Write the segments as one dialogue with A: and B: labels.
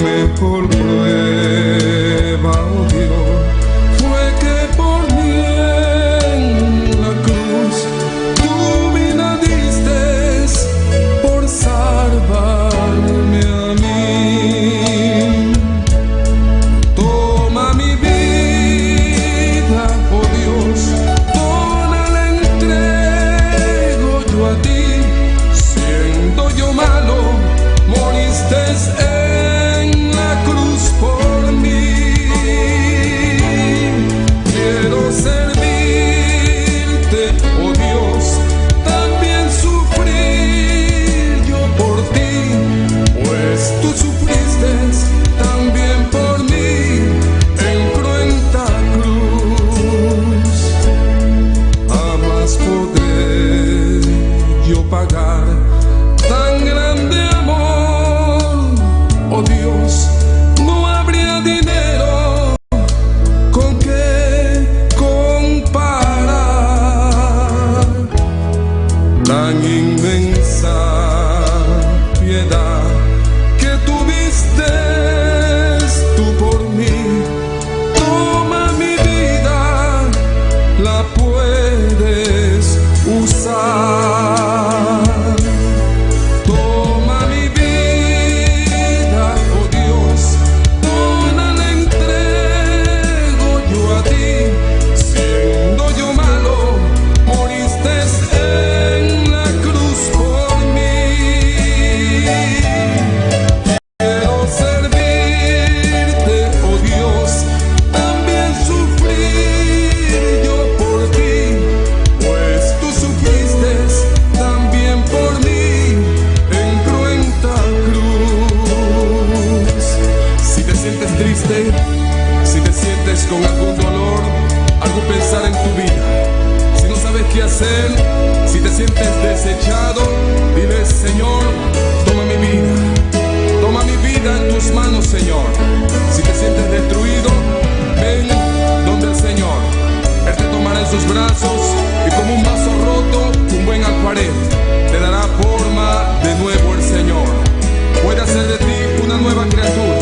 A: mejor prueba, oh Dios, fue que por mí en la cruz tu vida diste por salvarme a mí. Toma mi vida, oh Dios, toda la entrego yo a ti. Siendo yo malo, moriste en la cruz por mí. Quiero servirte, oh Dios, también sufrir yo por ti, pues tú sufriste también por mí en cruenta cruz. Jamás podré yo pagar tan grande amor, oh Dios, no habría dinero con que comparar tan inmensa piedad que tuviste tú por mí. Toma mi vida, la puedes usar. Toma mi vida, oh Dios, toda la entrego yo a ti. Siendo yo malo, moriste en la cruz por mí. Quiero servirte, oh Dios, también sufrir yo por ti, pues tú sufriste también por mí en cruenta cruz. Si te sientes triste, si te sientes con algún dolor, algo pensar en tu vida, si no sabes qué hacer, si te sientes desechado, dile: Señor, toma mi vida en tus manos, Señor. Si te sientes destruido, ven donde el Señor. Él te tomará en sus brazos y como un vaso roto, un buen alfarero, te dará forma de nuevo el Señor. Puede hacer de ti una nueva criatura.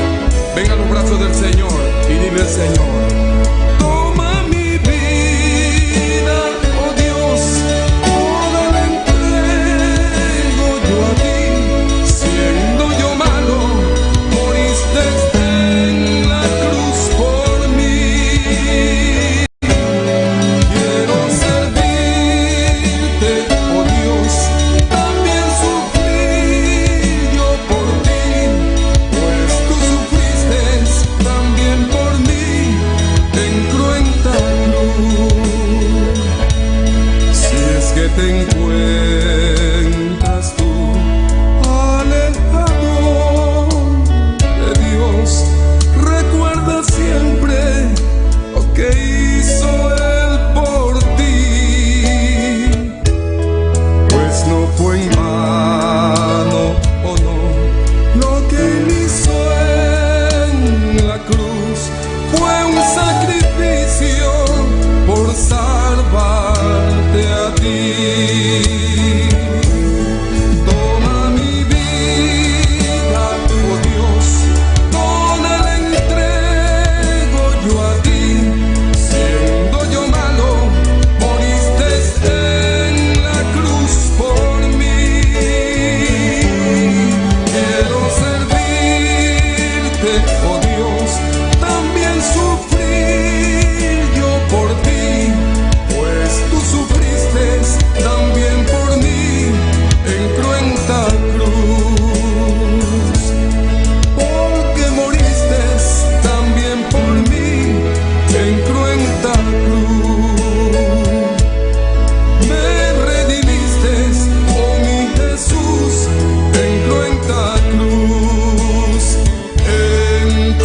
A: Ven a los brazos del Señor y dile: Señor, toma mi vida, oh Dios, toda la entrego yo a ti. Siendo yo malo, moriste en la cruz por mí. Quiero servirte, oh Dios, también sufrir yo por ti, pues tú sufriste también por mí en cruenta cruz. Si es que te encuentras tú alejado de Dios, recuerda siempre lo que hizo Él por ti, pues no fue en vano, oh no, lo que Él hizo en la cruz fue un sacrificio por salvarte a ti. Toma mi vida, oh Dios, toda la entrego yo a ti. Siendo yo malo, moriste en la cruz por mí. Quiero servirte, oh Dios, también sufrir yo por ti, pues tú sufriste también por mí en cruenta cruz. Porque moriste también por mí en cruenta cruz. Me redimiste, oh mi Jesús, en cruenta cruz. En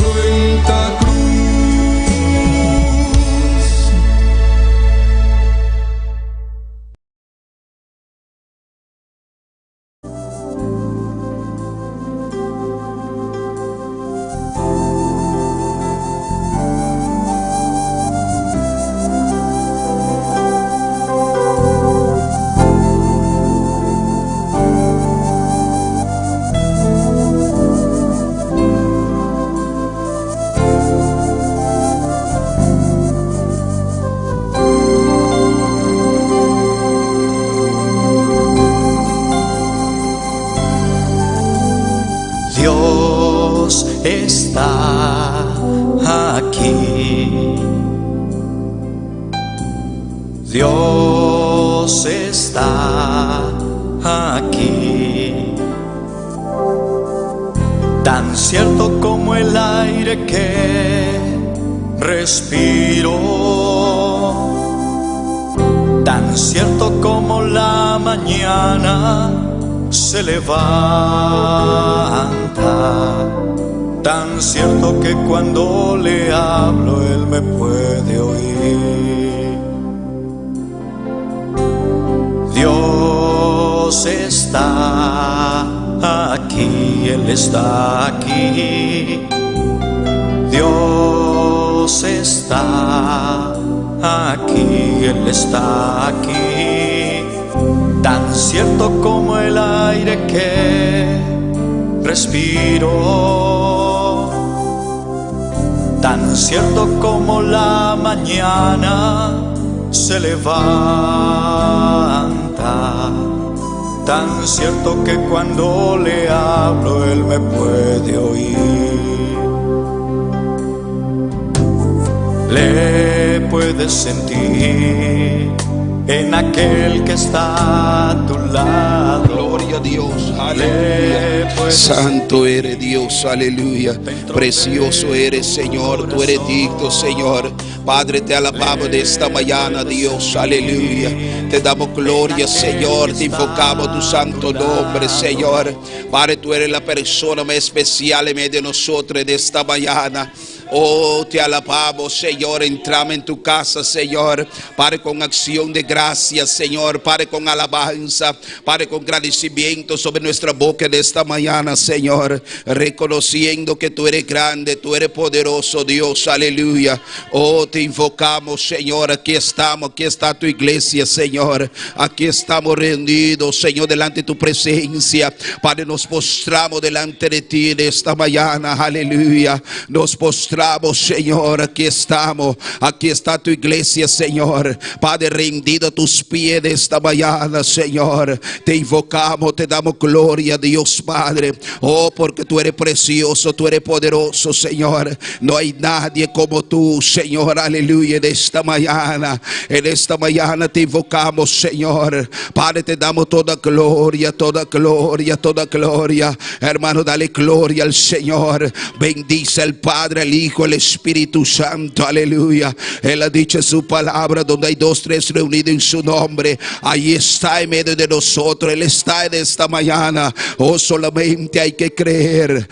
B: Dios está aquí. Dios está aquí. Tan cierto como el aire que respiro, tan cierto como la mañana se levanta, tan cierto que cuando le hablo Él me puede oír. Dios está aquí, Él está aquí. Dios está aquí, Él está aquí. Tan cierto como el aire que respiro, tan cierto como la mañana se levanta, tan cierto que cuando le hablo Él me puede oír. Le puedes sentir en aquel que está a tu lado.
C: Gloria a Dios, aleluya. Santo eres Dios, aleluya. Precioso eres, Señor, tú eres digno, Señor. Padre, te alabamos de esta mañana, Dios, aleluya. Te damos gloria, Señor, te invocamos tu santo nombre, Señor. Padre, tú eres la persona más especial en medio de nosotros en esta mañana. Oh, te alabamos, Señor. Entramos en tu casa, Señor, Padre, con acción de gracias, Señor, Padre, con alabanza, Padre, con agradecimiento sobre nuestra boca de esta mañana, Señor, reconociendo que tú eres grande, tú eres poderoso, Dios, aleluya. Oh, te invocamos, Señor. Aquí estamos, aquí está tu iglesia, Señor. Aquí estamos reunidos, Señor, delante de tu presencia. Padre, nos postramos delante de ti de esta mañana, aleluya. Nos postramos, Señor, aquí estamos, aquí está tu iglesia, Señor, Padre, rendido a tus pies de esta mañana, Señor. Te invocamos, te damos gloria, Dios Padre. Oh, porque tú eres precioso, tú eres poderoso, Señor. No hay nadie como tú, Señor, aleluya. En esta mañana te invocamos, Señor. Padre, te damos toda gloria, toda gloria, toda gloria. Hermano, dale gloria al Señor. Bendice al Padre, al Hijo, el Espíritu Santo, aleluya. Él ha dicho en su palabra: donde hay 2, 3 reunidos en su nombre, ahí está en medio de nosotros. Él está en esta mañana. Oh, solamente hay que creer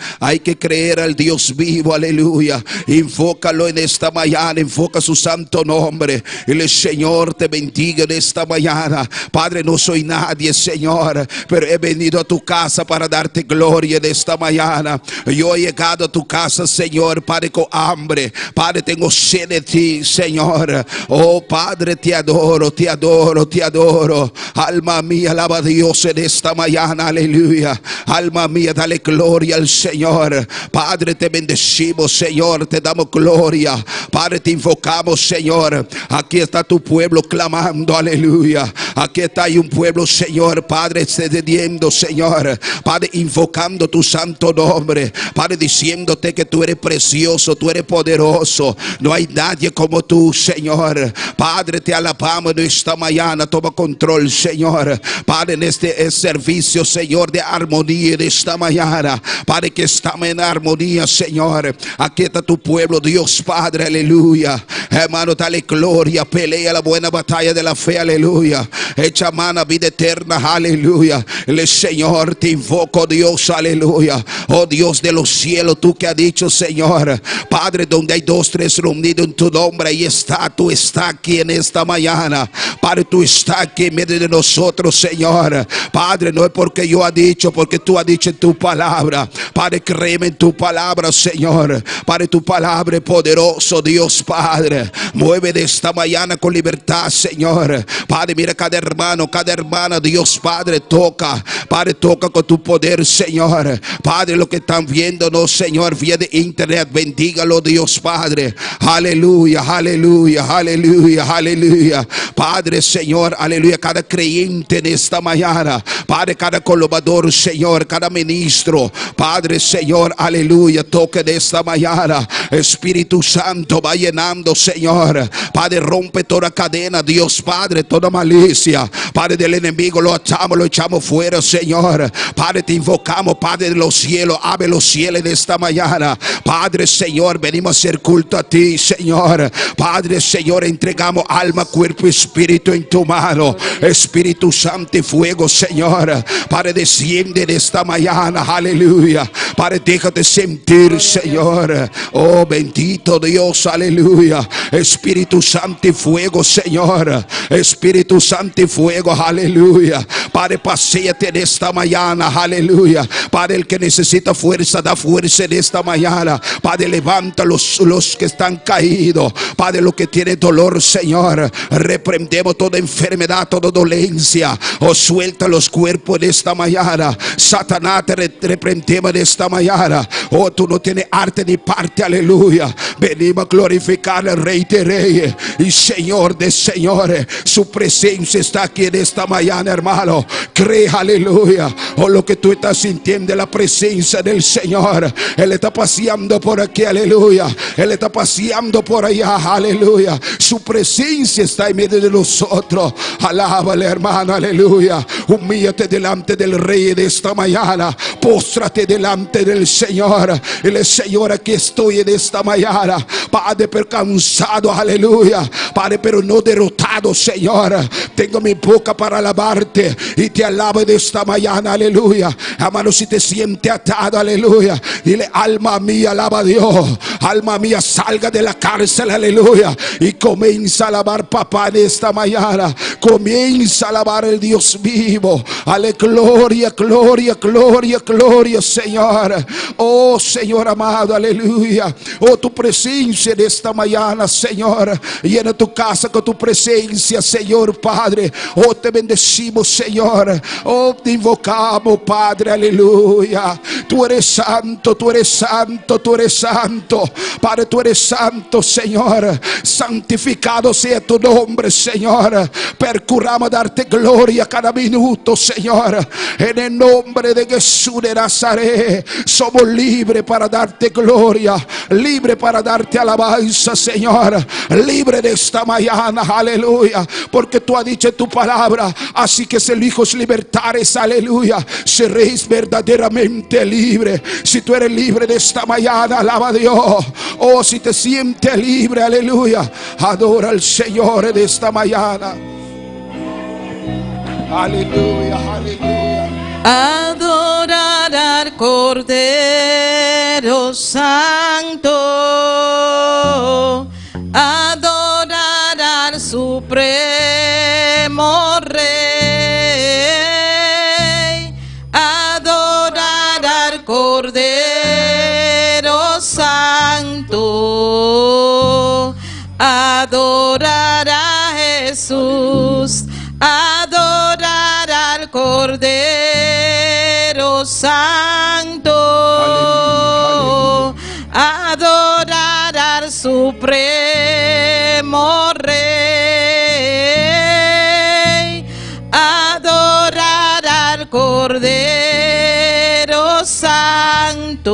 C: al Dios vivo, aleluya. Infócalo en esta mañana, invoca su santo nombre. El Señor te bendiga en esta mañana. Padre, no soy nadie, Señor, pero he venido a tu casa para darte gloria en esta mañana. Yo he llegado a tu casa, Señor, Padre, con hambre. Padre, tengo sed de ti, Señor. Oh, Padre, te adoro, te adoro, te adoro. Alma mía, alaba a Dios en esta mañana, aleluya. Alma mía, dale gloria al Señor. Padre, te bendecimos, Señor, te damos gloria. Padre, te invocamos, Señor. Aquí está tu pueblo clamando, aleluya. Aquí está un pueblo, Señor, Padre, cediendo, Señor. Padre, invocando tu santo nombre. Padre, diciéndote que tú eres precioso, tú eres poderoso. No hay nadie como tú, Señor. Padre, te alabamos en esta mañana. Toma control, Señor. Padre, en este servicio, Señor, de armonía de esta mañana. Padre, que estamos en armonía, Señor. Aquí está tu pueblo, Dios Padre, aleluya. Hermano, dale gloria. Pelea la buena batalla de la fe, aleluya. Echa mano a vida eterna, aleluya. El Señor te invoco, Dios, aleluya. Oh Dios de los cielos, tú que has dicho, Señor, Padre, donde hay 2, 3 reunidos en tu nombre, ahí está, tú estás aquí en esta mañana. Padre, tú estás aquí en medio de nosotros, Señor. Padre, no es porque yo he dicho, porque tú has dicho en tu palabra. Padre, créeme en tu palabra, Señor. Padre, tu palabra es poderoso, Dios Padre. Mueve de esta mañana con libertad, Señor. Padre, mira cada hermano, cada hermana, Dios Padre, toca. Padre, toca con tu poder, Señor. Padre, lo que están viéndonos, Señor, vía de internet, bendiga Bendígalo, Dios Padre. Aleluya, aleluya, aleluya, aleluya. Padre, Señor, aleluya. Cada creyente en esta mañana, Padre, cada colaborador, Señor, cada ministro, Padre, Señor, aleluya. Toque de esta mañana. Espíritu Santo va llenando, Señor. Padre, rompe toda cadena, Dios Padre, toda malicia, Padre, del enemigo. Lo atamos, lo echamos fuera, Señor. Padre, te invocamos, Padre de los cielos. Abre los cielos en esta mañana. Padre, Señor, venimos a hacer culto a ti, Señor. Padre, Señor, entregamos alma, cuerpo y espíritu en tu mano. Espíritu Santo y fuego, Señor. Padre, desciende en esta mañana. Aleluya. Padre, déjate sentir, Señor. Oh, bendito Dios, aleluya. Espíritu Santo y fuego, Señor. Espíritu Santo y fuego, aleluya. Padre, paséate en esta mañana, aleluya. Padre, el que necesita fuerza, da fuerza en esta mañana. Padre, levanta los que están caídos. Padre, los que tienen dolor, Señor. Reprendemos toda enfermedad, toda dolencia. Oh, suelta los cuerpos en esta mañana. Satanás, te reprendemos en esta mañana. Oh, tú no tienes arte ni parte, aleluya. Venimos a glorificar al Rey de Reyes y Señor de Señores. Su presencia está aquí en esta mañana, hermano. Cree, aleluya. Oh, lo que tú estás sintiendo, la presencia del Señor. Él está paseando por aquí, aleluya. Él está paseando por allá, aleluya. Su presencia está en medio de nosotros. Alábale, hermano, aleluya. Humíllate delante del Rey de esta mañana. Póstrate delante del Señor. El Señor, aquí estoy en esta mañana, Padre, pero cansado, aleluya. Padre, pero no derrotado, Señor. Tengo mi boca para alabarte y te alabo en esta mañana, aleluya. Hermano, si te sientes atado, aleluya, dile: alma mía, alaba a Dios. Alma mía, salga de la cárcel, aleluya, y comienza a alabar, papá, en esta mañana. Comienza a alabar el Dios vivo. Ale, gloria, gloria, gloria, gloria, Señor. Oh, Señor amado, aleluya. Oh, tu presencia en esta mañana, Señor. Llena tu casa con tu presencia, Señor Padre. Oh, te bendecimos, Señor. Oh, te invocamos, Padre, aleluya. Tú eres santo, tú eres santo, tú eres santo. Padre, tú eres santo, Señor. Santificado sea tu nombre, Señor. Procuramos darte gloria cada minuto, Señor. En el nombre de Jesús de Nazaret, somos libres para darte gloria, libre para darte alabanza, Señor. Libre de esta mañana, aleluya, porque tú has dicho en tu palabra: así que si el Hijo os libertares, aleluya, seréis verdaderamente libre. Si tú eres libre de esta mañana, alaba a Dios. Oh, si te sientes libre, aleluya, adora al Señor de esta mañana. Aleluya, aleluya.
D: Adorar al Cordero Santo, adorar al Supremo Rey, adorar al Cordero Santo, adorar a Jesús, adorar al Cordero Santo, adorar al Supremo Rey, adorar al Cordero Santo,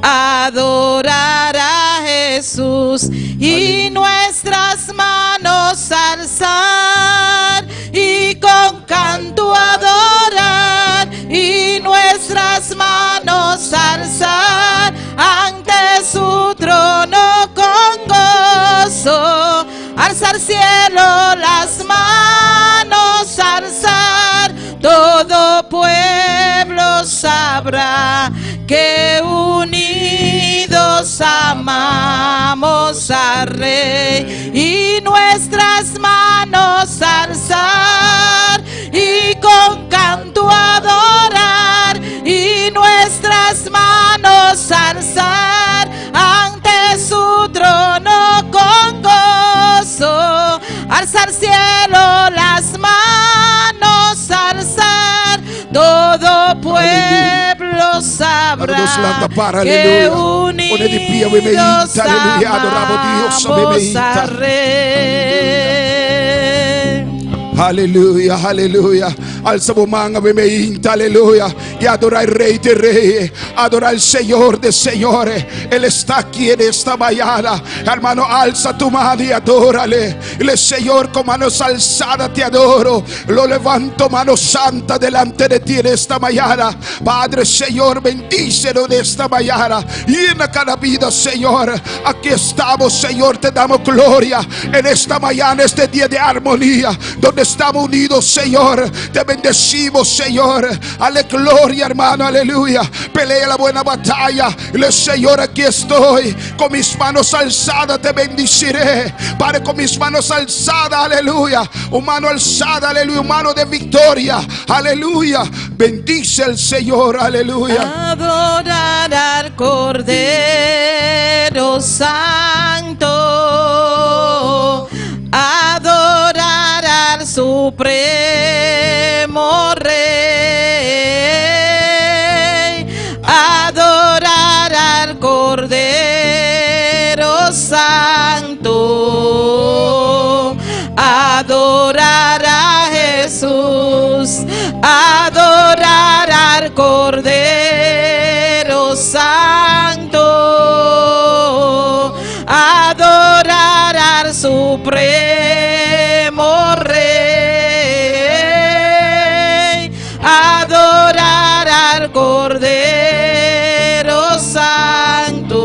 D: adorar a Jesús y nuestras manos alzar y con canto adorar, y nuestras manos alzar ante su trono con gozo. Alzar cielo, las manos alzar, todo pueblo sabrá que unidos amamos al Rey, y nuestras manos alzar y con canto adorar, y nuestras manos alzar ante su trono con gozo. Alzar cielo, las manos alzar, todo pueblo sabrà
C: para,
D: che
C: alleluia.
D: unidos amamos al Rey.
C: Aleluya, aleluya. Alzamos manga, bemeínta, aleluya. Y adora al Rey de Reyes, adora al Señor de Señores. Él está aquí en esta mañana. Hermano, alza tu mano y adórale. Dile, Señor, con manos alzadas te adoro. Lo levanto, mano santa, delante de ti en esta mañana. Padre, Señor, bendícelo en esta mañana. Llena cada vida, Señor. Aquí estamos, Señor, te damos gloria en esta mañana, este día de armonía, donde estamos unidos, Señor. Te bendecimos, Señor. Ale gloria, hermano, aleluya. Pelea la buena batalla. Dile, Señor, aquí estoy. Con mis manos alzadas te bendiciré. Padre, con mis manos alzadas, aleluya. Un mano alzada, aleluya. Un mano de victoria, aleluya. Bendice el Señor, aleluya.
D: Adorar al Cordero Santo, adorar al Supremo Rey, adorar al Cordero Santo, adorar a Jesús, adorar al Cordero Santo, adorar al Supremo Rey, adorar al Cordero Santo,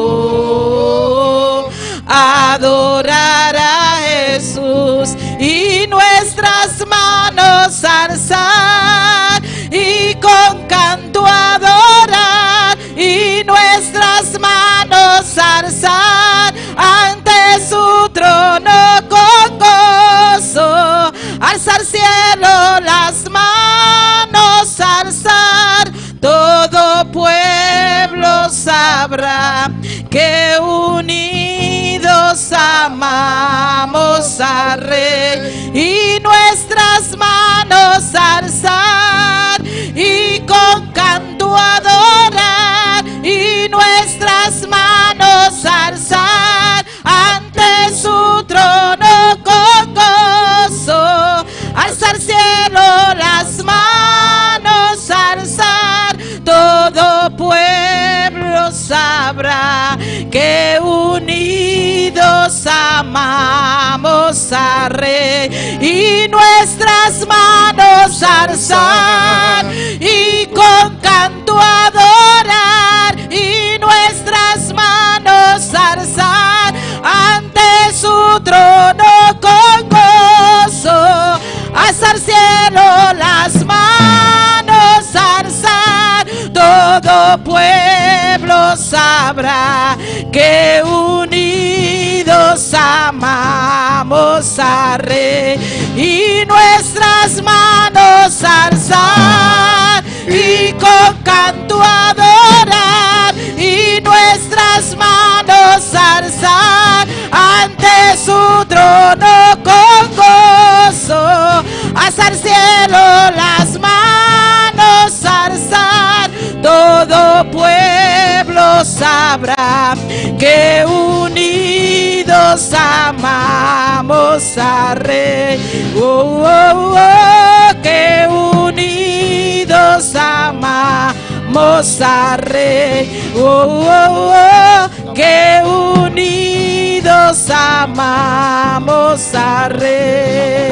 D: adorar a Jesús y nuestras manos alzar y con canto adorar y nuestras manos alzar ante su trono con gozo, alzar cielo las manos alzar, todo pueblo sabrá que unidos amamos al Rey y nuestras manos alzar y con canto adorar y nuestras manos alzar ante su trono con gozo, alzar cielo las manos alzar, todo pueblo sabrá que unidos amamos al Rey y nuestras manos alzar y con canto adorar y nuestras manos alzar ante su trono con gozo, alzar cielo las manos alzar, todo pueblo sabrá que unidos amamos al Rey y nuestras manos alzar y con canto adorar y nuestras manos alzar ante su trono con gozo, alzar cielo las manos alzar, todo pueblo sabrá que unidos amamos al Rey. Oh, oh, oh, que unidos amamos al Rey. Oh, oh, oh, que unidos amamos al Rey.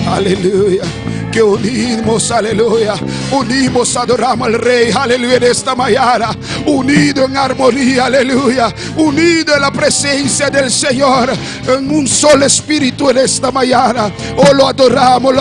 C: Aleluya. Que unimos, aleluya, unimos, adoramos al Rey, aleluya, en esta mañana, unido en armonía, aleluya, unido en la presencia del Señor, en un solo espíritu en esta mañana. Oh, lo adoramos,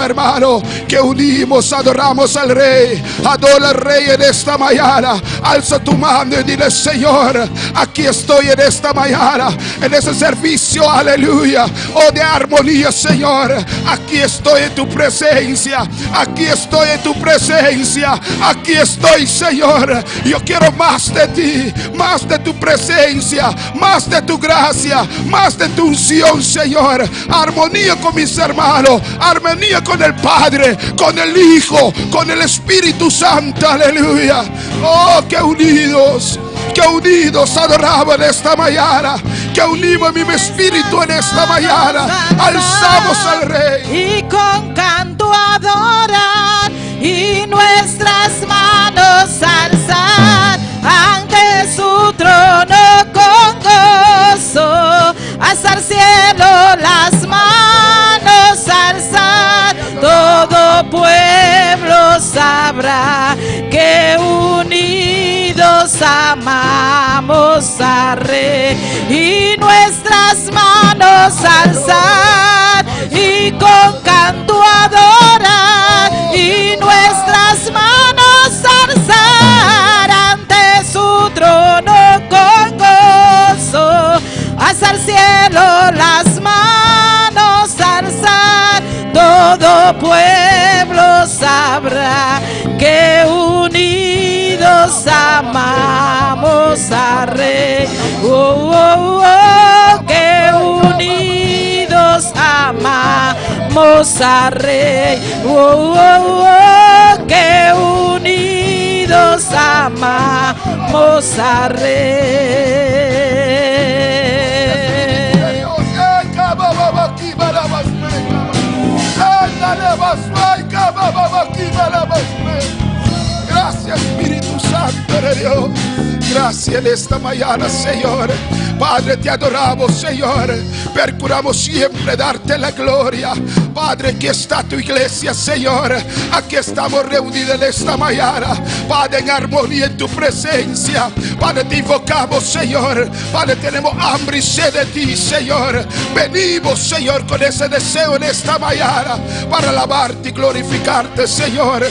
C: hermano, que unimos, adoramos al Rey, adora al Rey en esta mañana. Alza tu mano y dile, Señor, aquí estoy en esta mañana, en ese servicio, aleluya, oh, de armonía, Señor, aquí estoy en tu presencia. presencia. Aquí estoy en tu presencia. Aquí estoy, Señor. Yo quiero más de ti, más de tu presencia, más de tu gracia, más de tu unción, Señor. Armonía con mis hermanos, armonía con el Padre, con el Hijo, con el Espíritu Santo. Aleluya. Oh, que unidos adoramos en esta mañana, que unimos mi espíritu en esta mañana. Alzamos al Rey
D: y con canto adorar y nuestras manos alzar ante su trono con gozo, alzar cielo, las manos alzar. Todo pueblo sabrá que unidos amamos al Rey y nuestras manos alzar y con canto adorar y nuestras manos alzar ante su trono con gozo, alzar cielo, las manos alzar. Todo pueblo sabrá que unidos amamos al Rey. Oh, oh, oh, que unidos amamos al Rey. Oh, oh, oh, que unidos amamos al Rey.
C: Gracias, Espíritu Santo de Dios. Gracias en esta mañana, Señor. Padre, te adoramos, Señor. Procuramos siempre darte la gloria. Padre, aquí está tu iglesia, Señor. Aquí estamos reunidos en esta mañana, Padre, en armonía en tu presencia. Padre, te invocamos, Señor. Padre, tenemos hambre y sed de ti, Señor. Venimos, Señor, con ese deseo en esta mañana para alabarte y glorificarte, Señor.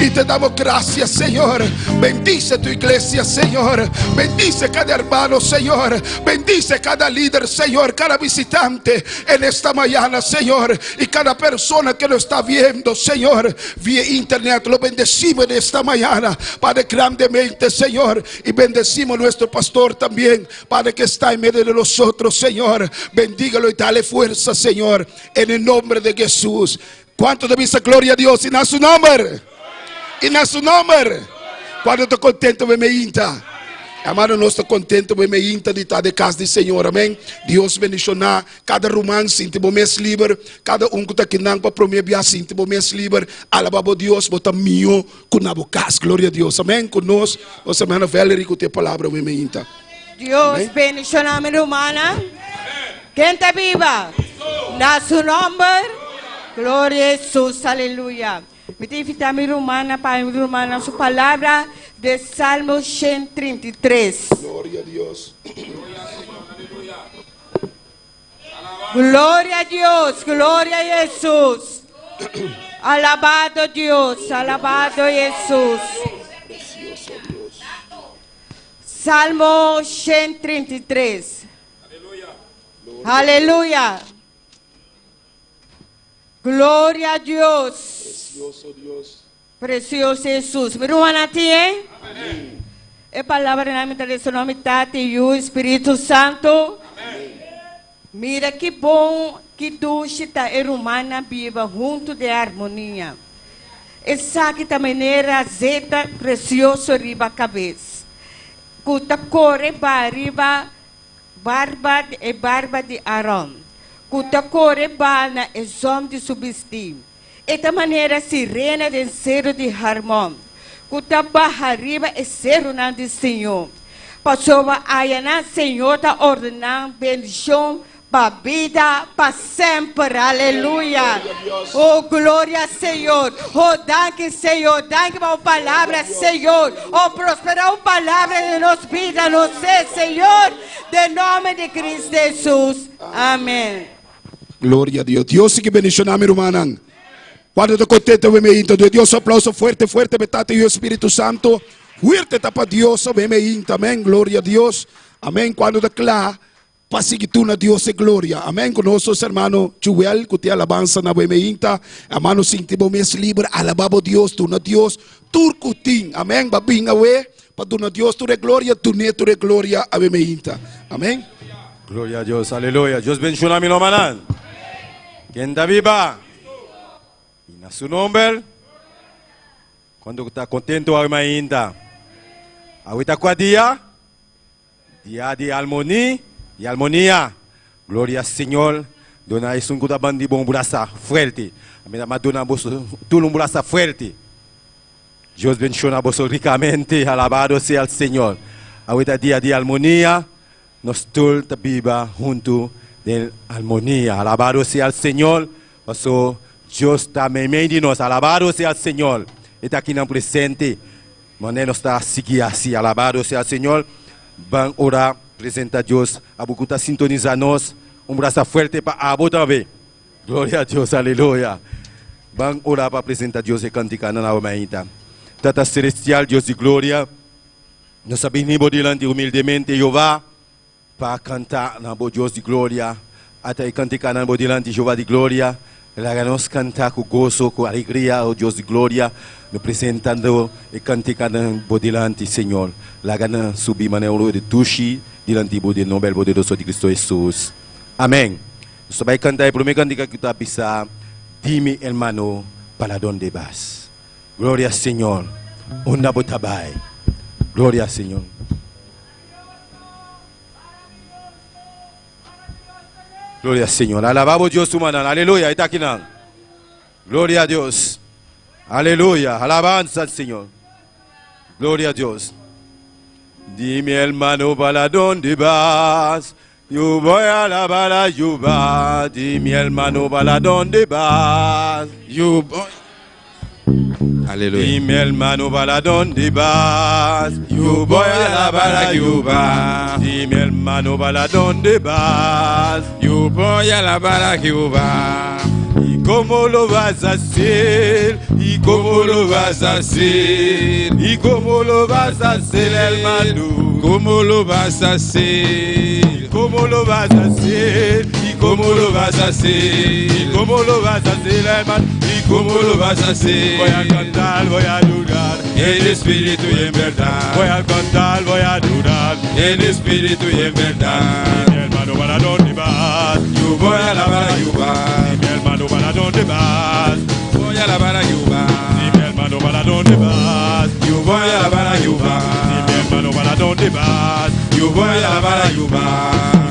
C: Y te damos gracias, Señor. Bendice tu iglesia, Señor. Bendice cada hermano, Señor. Bendice cada líder, Señor. Cada visitante en esta mañana, Señor. Y cada persona que lo está viendo, Señor, vía internet. Lo bendecimos en esta mañana, Padre, grandemente, Señor. Y bendecimos a nuestro pastor también, Padre, que está en medio de nosotros, Señor. Bendígalo y dale fuerza, Señor, en el nombre de Jesús. ¿Cuánto de esa gloria a Dios? Y a su nombre. E na seu nome, quando eu estou contente, eu me inta. Amado, nós estamos contentes, eu me inta de estar de casa do Senhor, amém? Deus bendicionar cada romano, sinto o mês livre, cada que está aqui não para prometer, sinto o mês livre. Alabado Deus, bota mio com a boca, glória a Deus, amém? Conosco, nossa semana velha, com a palavra, eu me inta.
E: Deus bendicionar minha romana. Quem está viva? Na seu nome, glória a Jesus, aleluia. Me invita a minha romana, su palabra de Salmo 133.
C: Glória a Deus.
E: Glória a Deus, glória a Jesus. Alabado Deus, alabado Jesus. Salmo 133. Aleluia. Glória a Deus.
C: Precioso Dios.
E: Precioso Jesus. Me ruana a ti,
C: Amém.
E: É palavra na minha de seu nome, Tati e o Espírito Santo.
C: Amém.
E: Mira que bom que tu está em humana viva junto de harmonia. Essa que da maneira zeta precioso riba a cabeça. Cuta corre para riba barba de Arão. Cuta corre para na exame de subestima. Esta maneira sirena de cero de Harmon. Cuta barra riba e cero na de Senhor. Passou a ayana Senhor está ordenando bendição para a vida, para sempre. Aleluia. Oh, glória, Senhor. Oh, danke, Senhor. Danke para a palavra, Senhor. Oh, prosperar a palavra de nossa vida, não sei, Senhor. De nome de Cristo Jesus. Amém.
C: Glória a Deus. Deus que bendicionar, minha irmã. Quando eu estou contente, eu me inta. Deus, aplauso forte, forte, betate e o Espírito Santo. Fuerte para Deus, eu me inta. Amém. Glória a Deus. Amém. Quando declara, pasigituna Dios de gloria. Amén. Con nosotros, hermano Chuel, que te alabanza na bemeinta. Hermano, sin tibo mes libre, alababo Dios, tu na Dios, turcutin. Amén. Babinga we, pa tu na Dios, tu de gloria, tu neto de gloria, a bemeinta. Amén.
F: Gloria a Dios, aleluya. Dios bendiga a mi nomanan. ¿Quién está viva? Y na su nombre. Cuando está contento, hermanita. Ahorita cuál día de armonía y armonía. Gloria al Señor. Dona es un cuta bandi bon brazo fuerte. A mí me dona tú un brazo fuerte. Dios bendiga a vosotros ricamente. Alabado sea el Señor. Ahorita día de armonía. Nos todos viva junto de armonía. Alabado sea el Señor. Paso Dios está medio nos. Alabado sea el Señor. Está aquí en presente. Mané está así así. Alabado sea el Señor. Van orar, presenta a Dios. Abucuta sintonizarnos. Un brazo fuerte para Abu también. Gloria a Dios, aleluya. Van orar para presentar a Dios y cantar en la humanidad. Tata celestial, Dios de gloria. Nos abrimos delante humildemente, Jehová, para cantar en Dios de gloria. Hasta cantar en delante Jehová de gloria. Nos cantar con gozo, con alegría, oh Dios de gloria. Nos presentando y cantando delante, Señor. La gana subir manera de tushi delante do nombre poderoso de Cristo Jesús. Amén. Nos vai cantar el primer cantico que está pisa. Dime, hermano, para dónde vas. Gloria al Señor. Onda botabai. Gloria al Señor. Gloria al Señor. Alabamos Dios humano. Aleluya. Está aquí. Gloria a Dios. Aleluya. Alabanza al Señor. Gloria a Dios. Dime, hermano, ¿para dónde vas? Yo voy a alabar a Jehová. Dime, hermano, ¿para dónde vas? Yo voy.
C: Aleluya.
F: Dime, hermano, ¿para dónde vas? Yo voy a alabar a Jehová. Dime, hermano, ¿para dónde vas?
A: Yo voy a alabar a Jehová.
F: ¿Y cómo lo vas a hacer? ¿Y cómo lo vas a hacer? ¿Y cómo lo vas a hacer, hermano?
A: ¿Cómo lo vas a hacer?
F: ¿Cómo lo vas a hacer? ¿Y
A: ¿Cómo lo vas a hacer?
F: cómo lo vas a hacer, hermano? ¿Y
A: ¿Cómo lo vas a hacer?
F: Voy a cantar, voy a adorar
A: En espíritu y en verdad.
F: Voy a cantar, voy a adorar
A: En espíritu y en verdad.
F: Mi hermano, ¿para dónde vas?
A: Yo voy a alabar a Jehová.
F: Mi hermano, ¿para dónde vas?
A: Voy a alabar a Jehová.
F: Mi hermano, ¿para dónde vas?
A: Yo voy a alabar a Jehová.
F: Mi hermano, ¿para dónde vas?
A: Yo voy a alabar a Jehová.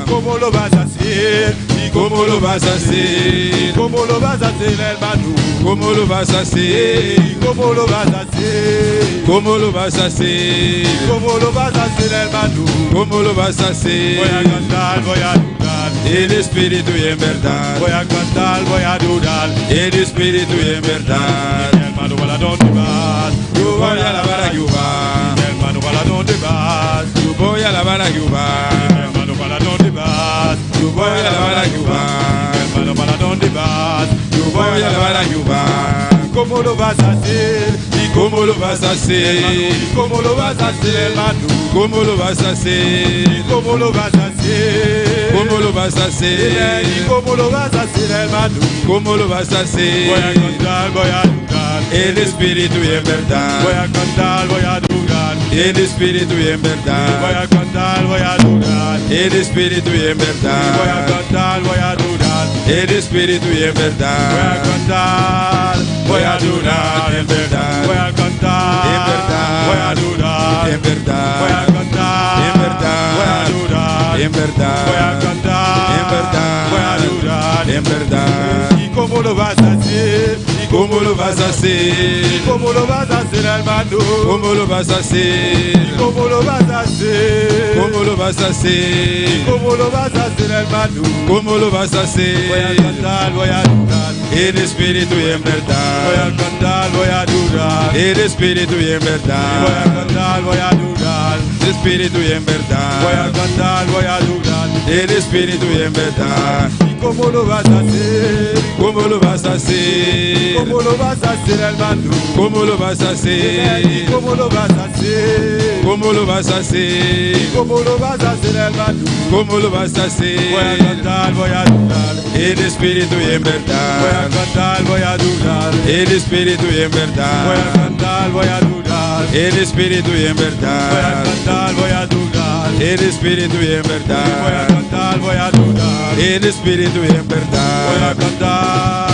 F: ¿Cómo lo vas a hacer? ¿Y
A: ¿Cómo lo vas a hacer?
F: cómo lo vas a hacer, hermano?
A: ¿Cómo lo vas a hacer?
F: ¿Y cómo lo vas a hacer?
A: ¿Cómo lo vas a hacer?
F: ¿Cómo lo vas a hacer, hermano?
A: ¿Cómo lo vas a hacer?
F: Voy a cantar, voy a adorar
A: En espíritu y en verdad.
F: Voy a cantar, voy a adorar
A: En espíritu y en verdad.
F: Mi hermano, ¿para dónde vas?
A: Yo voy a alabar a Jehová.
F: Mi hermano, ¿para dónde vas?
A: Yo voy a alabar a Jehová.
F: Mi hermano, ¿para dónde vas?
A: Yo voy a alabar a Jehová.
F: Mi hermano, ¿para dónde vas?
A: Yo voy a alabar a Jehová.
F: ¿Cómo lo vas a hacer?
A: ¿Y cómo lo vas a hacer?
F: ¿Y cómo lo vas a hacer, hermano?
A: ¿Cómo lo vas a hacer?
F: ¿Cómo lo vas a hacer?
A: ¿Cómo lo vas a hacer?
F: ¿Y cómo lo vas a hacer, hermano?
A: ¿Cómo lo vas a hacer?
F: Voy a cantar, voy a adorar
A: En espíritu y en
F: Voy
A: verdad.
F: a cantar, voy a adorar
A: En espíritu y en
F: Voy
A: verdad.
F: a cantar, voy a adorar
A: En espíritu y en
F: Voy a
A: verdad.
F: cantar, voy a adorar
A: En espíritu y en
F: Voy a
A: verdad.
F: cantar,
A: Voy a adorar en verdad.
F: Voy a cantar,
A: En verdad.
F: voy a adorar
A: En verdad.
F: Voy a cantar,
A: En verdad.
F: voy a adorar
A: En verdad.
F: Voy a cantar,
A: En verdad.
F: voy a adorar
A: En verdad.
F: ¿Y cómo lo vas a hacer? ¿Y
A: ¿Cómo lo vas a hacer?
F: cómo lo vas a hacer, hermano?
A: ¿Cómo lo vas a hacer?
F: ¿Cómo lo vas a hacer?
A: ¿Cómo lo vas a hacer?
F: ¿Cómo lo vas a hacer, hermano?
A: ¿Cómo lo vas a
F: Voy a
A: hacer?
F: cantar, voy a adorar
A: En espíritu y en
F: Voy a
A: verdad.
F: cantar, voy a adorar
A: En espíritu y en
F: Voy a
A: verdad.
F: cantar, voy a adorar
A: En espíritu y en
F: Voy a
A: verdad.
F: cantar, voy a adorar
A: En espíritu y en verdad.
F: ¿Y cómo lo vas a hacer?
A: ¿Cómo lo vas a hacer?
F: ¿Cómo lo vas a hacer, hermano?
A: ¿Cómo lo vas a
F: ¿Y
A: hacer?
F: cómo lo vas a hacer? ¿Cómo lo vas a hacer?
G: ¿Cómo lo vas a hacer, hermano?
F: ¿Cómo lo vas a hacer?
G: Voy a cantar, voy a adorar.
F: El Espíritu y en
G: Voy a
F: verdad.
G: cantar, voy a adorar.
F: El Espíritu y en
G: Voy a
F: verdad.
G: cantar, voy a adorar.
F: El Espíritu y en
G: Voy a
F: verdad.
G: cantar, voy a adorar.
F: El Espíritu y en
G: Voy a
F: verdad.
G: cantar, voy a adorar.
F: El Espíritu y en
G: Voy a
F: verdad.
G: cantar,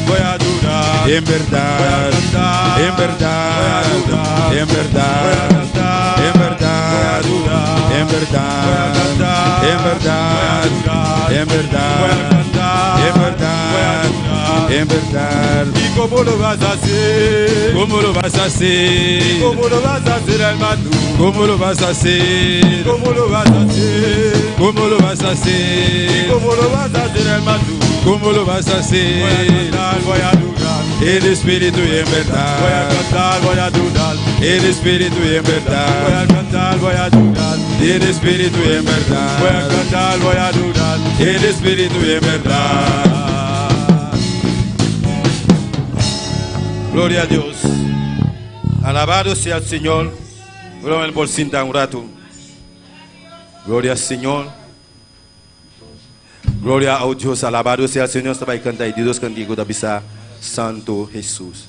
G: voy a adorar.
F: En verdad. En verdad. En verdad. En verdad. En verdad. En verdad. En verdad. En verdad. En verdad.
G: ¿Y cómo lo vas a hacer?
F: ¿Cómo lo vas a hacer?
G: ¿Cómo lo vas a hacer, hermano?
F: ¿Cómo lo vas a hacer?
G: ¿Cómo lo vas a hacer?
F: ¿Cómo lo vas a hacer?
G: ¿Cómo lo vas a hacer, hermano?
F: ¿Cómo lo vas a
G: Voy a
F: hacer?
G: cantar, voy a adorar.
F: El Espíritu y en
G: Voy a
F: verdad.
G: cantar, voy a adorar.
F: El Espíritu y en
G: Voy a
F: verdad.
G: cantar, voy a adorar.
F: El Espíritu y en
G: Voy a
F: verdad.
G: cantar, voy a adorar.
F: El Espíritu y en verdad. Gloria a Dios. Alabado sea el Señor. Gloria al bolsinta un rato. Gloria al Señor. Gloria a Dios. Alabado sea el Señor. Estaba cantando y Dios contigo da bisa Santo Jesús.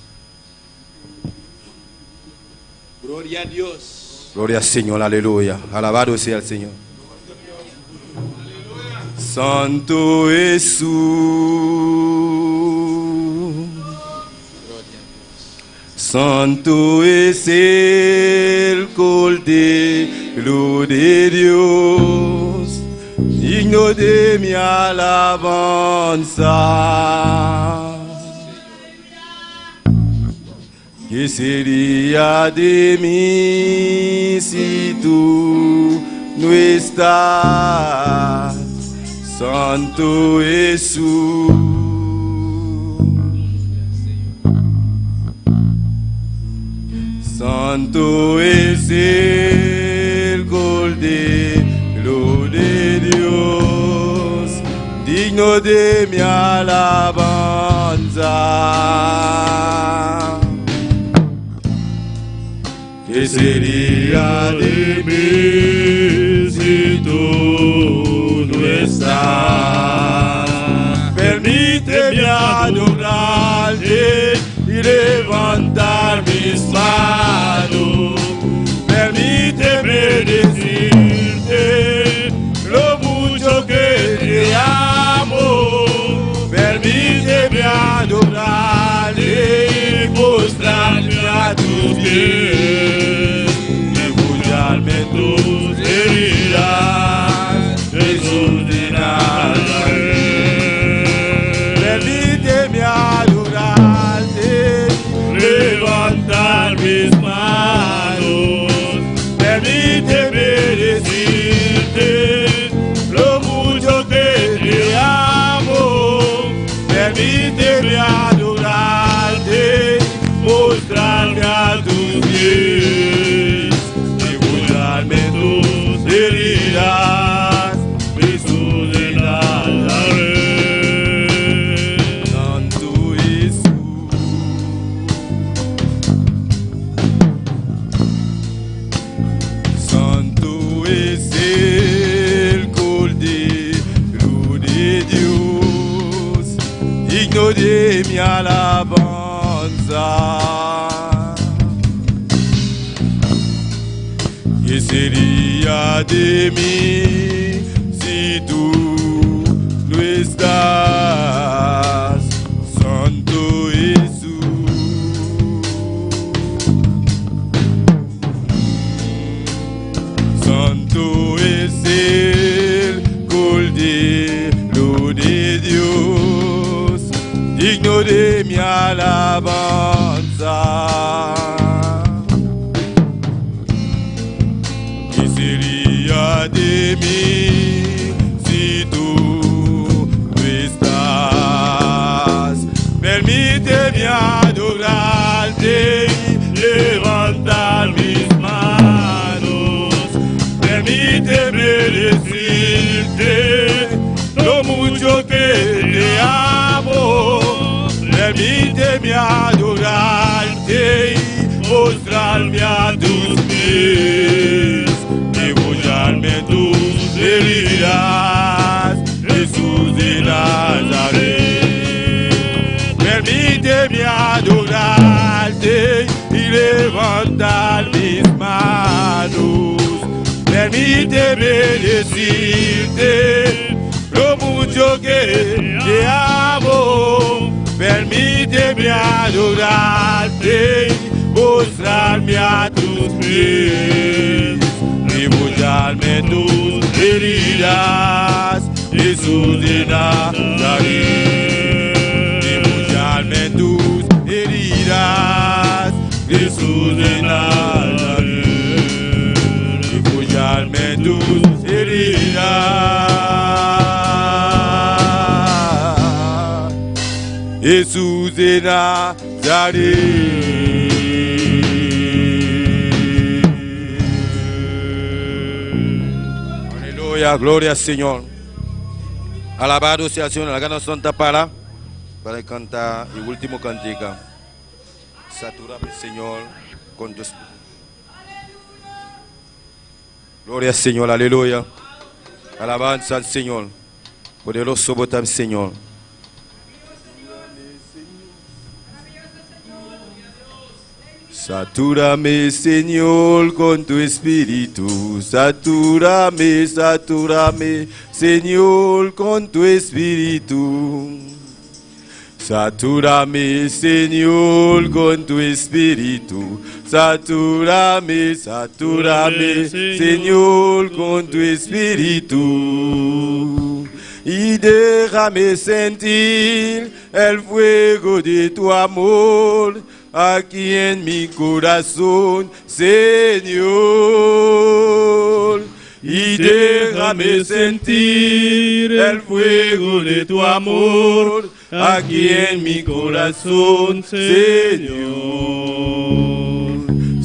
F: Gloria a Dios. Gloria al Señor. Aleluya. Alabado sea el Señor. Santo Jesús. Santo es el Cordero de Dios, digno de mi alabanza. ¿Qué sería de mí si tú no estás, Santo Jesús? Santo es el Cordero de Dios, digno de mi alabanza. ¿Qué sería de mí si tú no estás? Permíteme adorarte y levantar mis manos. Permíteme decirte lo mucho que te amo. Permíteme adorarte y mostrarme a tus pies, escucharme tus heridas, Jesús de Nazaret. Permíteme adorarte, levantar mis manos. Permíteme decirte lo mucho que te amo. Permíteme adorarte, mostrarme a tus pies, escucharme tus heridas, Jesús de Nazaret. Santo Jesús. Santo es el Cordero de Dios, digno de mi alabanza. ¿Qué sería de mí si tú no estás, Santo Jesús? Santo es el Cordero de Dios, digno de mi alabanza. ¿Qué sería de mí si tú no estás? Permíteme adorarte y levantar mis manos. Permíteme decirte lo mucho que te amo. Permíteme adorarte y mostrarme a tus pies,
G: adorarte y levantar mis manos. Permíteme decirte lo mucho que te amo. Permíteme adorarte, mostrarme a tus pies, remollarme tus heridas, Jesús de Nazaret. Remollarme tus heridas, Jesús de Nazaret. Remollarme tus heridas, Jesús de Nazaret. Aleluya, gloria al Señor. Alabado sea el Señor. La gana santa para cantar el último cantica. Saturame, Señor, con tu espíritu. Gloria al Señor, aleluya. Alabanza al Señor. Poderoso votar, Señor. Satúrame, Señor, con tu espíritu. Satúrame, satúrame, Señor, con tu espíritu. Satúrame, Señor, con tu espíritu. Satúrame, satúrame, Señor, con tu espíritu. Y déjame sentir el fuego de tu amor aquí en mi corazón, Señor. Y déjame sentir el fuego de tu amor aquí en mi corazón, Señor.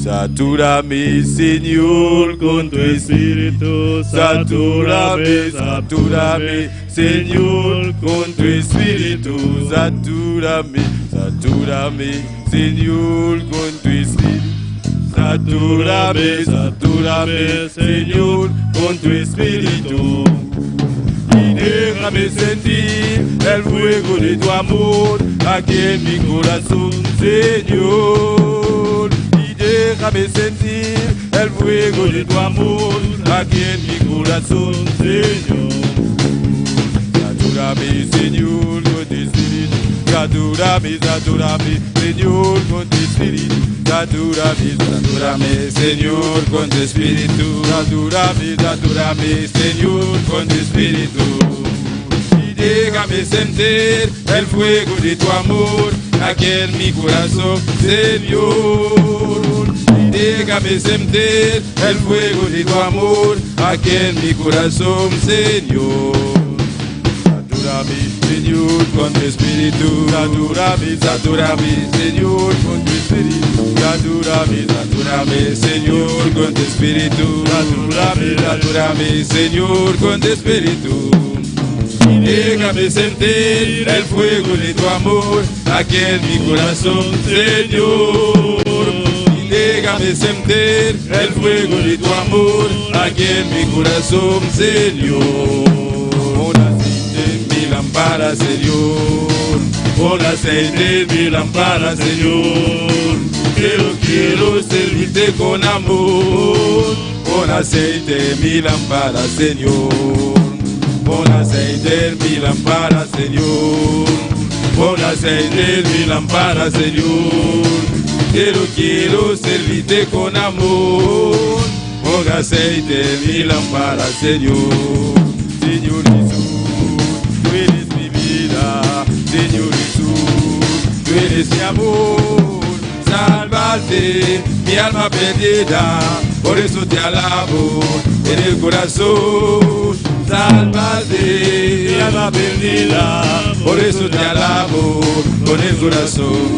G: Satúrame, Señor, con tu espíritu. Satúrame, satúrame, Señor, con tu espíritu. Satúrame, satúrame, Señor, con tu espíritu. Satúrame, satúrame, Señor, con tu espíritu. Y déjame sentir el fuego de tu amor aquí en mi corazón, Señor. Y déjame sentir el fuego de tu amor aquí en mi corazón, Señor. Satúrame, Señor, con tu espíritu. Satúrame, satúrame, Señor, con tu espíritu. Satúrame, satúrame, Señor, con tu espíritu. Satúrame, satúrame, Señor, con tu espíritu. Y déjame sentir el fuego de tu amor aquí en mi corazón, Señor. Y déjame sentir el fuego de tu amor aquí en mi corazón, Señor. Satúrame, Señor, con tu espíritu. Satúrame, satúrame, Señor, con tu espíritu. Satúrame, satúrame, Señor, con tu espíritu. Satúrame, satúrame, Señor, con tu espíritu. Y déjame sentir el fuego de tu amor aquí en mi corazón, Señor. Y déjame sentir el fuego de tu amor aquí en mi corazón, Señor. Lámpara, Señor, pon aceite en mi lámpara, Señor. Quiero servirte con amor. Pon aceite en mi lámpara, Señor. Pon aceite en mi lámpara, Señor. Pon aceite en mi lámpara, Señor. Quiero servirte con amor. Pon aceite en mi lámpara, Señor. Señor Jesús, tú eres mi vida, Señor Jesús, tú eres mi amor. Salvaste mi alma perdida, por eso te alabo en el corazón. Salvaste mi alma perdida, por eso te alabo con el corazón.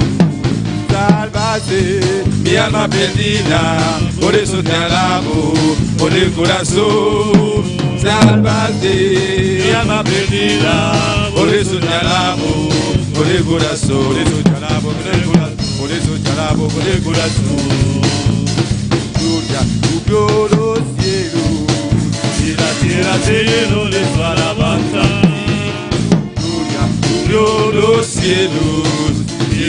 G: Salvaste mi alma perdida, por eso te alabo con el corazón. Salvaste mi alma perdida, por eso te alabo con el corazón. Por eso te alabo con el corazón. Por eso te alabo con el corazón. Gloria, cubrió los cielos y la tierra se llenó de su alabanza. Gloria, cubrió los cielos y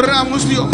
C: adoramos, Dios.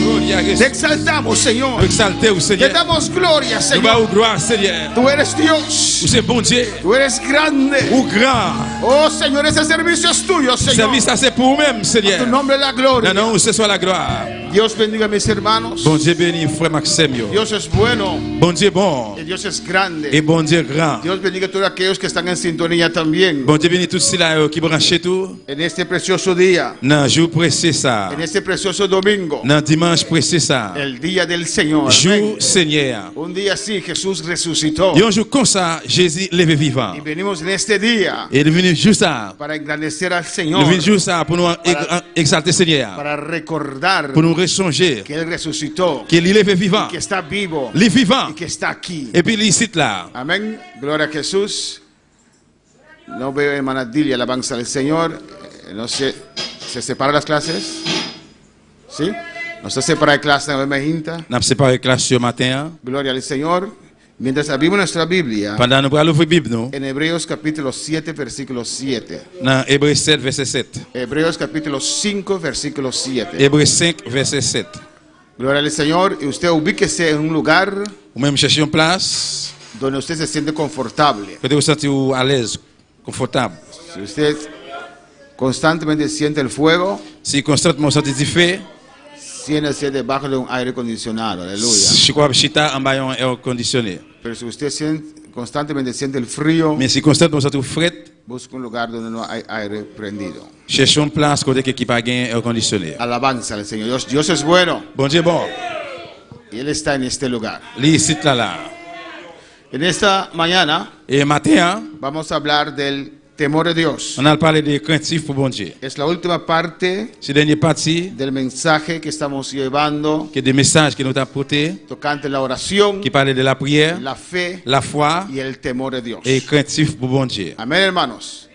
F: Gloria a
C: Te
F: Jesús.
C: exaltamos, Señor.
F: Nous exaltons,
C: Te
F: Seigneur.
C: damos gloria,
F: Nous bas
C: Señor.
F: gloire, Seigneur.
C: Tú eres Dios.
F: Vous êtes bon Dieu.
C: Tú eres grande.
F: Ou grand.
C: Oh, Señor, ese servicio es tuyo, Señor.
F: Service, ça c'est pour vous-même,
C: Tu
F: Seigneur.
C: nombre la gloria.
F: Non, non, ce soit la gloire.
C: Dios bendiga a mis hermanos.
F: Bon Dieu béni, frère Maxime. Yo.
C: Dios es bueno
F: Bon Dieu bon.
C: y Dios es grande.
F: Et bon Dieu grand.
C: Dios bendiga a todos aquellos que están en sintonía también
F: Bon Dieu béni tout cela qui branché tout.
C: en este precioso día,
F: Nan jour précis ça.
C: en este precioso domingo,
F: Nan dimanche précis ça.
C: el día del Señor.
F: Jour
C: Amén.
F: Seigneur.
C: Un día así Jesús resucitó
F: Et un jour comme ça, Jésus levé vivant.
C: y venimos en este día
F: Et il est venu juste ça.
C: para engrandecer al
F: Il est
C: Señor,
F: venu juste ça pour nous exalter Seigneur.
C: para recordar
F: Pour nous ressonger
C: que Él resucitó,
F: qu'il est levé vivant.
C: que está vivo
F: Il est vivant.
C: y que está aquí.
F: Et puis il est ici là.
C: Amén. Gloria a Jesús. No veo hermana Dilia, alabanza al Señor. No sé, ¿se separan las clases? ¿Sí? No se separa de clase en la Jinta.
F: Nous avons séparé classe ce matin.
C: Gloria al Señor. Mientras abrimos nuestra Biblia,
F: Pendant nous allons ouvrir la Bible, nous,
C: en Hebreos capítulo 7, versículo 7.
F: dans Hébreux 7, verset 7.
C: Hebreos capítulo 5, versículo 7.
F: Hébreux 5, verset 7.
C: Gloria al Señor. Y usted ubíquese en un lugar
F: Ou même chercher une place,
C: donde usted se siente confortable.
F: que vous sentez à l'aise, confortable.
C: Si usted constantemente siente el fuego,
F: Si constamment vous sentez du feu,
C: siéntese debajo de un aire acondicionado. Aleluya.
F: je crois que chita en bas un air conditionné.
C: Pero si usted constantemente siente el frío,
F: Mais si constamment vous sentez fret,
C: busca un lugar donde no hay aire prendido.
F: cherchez une place côté qui pas gain air conditionné.
C: Alabanza al Señor. Dios es bueno
F: Bon Dieu bon.
C: y Él está en este lugar.
F: Li ici là.
C: En esta mañana
F: Et matin,
C: vamos a hablar del temor de Dios.
F: on a parlé de craintif pour bon Dieu.
C: Es la última parte
F: C'est dernière partie
C: del mensaje que estamos llevando
F: qui est des messages que nous avons portés,
C: tocante la oración,
F: qui parlait de la prière,
C: la fe
F: la foi
C: y el temor de Dios.
F: et craintif pour bon Dieu.
C: Amén, hermanos.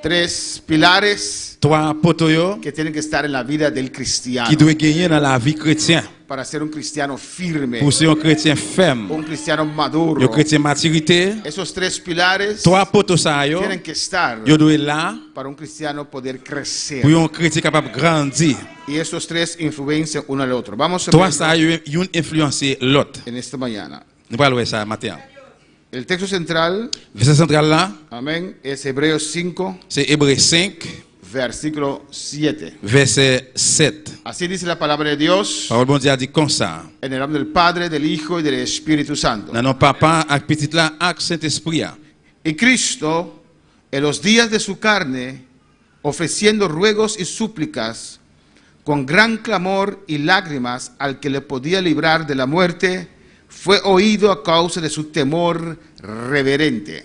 C: Tres pilares
F: Trois poteaux
C: que tienen que estar en la vida del
F: qui
C: cristiano
F: doivent gagner dans la vie chrétienne.
C: para ser un cristiano firme,
F: Pour ser un chrétien ferme,
C: un cristiano
F: un
C: maduro.
F: chrétien maturité,
C: Esos tres pilares
F: trois poteaux ça yo,
C: tienen que estar
F: yo doit là
C: para un cristiano poder crecer.
F: pour un chrétien capable de grandir.
C: Y esos tres influencian uno al otro. Vamos a
F: Trois
C: ver
F: ça yo une influencer l'autre.
C: en esta mañana.
F: Nous allons voir ça matin.
C: El texto central,
F: Verset central là,
C: amén, es Hebreos 5,
F: c'est Hébreux 5,
C: versículo 7.
F: verset 7.
C: Así dice la palabra de Dios,
F: Parole bon Dieu a dit comme ça.
C: en el nombre del Padre, del Hijo y del Espíritu Santo.
F: Dans nos papa avec petit là avec Saint-Esprit.
C: Y Cristo, en los días de su carne, ofreciendo ruegos y súplicas, con gran clamor y lágrimas al que le podía librar de la muerte, fue oído a causa de su temor reverente.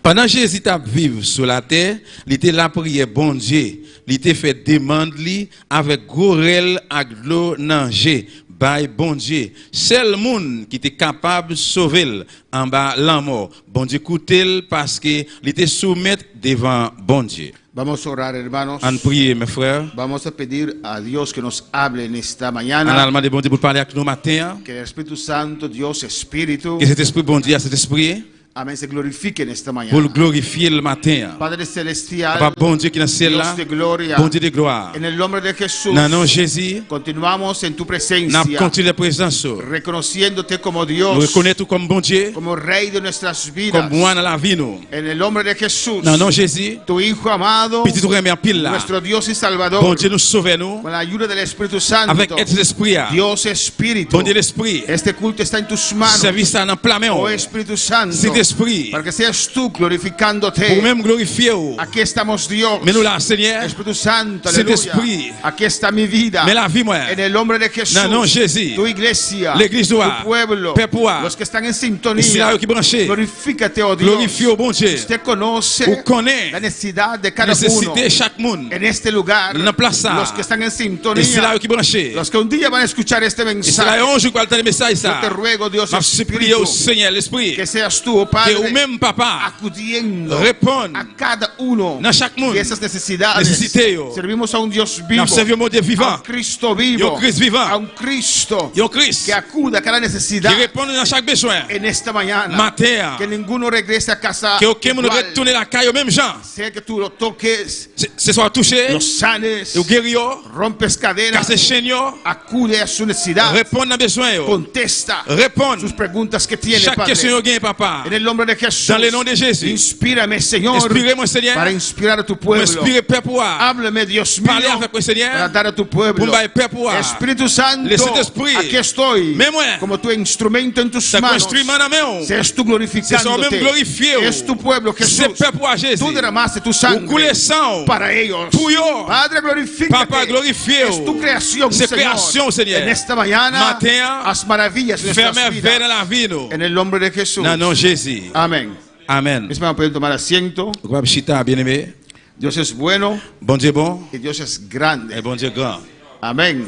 F: Pendant Jésus t'a vivre sur la terre, il était là prier bon Dieu. Il était fait demande li avec gorel ak l'eau nanger. By bon Dieu. Seul monde qui était capable de sauver en bas la mort. Bon Dieu écoutez parce que il était soumis devant bon Dieu.
C: Vamos a orar, hermanos.
F: En prier mes frères.
C: Vamos a pedir a Dios que nos hable en esta
F: En
C: mañana.
F: allemand de bon Dieu pour parler avec nous matin.
C: Que el Espíritu Santo, Dios Espíritu,
F: Que cet esprit bon Dieu, cet esprit
C: amén, se glorifique en esta
F: pour le
C: mañana.
F: glorifier le matin.
C: Padre celestial,
F: Papa bon Dieu qui est dans le ciel là.
C: Dios de gloria,
F: Bon Dieu de gloire.
C: en el nombre de Jesús,
F: Dans le nom de Jésus,
C: continuamos en tu
F: nous
C: presencia,
F: continuons la présence.
C: reconociéndote como
F: Nous
C: Dios,
F: reconnaissons comme bon Dieu,
C: como Rey de nuestras vidas.
F: comme moi dans la vie nous.
C: En el nombre de Jesús,
F: Dans le nom de Jésus,
C: tu Hijo amado,
F: petit tout remet en pile là.
C: nuestro Dios y
F: Bon
C: Salvador,
F: Dieu nous sauve nous
C: con la ayuda del Espíritu
F: avec
C: Santo,
F: cet esprit.
C: Dios Espíritu,
F: Bon Dieu l'esprit.
C: este culto está en tus manos,
F: Service ça dans plein main.
C: oh Espíritu Santo,
F: Cet esprit
C: para que seas tú
F: pour
C: glorificándote.
F: même glorifier.
C: Aquí estamos, Dios.
F: Mais nous là Seigneur,
C: Espíritu Santo,
F: Cet
C: aleluya.
F: esprit.
C: Aquí está mi vida.
F: mais la vie moi.
C: En el nombre de Jesús,
F: Dans le nom de Jésus.
C: tu iglesia,
F: L'église
C: tu
F: doit.
C: pueblo,
F: Peuple doit.
C: los que están en
F: Ici
C: sintonía,
F: là qui branché.
C: glorifícate, oh Dios.
F: Glorifier au bon Dieu.
C: Usted conoce
F: Ou connaît
C: la necesidad de cada uno
F: nécessité chaque monde.
C: en este lugar.
F: Dans la place ça.
C: Los que están en
F: Ici
C: sintonía,
F: là qui branché.
C: los que un día van a escuchar este
F: Ici là
C: mensaje,
F: un jour quand le message
C: yo te
F: ça.
C: ruego, Dios
F: M'a supplié
C: Espíritu,
F: au Seigneur l'esprit.
C: que seas tú, oh
G: Que ou
B: Padre,
G: même papa
B: acudiendo
G: répondre
B: a cada uno
G: dans chaque monde
B: de esas necesidades.
G: nécessité yo.
B: Servimos a un Dios vivo,
G: Nous servons mon Dieu
B: a
G: vivant.
B: un Cristo vivo,
G: Yo Christ vivant.
B: a un Cristo
G: Yo Christ
B: que acude a cada necesidad
G: qui répond dans chaque besoin.
B: en esta mañana.
G: Matin.
B: Que ninguno regrese a casa
G: Que aucun monde
B: igual.
G: retourne la caille au même gens.
B: Sea que tú lo toques,
G: Ce soit touché,
B: lo sanes,
G: ou guéri yo,
B: rompes cadenas,
G: casse chaîne yo,
B: acude a su necesidad,
G: répond dans besoin yo.
B: contesta
G: Répond
B: sus preguntas que tiene,
G: chaque question yo
B: Padre.
G: gagne papa.
B: En el nombre de Jesús,
G: Dans le nom de Jésus.
B: inspírame, Señor,
G: Inspirez-moi, Seigneur.
B: para inspirar a tu pueblo.
G: M'inspire Père pour
B: Háblame, Dios mío,
G: parler avec le Seigneur.
B: para dar a tu
G: Pour
B: pueblo.
G: me Père pour
B: Espíritu Santo,
G: Le Saint-Esprit.
B: aquí estoy,
G: Mais moi,
B: como tu instrumento en tus
G: c'est un
B: manos.
G: instrument dans main.
B: Seas tú
G: C'est son
B: glorificándote.
G: même glorifié.
B: Es tu pueblo,
G: C'est
B: Jesús.
G: Père pour Jésus.
B: Tú derramaste tu
G: Ou
B: sangre
G: couler sang.
B: para ellos.
G: Pour yo.
B: Padre, glorifícate.
G: Papa, glorifié.
B: Es tu creación,
G: C'est
B: Señor.
G: création, Seigneur.
B: En esta mañana,
G: Matin,
B: haz maravillas en
G: Faire
B: nuestras
G: merveille dans
B: vidas.
G: la vie nous.
B: En el nombre de Jesús.
G: Dans le nom de Jésus.
B: Amén.
G: Amen.
B: Mis hermanos, pueden tomar asiento.
G: Chita, bien-aimé.
B: Dios es bueno
G: Bon Dieu bon
B: y Dios es grande.
G: et bon Dieu grand.
B: Amén.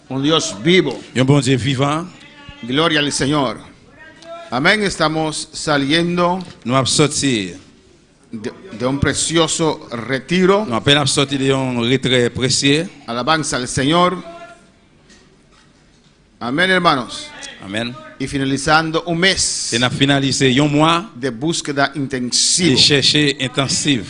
B: Un Dios vivo.
G: Un bon Dieu vivant.
B: Gloria al Señor. Amén. Estamos saliendo
G: Nous avons sorti.
B: de un precioso retiro.
G: Nous avons sorti de un retrait précieux.
B: Alabanza al Señor. Amén, hermanos.
G: Amen.
B: Y finalizando un mes
G: Et nous avons finalisé un mois
B: de búsqueda
G: de
B: intensiva.
G: chercher intensive.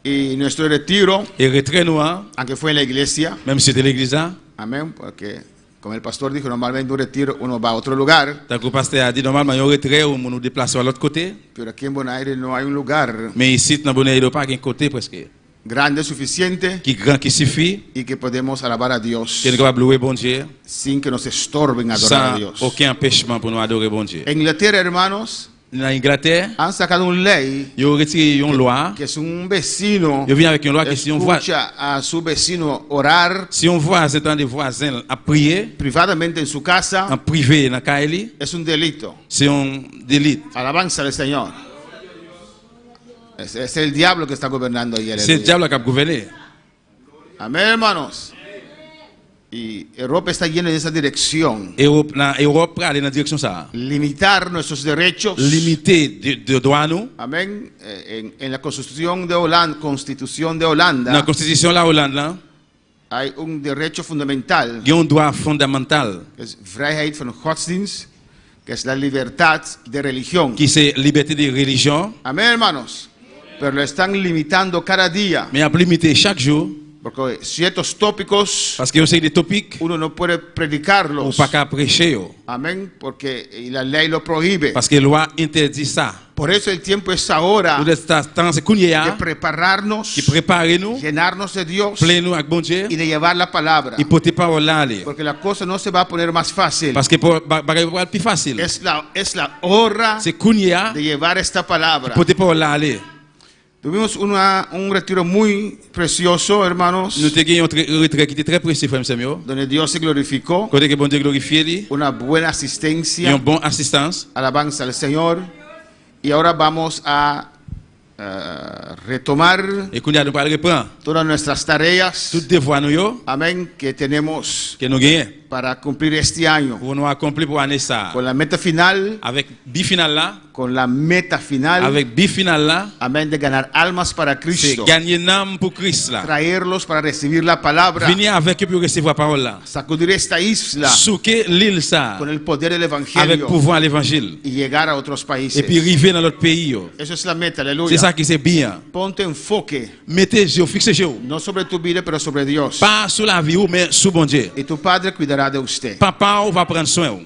B: Y nuestro retiro,
G: Et retrait nous,
B: aunque fue en la iglesia,
G: même si c'était l'église, tant
B: amén, porque como el pastor dijo, normalmente un retiro uno va a otro lugar,
G: que le pasteur a dit, normalement, il y a un retrait où nous nous déplaçons à l'autre côté.
B: pero aquí en Buenos Aires no hay un lugar
G: Mais ici, dans Bonnet, il n'y a pas un côté presque.
B: grande suficiente
G: Qui grand, qui suffit.
B: y que podemos alabar a Dios
G: Qui est capable de louer bon Dieu.
B: sin que nos estorben adorar a
G: Sans
B: Dios.
G: aucun empêchement pour nous adorer bon Dieu.
B: En Inglaterra, hermanos,
G: En Angleterre,
B: han sacado una ley
G: ils ont retiré une loi.
B: que si un vecino
G: Ils viennent avec une loi que si on voit,
B: escucha a su vecino orar
G: si on voit certains des voisins à prier,
B: privadamente en su casa,
G: en privé, dans Kaili,
B: es un delito.
G: c'est un délit.
B: Alabanza al Señor. Es el diablo que está gobernando ahí.
G: C'est le diable qui a gouverné.
B: Amén, hermanos. Y Europa está llena de esa dirección.
G: Europe aller dans la direction ça.
B: Limitar nuestros derechos.
G: Limiter de droit nous.
B: Amén. En la Constitución de Holanda,
G: Dans la Constitution de la Hollande, là,
B: hay un derecho fundamental,
G: il y a un droit fondamental
B: que es vrijheid van godsdienst, que es la libertad de religión.
G: qui c'est liberté de religion.
B: Amén, hermanos. Pero lo están limitando cada día,
G: Mais à limiter chaque jour
B: porque ciertos tópicos
G: parce qu'il y a aussi des topics
B: uno no puede
G: ou
B: predicarlos.
G: pas qu'à prêcher. Yo.
B: Amén, porque la ley lo prohíbe.
G: Parce que la loi interdit ça.
B: Por eso el tiempo es ahora
G: Nous temps c'est qu'on y
B: de
G: a
B: prepararnos,
G: qui prépare nous,
B: llenarnos de Dios
G: plein nous avec bon Dieu
B: y de llevar la palabra.
G: et porter parole là aller.
B: Porque la cosa no se va a poner más fácil.
G: Parce que pour bagay va plus facile.
B: Es la hora
G: C'est qu'on y a
B: de llevar esta palabra.
G: porter parole là aller.
B: Tuvimos un retiro muy precioso, hermanos,
G: Nous avons gagné un retrait qui était très précis, frère Samuel.
B: donde Dios se glorificó,
G: Côté que bon Dieu glorifié lui,
B: una buena
G: et
B: asistencia,
G: une bonne assistance.
B: alabanza al Señor. Y ahora vamos a retomar
G: Et qu'on y a nous pas reprendre
B: todas nuestras tareas,
G: tout devoir nous yo
B: amén, que tenemos
G: que nous gagnons
B: para cumplir este año,
G: pour nous accomplir pour année ça.
B: con la meta final,
G: Avec bifinal là,
B: con la meta final,
G: avec bifinal là,
B: amén, de ganar almas para
G: c'est
B: Cristo,
G: gagner une âme pour Christ là.
B: traerlos para recibir la palabra,
G: Venir avec eux pour recevoir la parole là.
B: sacudir esta isla
G: Souquer l'île ça
B: con el poder del
G: avec
B: evangelio
G: pouvoir l'évangile
B: y llegar a otros países.
G: et puis arriver dans l'autre pays. Yo.
B: Eso es la meta,
G: C'est
B: aleluya.
G: ça qui c'est bien.
B: Ponte enfoque,
G: Mettez Dieu, fixez Dieu.
B: no sobre tu vida, pero sobre Dios.
G: Pas sur la vie, mais sur bon Dieu.
B: Y tu Padre cuidará de usted.
G: Papa va prendre soin.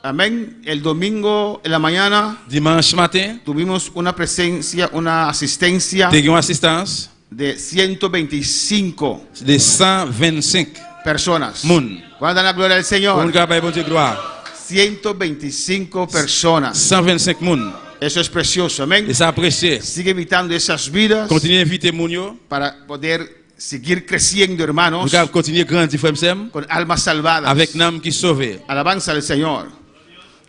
B: Amén. El domingo en la mañana
G: Dimanche matin,
B: tuvimos una presencia, una asistencia
G: tu as une assistance
B: de 125
G: de 125
B: personas.
G: moun.
B: ¿Cuándo dan la gloria al
G: On
B: Señor?
G: garde bon Dieu gloire.
B: 125 personas.
G: 125 moun.
B: Eso es precioso. Amén.
G: Et ça apprécié.
B: Sigue invitando esas vidas
G: Continuez à inviter moun yo.
B: para poder seguir creciendo,
G: Nous
B: hermanos,
G: garde continuer grandir frère Sam
B: con almas salvadas.
G: avec l'âme qui sauve.
B: Alabanza al Señor.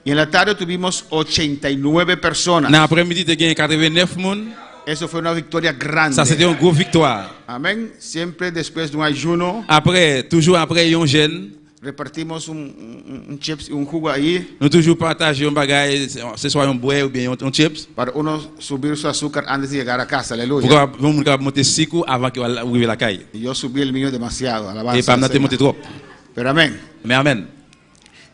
B: Y en la tarde tuvimos 89 personas.
G: Dans l'après-midi, tu as gagné 89 moun.
B: Eso fue una victoria grande.
G: Ça c'était une grosse victoire.
B: Amén. Siempre después de un ayuno,
G: Après, toujours après un jeûne,
H: repartimos un chips y un jugo ahí
G: Nous toujours partager un bagage, ce soit un bois ou bien un chips.
H: para uno subir su azúcar antes de llegar a casa.
G: Pour
H: Aleluya.
G: que monter sucre avant que arrive la caille.
H: Y yo subí el mío demasiado.
G: Et
H: Alabanza
G: pas
H: al
G: monter
H: Señor.
G: monter trop.
H: Pero amén.
G: Mais amen.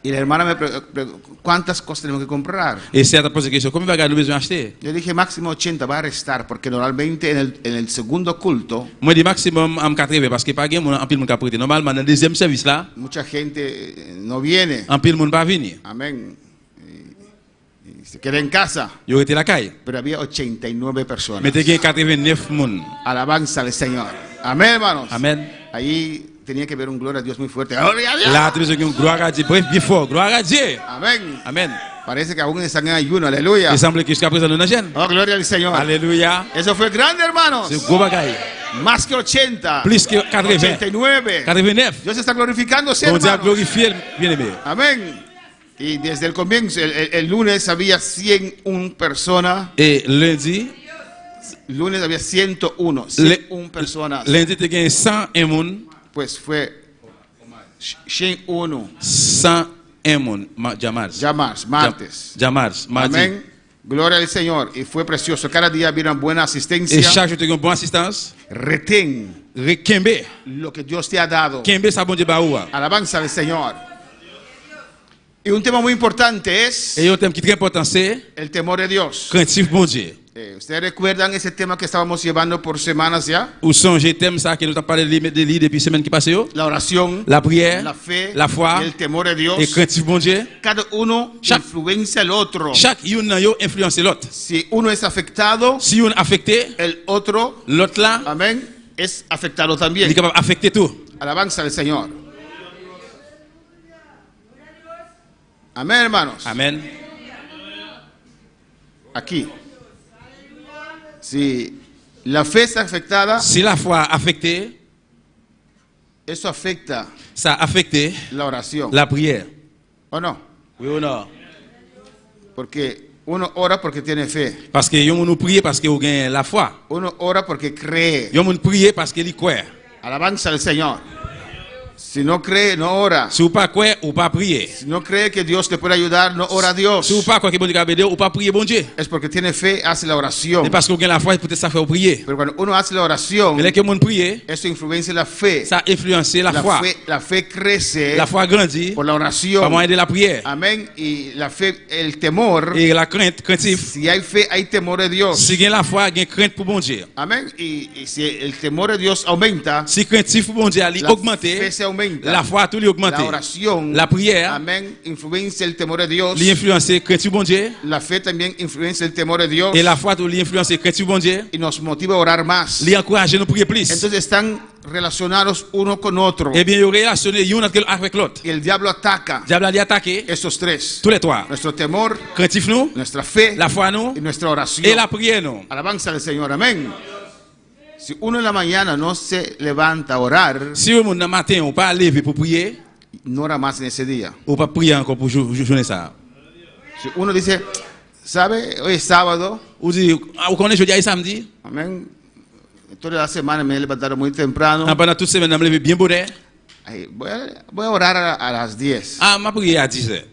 H: Y la hermana me preguntó, ¿cuántas cosas tenemos que comprar?
G: Et c'est à poser question, combien de bagages nous besoin acheter?
H: Yo dije máximo 80, va a restar, porque normalmente en el segundo culto,
G: Moi dis maximum en 80 parce que pas gain en pile monde prêter. Normalement dans le deuxième service là,
H: mucha gente no viene.
G: en pile monde pas venir.
H: Amén. Y se queda en casa.
G: Yo était la caille.
H: Pero había 89 personas.
G: Mais te gain 89 monde.
H: Alabanza al Señor. Amén, hermanos.
G: Amen.
H: Ahí tenía que ver un gloria a Dios muy fuerte. ¡Gloria a Dios!
G: Là tu besoin une gloire à Dieu, bref, bien fort, gloire à Dieu.
H: Amén.
G: Amen.
H: Parece que aún están en ayuno. Aleluya.
G: Il semble que jusqu'à présent nous n'agène.
H: Oh, gloria al Señor.
G: Alléluia.
H: Eso fue grande, hermanos.
G: C'est gros bagaille.
H: Más que 80.
G: Plus que 80.
H: 89.
G: 89.
H: Dios está glorificándose,
G: Bon Dieu a
H: hermanos.
G: glorifié bien-aimé.
H: Amén. Y desde el comienzo, el lunes había 101 personas.
G: Et lundi,
H: Lunes había 101. 101 personas.
G: lundi te gain 101 monde,
H: Pues fue 101.
G: 101 monde, jamars.
H: Ya más, martes.
G: Jamars, mardi.
H: Amén. Gloria al Señor. Y fue precioso. Cada día vieron buena
G: Et
H: asistencia.
G: chaque jour te gain bonne assistance.
H: Retén
G: Kembe,
H: lo que Dios te ha dado.
G: Kembe sa bon Dieu ba ou.
H: Alabanza al Señor. Y un tema muy importante es
G: Et un thème qui est très important c'est
H: el temor de Dios.
G: craintif bon Dieu.
H: ¿Ustedes recuerdan ese tema que estábamos llevando por semanas ya?
G: Ou songe thème ça que nous avons parlé de lui depuis semaine qui passée.
H: La oración,
G: La prière,
H: la fe,
G: la foi
H: y el temor de Dios.
G: et craintif bon Dieu.
H: Cada uno
G: Chaque-
H: influencia al otro.
G: Chaque une nan yo influence l'autre.
H: Si uno es afectado,
G: Si on affecté,
H: el otro,
G: l'autre là,
H: amén, es afectado
G: il est
H: también.
G: capable d'affecter tout.
H: Alabanza al Señor. Amén, hermanos.
G: Amen.
H: Aquí. Si la fe está afectada,
G: Si la foi affectée,
H: eso afecta
G: ça a affecté
H: la oración.
G: la prière.
H: ¿O no?
G: Oui ou non?
H: Porque uno ora porque tiene fe.
G: Parce que yon nous prier parce que vous gagnez la foi.
H: Uno ora porque cree.
G: Yon nous prier parce que il croit.
H: Alabanza al Señor. Si no cree, no ora.
G: Si vous pas croire ou pas prier.
H: Si no cree que Dios te puede ayudar, no ora a Dios.
G: Si vous pas croire que bon Dieu va aider ou pas prier bon Dieu.
H: Es porque tiene fe, hace la oración.
G: C'est parce que vous gagnez la foi peut-être ça fait prier.
H: Pero cuando uno hace la oración,
G: Mais là que mon prier,
H: eso influencia la fe.
G: ça influence la foi.
H: La fe crece
G: La foi grandit
H: por la
G: par
H: oración.
G: moyen de la prière.
H: Amén. Y la fe, el temor,
G: Et la crainte, craintif.
H: si hay fe, hay temor de Dios.
G: Si gagne la foi, gagne crainte pour bon Dieu.
H: Amén. Y si el temor de Dios aumenta,
G: Si craintif pour bon Dieu, il
H: la
G: augmente.
H: fe se aumenta.
G: La foi tout lui augmente.
H: La oración,
G: La prière,
H: amén, influencia el temor de Dios.
G: lui influence craintif bon Dieu.
H: La fe también influencia el temor de Dios.
G: Et la foi tout lui influence craintif bon Dieu.
H: Y nos motiva a orar más.
G: Lui encourage nous prier plus.
H: Entonces están relacionados uno con otro.
G: Eh bien, il relationné une avec l'autre.
H: Y el diablo ataca
G: Diable a attaqué
H: estos tres.
G: tous les trois.
H: Nuestro temor,
G: Craintif nous,
H: nuestra fe
G: la foi nous
H: y nuestra oración.
G: et la prière nous.
H: Alabanza al Señor, amén. Si uno en la mañana no se levanta a orar,
G: Si au monde matin on pas lever pour prier,
H: no ora más en ese día.
G: ou pas prier encore pour journée ça.
H: Si uno dice, ¿sabe? Hoy es sábado,
G: Ou dit, vous connaissez jeudi et samedi,
H: amén. Toda la semana me he levantado muy temprano.
G: pendant toute semaine, je me lever bien bonnet.
H: Ay, voy a orar a las 10.
G: Ah, ma prier à 10 heures.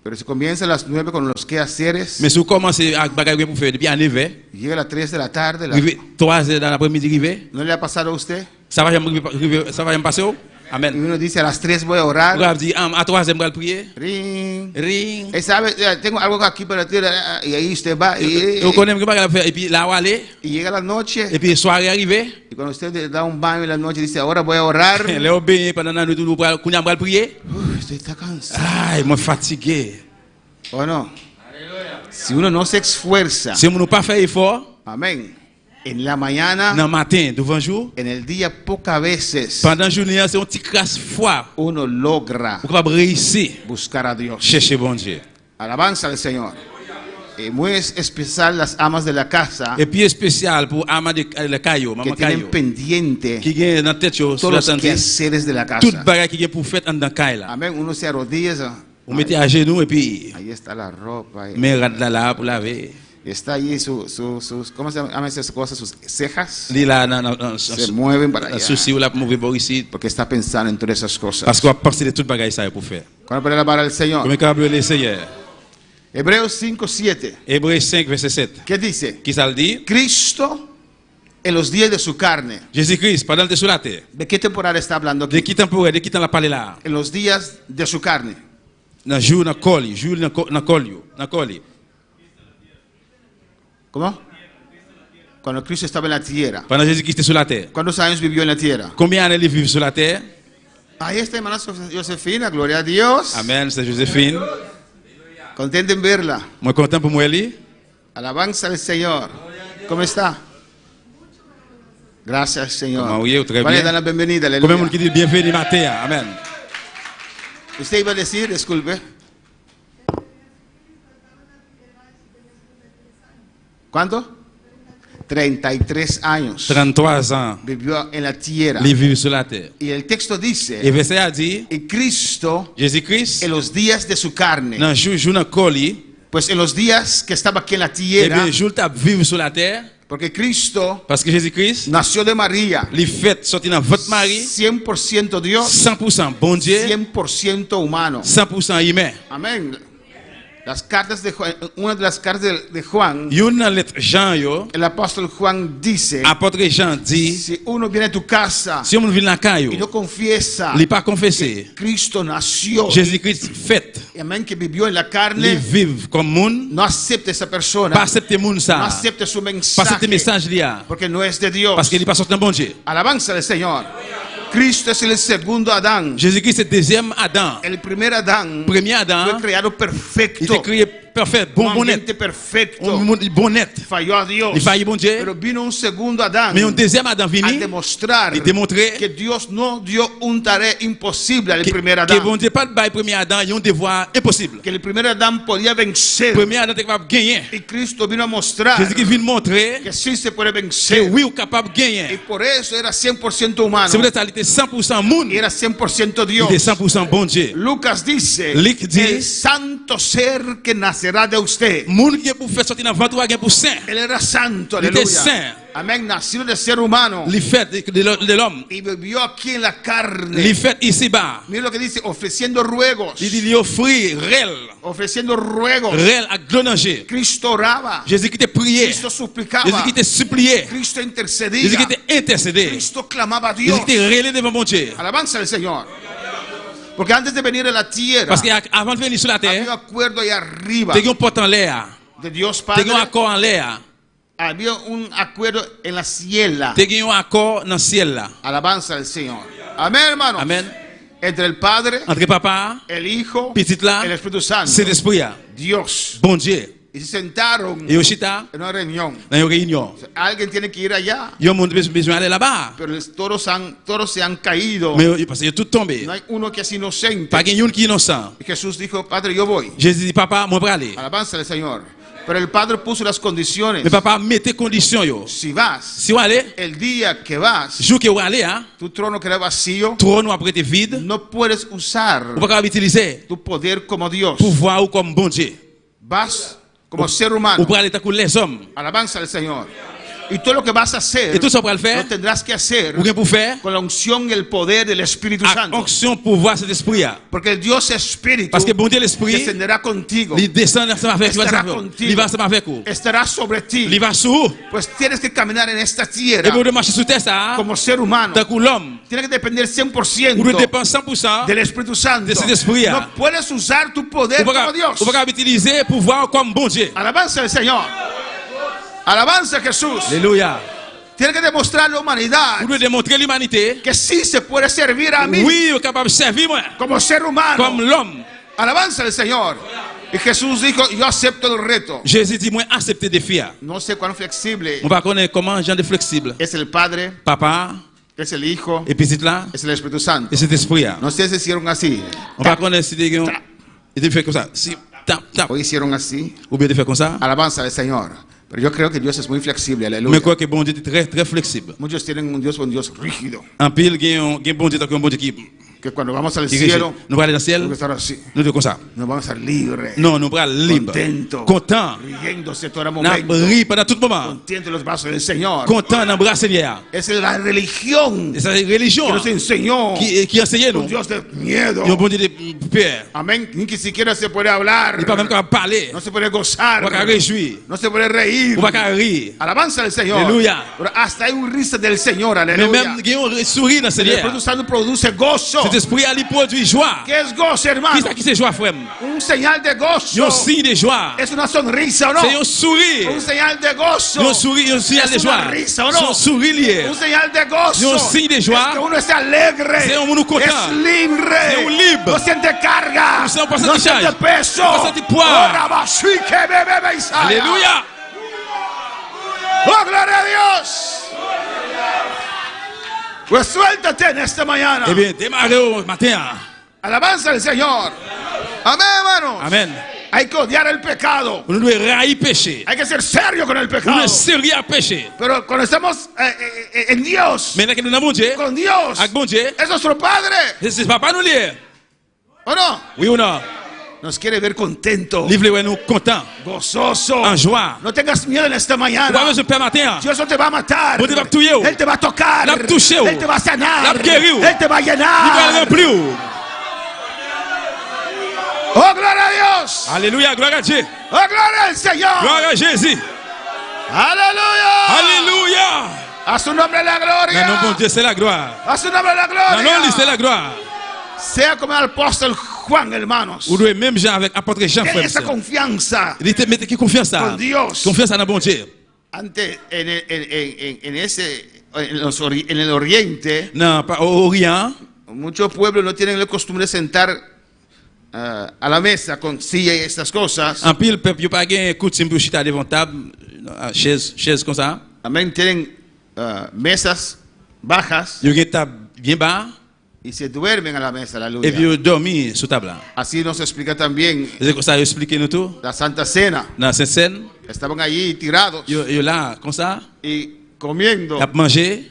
H: Pero si comienza a las 9 con los quehaceres,
G: Mais si vous commencez à bagager pour faire depuis à 9 heures,
H: llega a las 3 de la tarde,
G: 3 heures dans l'après-midi arrivé,
H: ¿no le ha pasado a usted?
G: ça va jamais passer.
H: Y
G: Amen.
H: uno dice, a las 3 voy a
G: Vous
H: orar.
G: avez dit, à 3 heures, je vais prier.
H: Ring.
G: Ring.
H: ¿Sabe? Tengo algo aquí para ti. Y ahí usted va.
G: Vous connaissez que je vais faire, et puis là, où aller,
H: Y llega la noche.
G: et puis soirée arrivée,
H: Y cuando usted da un baño en la noche, dice, ahora voy a orar.
G: les obéis pendant la nuit, vous allez prier.
H: Usted está cansado.
G: Ah, je suis fatigué.
H: ¿O no? Si uno no se esfuerza,
G: Si vous ne pas fait effort,
H: amén, en la mañana,
G: dans le matin, devant jour,
H: en el día, pocas veces
G: pendant la journée, c'est un petit crasse foi.
H: uno logra
G: Vous pouvez réussir,
H: buscar a Dios.
G: chercher bon Dieu.
H: Alabanza al Señor. Muy especial las amas de la casa
G: Et puis spécial pour Ama de le Caillou,
H: que
G: Maman
H: tienen
G: Caillou,
H: pendiente
G: qui gagne dans la tête sur
H: todos
G: la
H: los
G: santé,
H: quehaceres de la
G: toute
H: casa.
G: bagarre qui gagne pour faire dans Caille là.
H: Amén. Uno se arrodilla.
G: Vous mettez à genoux et puis
H: Ahí está la ropa.
G: mais rentre là pour laver.
H: Está ahí ¿cómo se llaman esas cosas? Sus cejas
G: Li là
H: se mueven para allá.
G: souci ou la mouvé bo ici
H: Porque está pensando en todas esas cosas.
G: parce qu'on a pensé de toute bagaille ça pour faire.
H: ¿Cuándo puede alabar al Señor?
G: Comment capable le Seigneur?
H: Hebreos 5:7.
G: Hébreux 5 verset 7.
H: ¿Qué dice?
G: Qui ça le dit?
H: Cristo en los días de su carne.
G: Jésus-Christ pendant le sur la terre.
H: ¿De qué temporada está hablando
G: De
H: aquí?
G: qui temporel, de qui temps la parler là?
H: En los días de su carne.
G: Dans jour dans col, jour dans col.
H: ¿Cómo? Cuando Cristo estaba en la tierra.
G: Pendant Jésus-Christ était sur la terre.
H: ¿Cuántos años vivió en la tierra?
G: Combien d'années il vit sur la terre?
H: Ahí está hermana Josefina, gloria a Dios.
G: Amen, c'est Joséphine.
H: Contenta en verla.
G: Moi content pour moi lui.
H: Alabanza al Señor. ¿Cómo está? Gracias, Señor.
G: Comment oui, très
H: Vale,
G: bien.
H: dan la bienvenida.
G: Combien de
H: Aleluya.
G: monde qui dit bienvenue matin? Amen.
H: Usted iba a decir, disculpe. ¿Cuánto? 33 años
G: 33 ans.
H: vivió en la tierra.
G: Il vit sur la terre.
H: Y el texto
G: Et
H: dice,
G: verset a dit,
H: y Cristo
G: Jésus-Christ,
H: en los días de su carne.
G: dans jour dans coli,
H: Pues en los días que estaba aquí en la
G: et
H: tierra,
G: bien jour t'a vivre sur la terre,
H: porque Cristo
G: parce que Jésus-Christ,
H: nació de María,
G: il fait sortir dans votre mari,
H: 100% Dios,
G: 100% bon Dieu,
H: 100% humano.
G: 100% humain.
H: Amén. Las cartas de Juan, una de las cartas de Juan,
G: Yon dans lettre Jean yo,
H: el apóstol Juan dice,
G: apôtre Jean dit,
H: si uno viene a tu casa
G: si on vient dans la caille,
H: y no confiesa
G: il pas confessé.
H: Cristo nació,
G: Jésus-Christ fait,
H: amén, que vivió en la
G: il
H: carne,
G: vive comme moun,
H: no acepte esa persona,
G: pas accepter moun
H: no
G: ça,
H: acepte su
G: pas accepter
H: mensaje,
G: message là,
H: porque no es de Dios.
G: parce qu'il est pas sorti dans bon Dieu.
H: Alabanza del Señor. Cristo es el segundo Adán.
G: Jésus-Christ c'est deuxième Adam.
H: El primer Adán
G: Premier
H: fue
G: Adam,
H: creado
G: il
H: perfecto,
G: était créé parfait, bon
H: un
G: bonnet,
H: ambiente perfecto,
G: bonnet.
H: falló a Dios,
G: Il faillit bon Dieu,
H: pero vino un segundo Adán
G: mais un deuxième Adam
H: a
G: vini,
H: demostrar
G: il démontrait
H: que Dios no dio un tarea imposible al primer
G: que
H: Adán,
G: bon Dieu pas de bail premier Adam, il y a un devoir impossible.
H: que el primer Adán podía vencer,
G: Premier Adam était capable de gagner.
H: y Cristo vino a mostrar
G: Jésus-Christ vient montrer
H: que sí se puede
G: que
H: vencer,
G: oui, est capable de
H: y
G: gagner.
H: por eso era 100% humano
G: C'est vrai, il était 100% moun,
H: y era 100%
G: il
H: Dios.
G: était 100% bon Dieu.
H: Lucas dice,
G: Luc dit,
H: el santo ser que nacerá de usted.
G: Moun qui est pour faire sortir dans ventre ou pour saint.
H: Él era santo,
G: Il était
H: aleluya.
G: saint.
H: Amén, nacido de ser humano
G: Il fait de l'homme.
H: y vivió aquí en la
G: Il
H: carne.
G: fait ici-bas.
H: Mira lo que dice, ofreciendo ruegos,
G: Il dit, il offrit réel.
H: ofreciendo ruegos.
G: Réel à glonanger.
H: Cristo oraba,
G: Jésus qui t'a prié.
H: Cristo
G: Jésus
H: suplicaba,
G: qui t'a supplié.
H: Cristo
G: Jésus
H: intercedía,
G: qui t'a intercédé.
H: Cristo clamaba a
G: Jésus
H: Dios.
G: qui t'a relé devant mon Dieu.
H: Alabanza al Señor. Porque antes de venir a la tierra,
G: Parce qu'avant de venir sur la
H: había un
G: terre,
H: acuerdo ahí arriba
G: tu as un porte en l'air.
H: de Dios
G: Tu
H: Padre,
G: as un accord en l'air.
H: había un acuerdo en la ciela.
G: Tu as un accord dans le ciel là.
H: Alabanza al Señor. Amén, hermano.
G: Amen.
H: Entre el Padre,
G: Entre papa,
H: el Hijo,
G: petit là,
H: el Espíritu Santo,
G: c'est l'esprit.
H: Dios.
G: Bon Dieu.
H: Y se sentaron
G: Et Yoshita,
H: en una reunión.
G: dans une réunion.
H: Alguien tiene que ir allá,
G: Il y a un monde qui a besoin d'aller là-bas.
H: pero todos se han caído.
G: Mais parce qu'il est tout tombé.
H: No hay uno que es inocente.
G: Pas qu'il y a un qui est innocent.
H: Y Jesús dijo, Padre, yo voy.
G: Jésus dit, papa, moi je vais aller.
H: Alabanza al Señor. Pero el Padre puso las condiciones.
G: Mais papa, mettez conditions. Yo.
H: Si vas,
G: Si vous allez,
H: el día que vas,
G: jour que vous allez, hein,
H: tu trono queda vacío,
G: trône ou après vide,
H: no puedes usar
G: vous ne pouvez pas utiliser
H: tu poder como Dios.
G: pouvoir ou comme bon Dieu.
H: Vas como ser
G: Ou
H: humano.
G: pour aller comme les hommes.
H: Alabanza al Señor. Y todo lo que vas a hacer,
G: Et tout ça pour le
H: lo
G: faire,
H: tendrás que hacer
G: ou bien pour faire,
H: con la unción y el poder del Espíritu
G: à
H: Santo.
G: onction, pouvoir, cet esprit.
H: Porque el Dios Espíritu
G: Parce que bon Dieu, l'esprit,
H: descenderá contigo,
G: il descend ensemble avec vous.
H: Estará contigo.
G: Il va ensemble avec vous.
H: estará sobre ti.
G: Il va sur vous.
H: Pues tienes que caminar en esta
G: Et
H: tierra
G: vous devez marcher sur terre, ça,
H: como ser humano.
G: tant que l'homme,
H: Tienes que depender
G: vous devez
H: 100%
G: dépendre 100%
H: del Espíritu Santo.
G: de cet esprit.
H: No puedes usar tu poder
G: Vous
H: como Dios.
G: ne pouvez pas utiliser pouvoir comme bon Dieu.
H: Alabanza al Señor. Alabanza a Jesús.
G: Alléluia.
H: Tienes que demostrar a la humanidad
G: Vous devez démontrer l'humanité.
H: que sí se puede servir a mí
G: Oui, vous êtes capable de servir moi,
H: como ser humano.
G: comme l'homme.
H: Alabanza al Señor. Y Jesús dijo, yo acepto el reto.
G: Jésus dit, moi, acceptez des défis.
H: No sé cuán flexible
G: On va connaître comment gens de flexible.
H: es el Padre,
G: Papa,
H: es el Hijo,
G: et petit là,
H: es el Espíritu Santo.
G: et cet esprit.
H: No sé si hicieron así.
G: On va connaître si des gens. Et de faire comme ça. Si, tap, tap.
H: O hicieron así.
G: Ou bien de faire comme ça.
H: Alabanza al Señor. Pero yo creo que Dios es muy flexible.
G: Mais
H: Aleluya.
G: quoi que bon Dieu est très, très flexible.
H: Muchos tienen un Dios rígido.
G: En pile, il y a un bon Dieu, un bon Dieu qui
H: que cuando vamos al
F: Dirigé.
H: cielo,
F: Nous allons aller dans le ciel.
H: tenemos que estar así.
F: Nous devons comme ça.
H: Nos vamos a estar libres,
F: Non, nous allons libre.
H: Contento.
F: Content.
H: riéndose todo el
F: Nous
H: momento,
F: rire pendant tout moment.
H: contento en los brazos del Señor.
F: Content dans le bras Seigneur.
H: Es la religión
F: Et ça, c'est la religion
H: que nos enseñó
F: qui enseigne
H: un
F: nous.
H: Dios de miedo.
F: Il y a un bon Dieu de peur.
H: Amén. Ni siquiera se puede hablar,
F: Il n'est pas même capable de parler.
H: no se puede gozar,
F: On va réjouir.
H: no se puede reír.
F: On va rire.
H: Alabanza al Señor.
F: Aleluya.
H: Pero hasta hay un risa del Señor.
F: Mais
H: Aleluya.
F: même, il y a un sourire dans le
H: El
F: Seigneur.
H: Espíritu Santo produce gozo.
F: Cet esprit a lui produit joie.
H: ¿Qué es gozo,
F: Qui
H: hermano?
F: ça qui c'est joie, frère?
H: Un señal de
F: Il y a
H: gozo.
F: un signe de joie.
H: Es una sonrisa, ¿o no?
F: C'est un sourire.
H: Un señal de
F: Il y a
H: gozo.
F: un sourire, un signal de
H: Es una
F: joie.
H: risa, ¿o
F: C'est
H: no?
F: un sourire lié.
H: Un señal de
F: Il y a
H: gozo.
F: un signe de joie.
H: Es que uno es alegre.
F: C'est un monde content.
H: Es libre.
F: C'est un libre.
H: No siente carga.
F: No se pasa
H: No
F: de
H: siente
F: charge.
H: peso.
F: No pasa de poids.
H: Oh, rabashuike, bebé, Isaiah.
F: Alléluia.
H: Oh, gloria a Dios. Pues suéltate en esta mañana.
F: Eh bien, démarrez au matin.
H: Alabanza al Señor. Amén, hermanos.
F: Amen.
H: Hay que odiar el pecado.
F: Nous devons railler péché.
H: Hay que ser serio con el
F: Nous
H: pecado.
F: devons sérieux à péché.
H: Pero cuando estamos en Dios,
F: Mais là que nous avons Dieu,
H: con Dios,
F: avec bon Dieu,
H: es nuestro Padre.
F: c'est papa nous lié.
H: ¿O no?
F: Oui ou non?
H: Nos quiere ver contento,
F: Livre nous content,
H: gozoso.
F: en joie.
H: No tengas miedo en esta
F: Pourquoi
H: mañana.
F: besoin de matin?
H: Dios no te va a matar.
F: Bon Dieu va tuer.
H: Él te va a tocar.
F: La toucher.
H: Él te va a sanar.
F: La guérir.
H: Él te va a
F: Il va le
H: llenar.
F: remplir.
H: Oh, gloria a Dios.
F: Alléluia, gloire à Dieu.
H: Oh, gloria al Señor.
F: Gloire à Jésus.
H: Aleluya.
F: Alléluia.
H: A su nombre la gloria.
F: Non, bon Dieu, c'est la gloire.
H: A su nombre la
F: Non,
H: gloria.
F: non, c'est la gloire.
H: Sea como el apóstol Juan, hermanos.
F: Ou devez même Jean avec apôtre Jean,
H: Ten
F: frère.
H: esa confianza
F: Il était mettez qui confiance
H: con
F: à.
H: Dios.
F: Confiance à dans bon Dieu.
H: Antes, en el oriente,
F: Non, pas au Orient.
H: muchos pueblos no tienen la costumbre de sentar a la mesa con silla y estas cosas.
F: En pile, peuple, il n'y a pas de coutume pour chiter devant table, chaise comme ça.
H: Amén. Tienen mesas bajas
F: Il y a une table bien bas
H: y se duermen a la mesa.
F: et
H: Aleluya.
F: puis il dormi sur table.
H: Así nos explica también
F: C'est comme ça, il explique nous tout.
H: la Santa Cena.
F: Dans cette scène,
H: Estaban allí tirados
F: il est là, comme ça,
H: y comiendo.
F: il a mangé.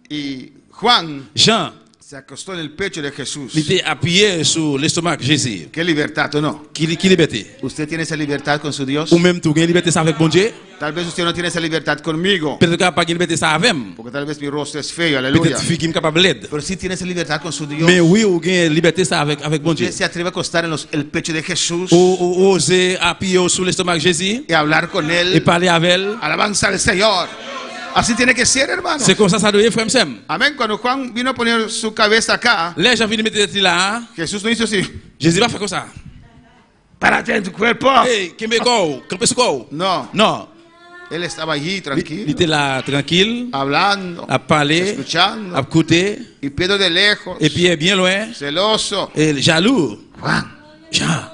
H: Y Juan
F: Jean,
H: se acostó en el pecho de Jesús.
F: il était appuyé sur l'estomac de Jésus.
H: Qué libertad, ¿o no?
F: Qui liberté?
H: ¿Usted tiene esa libertad con su Dios?
F: Ou même tout, il liberté ça avec bon Dieu.
H: Tal vez usted no tiene esa libertad conmigo,
F: Peut-être qu'il n'a pas liberté ça avec moi.
H: porque tal vez mi rostro es feo, aleluya.
F: Peut-être qu'il est capable d'aide.
H: Pero sí tiene esa libertad con su Dios.
F: Mais oui, ou gain liberté ça avec bon Dieu.
H: Usted se atreve a acostar en el pecho de Jesús
F: Ou oser appuyer sur l'estomac de Jésus
H: y hablar con
F: et
H: él.
F: parler avec elle.
H: Alabanza al Señor. Así tiene que ser, hermano.
F: C'est comme ça doit être, frère Sam.
H: Amén. Cuando Juan vino a poner su cabeza acá,
F: Là, j'ai envie de mettre là.
H: Jesús no hizo así.
F: Jésus va faire comme ça.
H: Párate en tu cuerpo.
F: Hey, qu'est-ce que c'est?
H: No,
F: Non.
H: él estaba allí
F: Il
H: tranquilo,
F: était là, tranquille,
H: hablando,
F: à parler,
H: escuchando,
F: à écouter.
H: y Pedro de lejos,
F: Et puis, bien loin,
H: celoso.
F: et jaloux.
H: Juan,
F: Jean,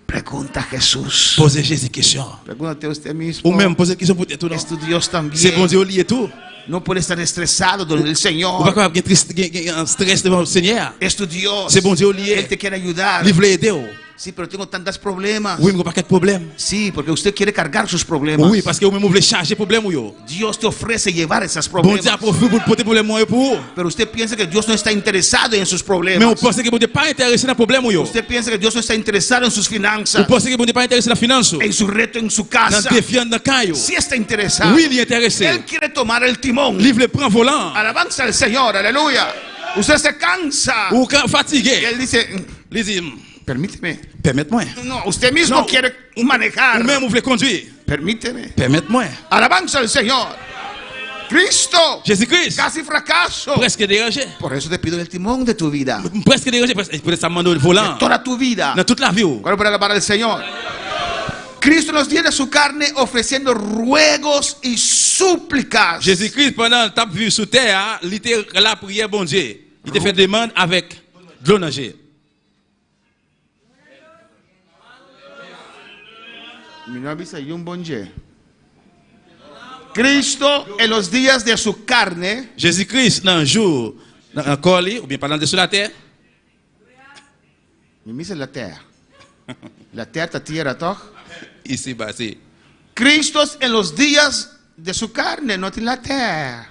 H: pregunta a Jesús.
F: posez Jésus question.
H: Pregúntate a usted mismo.
F: Ou même poser question pour tout.
H: Es tu Dios
F: C'est
H: también.
F: bon Dieu lié tout.
H: No puede estar estresado del
F: Ou pas
H: Señor.
F: capable de un stress devant le Seigneur.
H: Es tu Dios.
F: C'est bon Dieu lié.
H: Él te quiere ayudar.
F: Il veut aider.
H: Sí, pero tengo tantos problemas.
F: Oui, mais il n'y a pas de problème.
H: Sí, porque usted quiere cargar sus problemas.
F: Oui, parce que vous voulez charger problème ou yo.
H: Dios te ofrece llevar esos
F: Bon
H: problemas.
F: Dieu a profité pour porter problème ou pour.
H: Pero usted piensa que Dios no está interesado en sus
F: Mais
H: problemas.
F: on pense que bon Dieu pas intéressé dans problème ou yo.
H: Usted piensa que Dios no está interesado en sus
F: On
H: finanzas,
F: pense que bon Dieu pas intéressé dans finance.
H: en su reto, en su
F: Dans
H: casa.
F: défi dans caillou.
H: Sí está interesado.
F: Oui, il est intéressé.
H: Él quiere tomar el timón.
F: Livre le prend volant.
H: Alabanza al Señor, aleluya. Usted se cansa.
F: Ou quand
H: Y
F: fatigué.
H: él dice,
F: Il dit,
H: permíteme.
F: permette-moi.
H: No, usted mismo
F: No.
H: quiere manejar.
F: Ou même vous voulez conduire.
H: Permíteme.
F: Permette-moi.
H: Alabanza al Señor. Cristo.
F: Jésus-Christ.
H: Casi fracaso.
F: Presque dérangé.
H: Por eso te pido el timón de tu vida.
F: Presque dérangé. Peut-être ça demande le volant.
H: Toda tu vida.
F: Dans toute la vie.
H: ¿Cuál para alabar al Señor? Cristo nos dio de su carne ofreciendo ruegos y súplicas.
F: Jésus-Christ, pendant le temps vu sur terre, il était la prière, bon Dieu. Il te fait demande avec de l'eau nager.
H: Mi no avisa y un bonje. Cristo en los días de su carne
F: Jésus-Christ, dans un jour, dans un corps, ou bien pendant sur la terre,
H: mi misa la terre. La terre ta tierra toch.
F: ici, bah, c'est.
H: Cristo en los días de su carne, no de la tierra.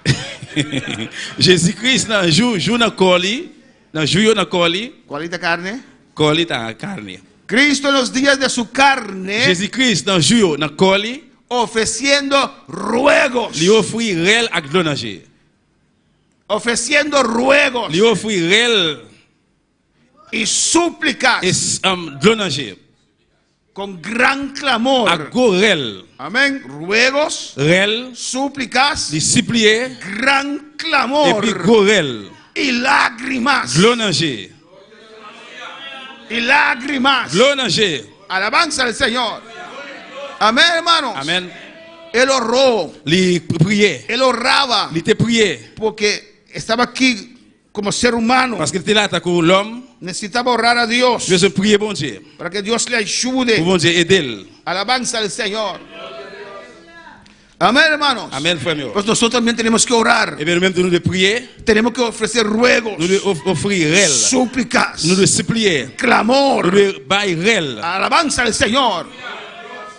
G: Jésus-Christ nan jou nan koli, nan jou yo nan koli,
H: ¿Cuál carne?
G: koli ta carne.
H: Cristo en los días de su carne,
G: Jésus-Christ nan jou yo nan koli,
H: ofreciendo ruegos.
G: li ofri rel ak glonanje.
H: Ofreciendo ruegos
G: Li ofri rel
H: y súplicas
G: glonanje.
H: con gran clamor.
G: Ak go rel.
H: Amén. Ruegos,
G: Rel,
H: súplicas,
G: li sipliye,
H: gran
G: et
H: clamor
G: puis go rel.
H: y lágrimas.
G: Glonanje.
H: Y lágrimas.
G: Glonanje.
H: Alabanza al Señor. Amén, hermanos.
G: Amen.
H: Él oró,
G: Li priye.
H: él oraba
G: Li te priye.
H: porque estaba aquí como ser humano.
G: Parce que te la ta kou l'homme,
H: Necesitaba orar a Dios
G: je se priye bon Dieu.
H: para que Dios le
G: Pour
H: ayude.
G: bon Dieu edel.
H: Alabanza al Señor. Amén, hermanos.
G: Amen, frère mio.
H: Pues nosotros también tenemos que orar.
G: Et bien nous-mêmes nous de prier,
H: Tenemos que ofrecer ruegos,
G: nous de offrir rel.
H: súplicas,
G: Nous de supplier. Nous
H: clamor.
G: de bay rel.
H: Alabanza al Señor.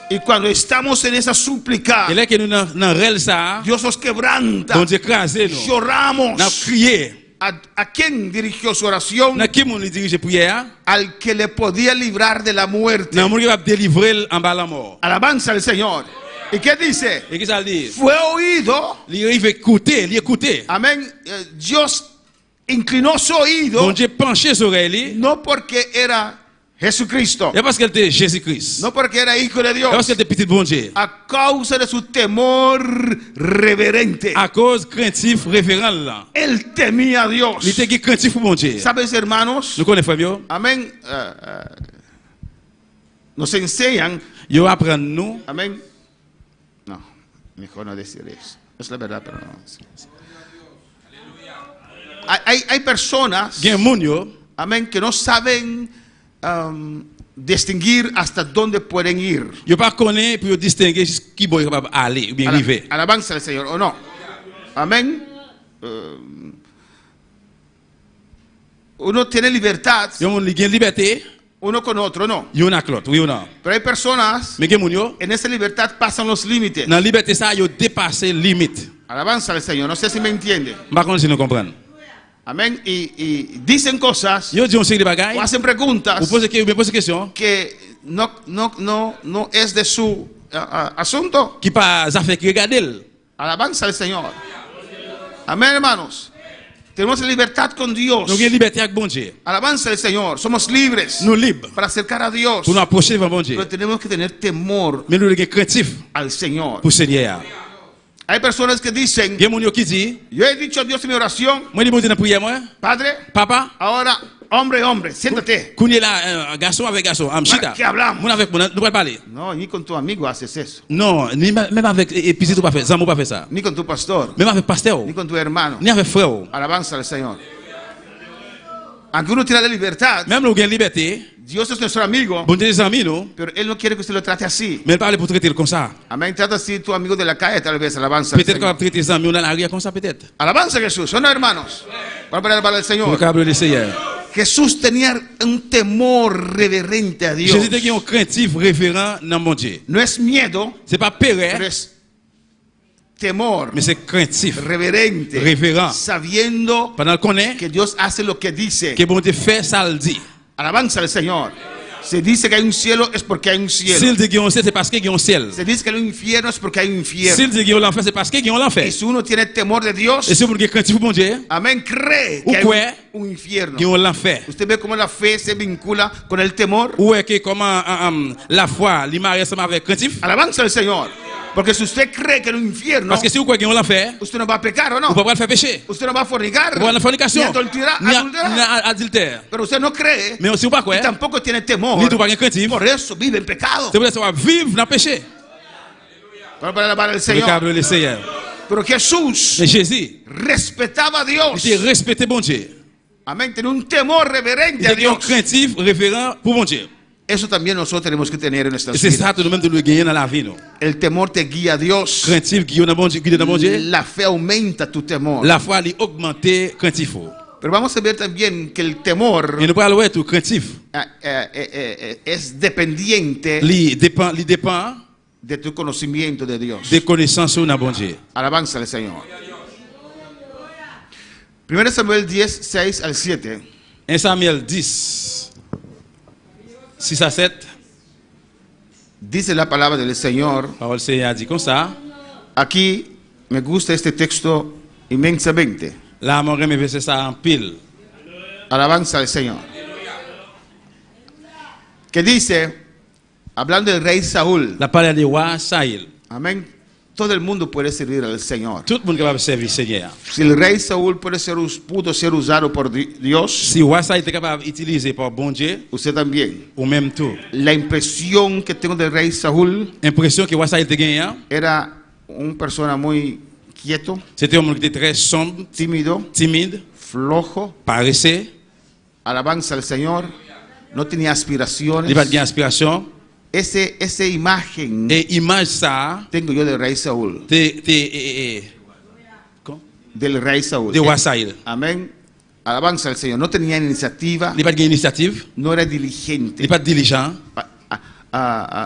H: Y cuando estamos en esa súplica,
G: Et là que nous nan rel ça,
H: Dios nos quebranta.
G: bon Dieu crase nous.
H: Lloramos.
G: N'a crié.
H: ¿A quién dirigió su oración?
G: N'a qui moun li dirige prière?
H: Al que le podía librar de la muerte.
G: Nan moun qui va délivrer en bas la mort.
H: Alabanza al Señor. ¿Y qué dice?
G: Et qu'est-ce que ça dit?
H: Fue oído.
G: Li écouter, li écouter.
H: Amén. Dios inclinó su
G: Bon
H: oído.
G: Dieu penché sur elle,
H: No porque era Jesucristo.
G: et parce qu'elle était Jésus-Christ.
H: No porque era hijo de
G: Et parce
H: Dios.
G: qu'elle était petit bon Dieu.
H: A causa de su temor reverente.
G: À cause craintif référent là.
H: Él temía a Dios.
G: Il était craintif pour bon Dieu.
H: ¿Sabes, hermanos?
G: Nous connaissons frère.
H: Amén. Nos enseñan.
G: Yo apprend nous.
H: Amén. No, mejor no decir eso. Es la verdad, pero no. Hay personas,
G: Gen moun yo,
H: amén, que no saben distinguir hasta dónde pueden ir.
G: yo pas connaît pour distinguer qui boy capable aller ou bien arriver.
H: Alabanza al Señor, ¿o no? Amén. Uno tiene libertad,
G: Yo moun li gen liberté,
H: uno con otro, no.
G: yo nak l'autre, oui ou non.
H: Pero hay personas,
G: Mais gen moun yo,
H: en esa libertad pasan los límites.
G: dans liberté ça yo dépasser limite.
H: Alabanza al Señor, no sé si me entiende.
G: Pas contre si nous comprenons.
H: Amén. Y dicen cosas
G: Yo dis on série de bagaille,
H: o hacen preguntas
G: ou pose question
H: que no es de su asunto.
G: qui pas affaire qui regarder.
H: Alabanza al Señor. Amén, hermanos. Tenemos libertad con Dios.
G: Nous gen liberté avec bon Dieu.
H: Alabanza al Señor. Somos libres
G: Nous libres
H: para acercar a Dios.
G: pour nous approcher devant bon Dieu.
H: Pero tenemos que tener temor
G: Mais nous gen craintif
H: al Señor.
G: pour Seigneur.
H: Hay personas que dicen,
G: Gen moun yo qui dit,
H: yo he dicho a Dios en mi oración,
G: moi dis bon Dieu dans prière moi,
H: Padre,
G: papa,
H: ahora, hombre, siéntate.
G: Kounye là garçon avec garçon, chita.
H: ¿Qué hablamos?
G: Moun avec moun, nous pas parler.
H: No, ni con tu amigo haces eso.
G: Non, ni même avec petit ou pas faire, Zamou pas faire ça.
H: Ni con tu pastor.
G: Même avec pasteur,
H: Ni con tu hermano.
G: ni avec frère.
H: Alabanza al Señor. Aunque uno tiene la libertad,
G: Même nous gen liberté,
H: Dios es nuestro amigo,
G: bon Dieu des amis nous,
H: pero Él no quiere que usted lo trate así.
G: mais il parle pour traiter comme ça.
H: Amén. Trata así tu amigo de la calle, tal vez. Alabanza al
G: Peut-être qu'on
H: Señor.
G: va traiter des amis on dans la rue comme ça peut-être.
H: Alabanza a Jesús, ¿o no, hermanos? Vamos a alabar al
G: Pour
H: Señor.
G: capable le Seigneur.
H: Jesús tenía un temor reverente a Dios.
G: Jésus était un craintif référent dans mon Dieu.
H: No es miedo,
G: C'est pas
H: pero
G: péré,
H: es temor
G: mais c'est craintif.
H: reverente,
G: Reverent.
H: sabiendo
G: Pendant qu'on est
H: que Dios hace lo que dice.
G: que bon Dieu fait ça le dit.
H: Alabanza al Señor. Se dice que hay un cielo, es porque hay un cielo.
G: S'il dit qu'il y a un ciel, c'est parce qu'il y a un ciel.
H: Se dice que hay un infierno, es porque hay un infierno.
G: S'il dit qu'il y a un enfer, c'est parce qu'il y a un enfer.
H: Y si uno tiene temor de
G: Et
H: Dios,
G: si vous avez craintif pour bon Dieu,
H: amén, cree
G: Ou
H: que hay
G: quoi?
H: un infierno.
G: il y a un enfer.
H: Usted ve cómo la fe se vincula con el temor.
G: Ou est que comment la foi, l'image ensemble avec craintif?
H: Alabanza al Señor. Porque si usted cree que en un infierno,
G: Parce que si vous croyez qu'il y a un enfer,
H: usted no va a pecar, ¿o
G: vous
H: no?
G: ne pouvez pas le faire pécher.
H: Usted no va a fornicar,
G: Vous ne la fornication,
H: ni adulterar,
G: ni
H: adulterar.
G: adultère.
H: Pero usted no cree,
G: Mais si vous ne croyez
H: y
G: pas,
H: tampoco tiene temor.
G: ni tout pas craintif,
H: Por eso vive en pecado.
G: c'est pour ça que vivre dans le péché.
H: Para alabar al
G: Le
H: Señor.
G: câble le Seigneur.
H: Pero Jesús
G: Mais Jésus,
H: respetaba a Dios.
G: il était respecté bon Dieu.
H: Amén. Tenía un temor reverente
G: Il
H: a
G: était un
H: Dios.
G: craintif référent pour bon Dieu.
H: Eso también nosotros tenemos que tener en
G: Et
H: nuestras
G: c'est
H: vidas.
G: ça que nous-mêmes nous gagner dans la vie. Nous.
H: El temor te guía a Dios.
G: Craintif qui est dans bon Dieu, qui est dans bon Dieu.
H: La fe aumenta tu temor.
G: La foi, il augmente craintif.
H: Pero vamos a ver también que el temor
G: Et nous parlons de tout craintif.
H: es dependiente
G: Il dépend
H: de tu conocimiento de Dios.
G: de connaissance ou nan bon Dieu.
H: Alabanza al Señor. 1 Samuel 10, 6 al 7.
G: 1 Samuel 10, 6 à 7,
H: Dice la palabra del Señor.
G: parole Seigneur dit comme ça.
H: Aquí me gusta este texto inmensamente.
G: Là, mon reme verset ça en pile.
H: Alabanza al Señor. Que dice, hablando del rey Saúl.
G: La parole du roi Saül.
H: Amén. Todo el mundo puede servir al Señor.
G: Tout le monde capable de servir Seigneur.
H: Si el rey Saúl pudo ser usado por Dios,
G: Si roi Saül était capable d'utiliser par bon Dieu,
H: usted también.
G: ou même tout.
H: La impresión que tengo del rey Saúl
G: Impression que roi Saül te gagné,
H: era una persona muy quieto,
G: c'était un monde qui était très sombre,
H: tímido,
G: timide,
H: flojo.
G: paresseux,
H: Alabanza al Señor. No tenía aspiraciones.
G: il pas de inspiration.
H: Esa imagen
G: Et image ça,
H: tengo yo del rey Saúl. Del rey Saúl.
G: de roi Saül.
H: Amén. Alabanza al Señor. No tenía iniciativa.
G: Il pas de initiative,
H: No era diligente.
G: il pas de diligent.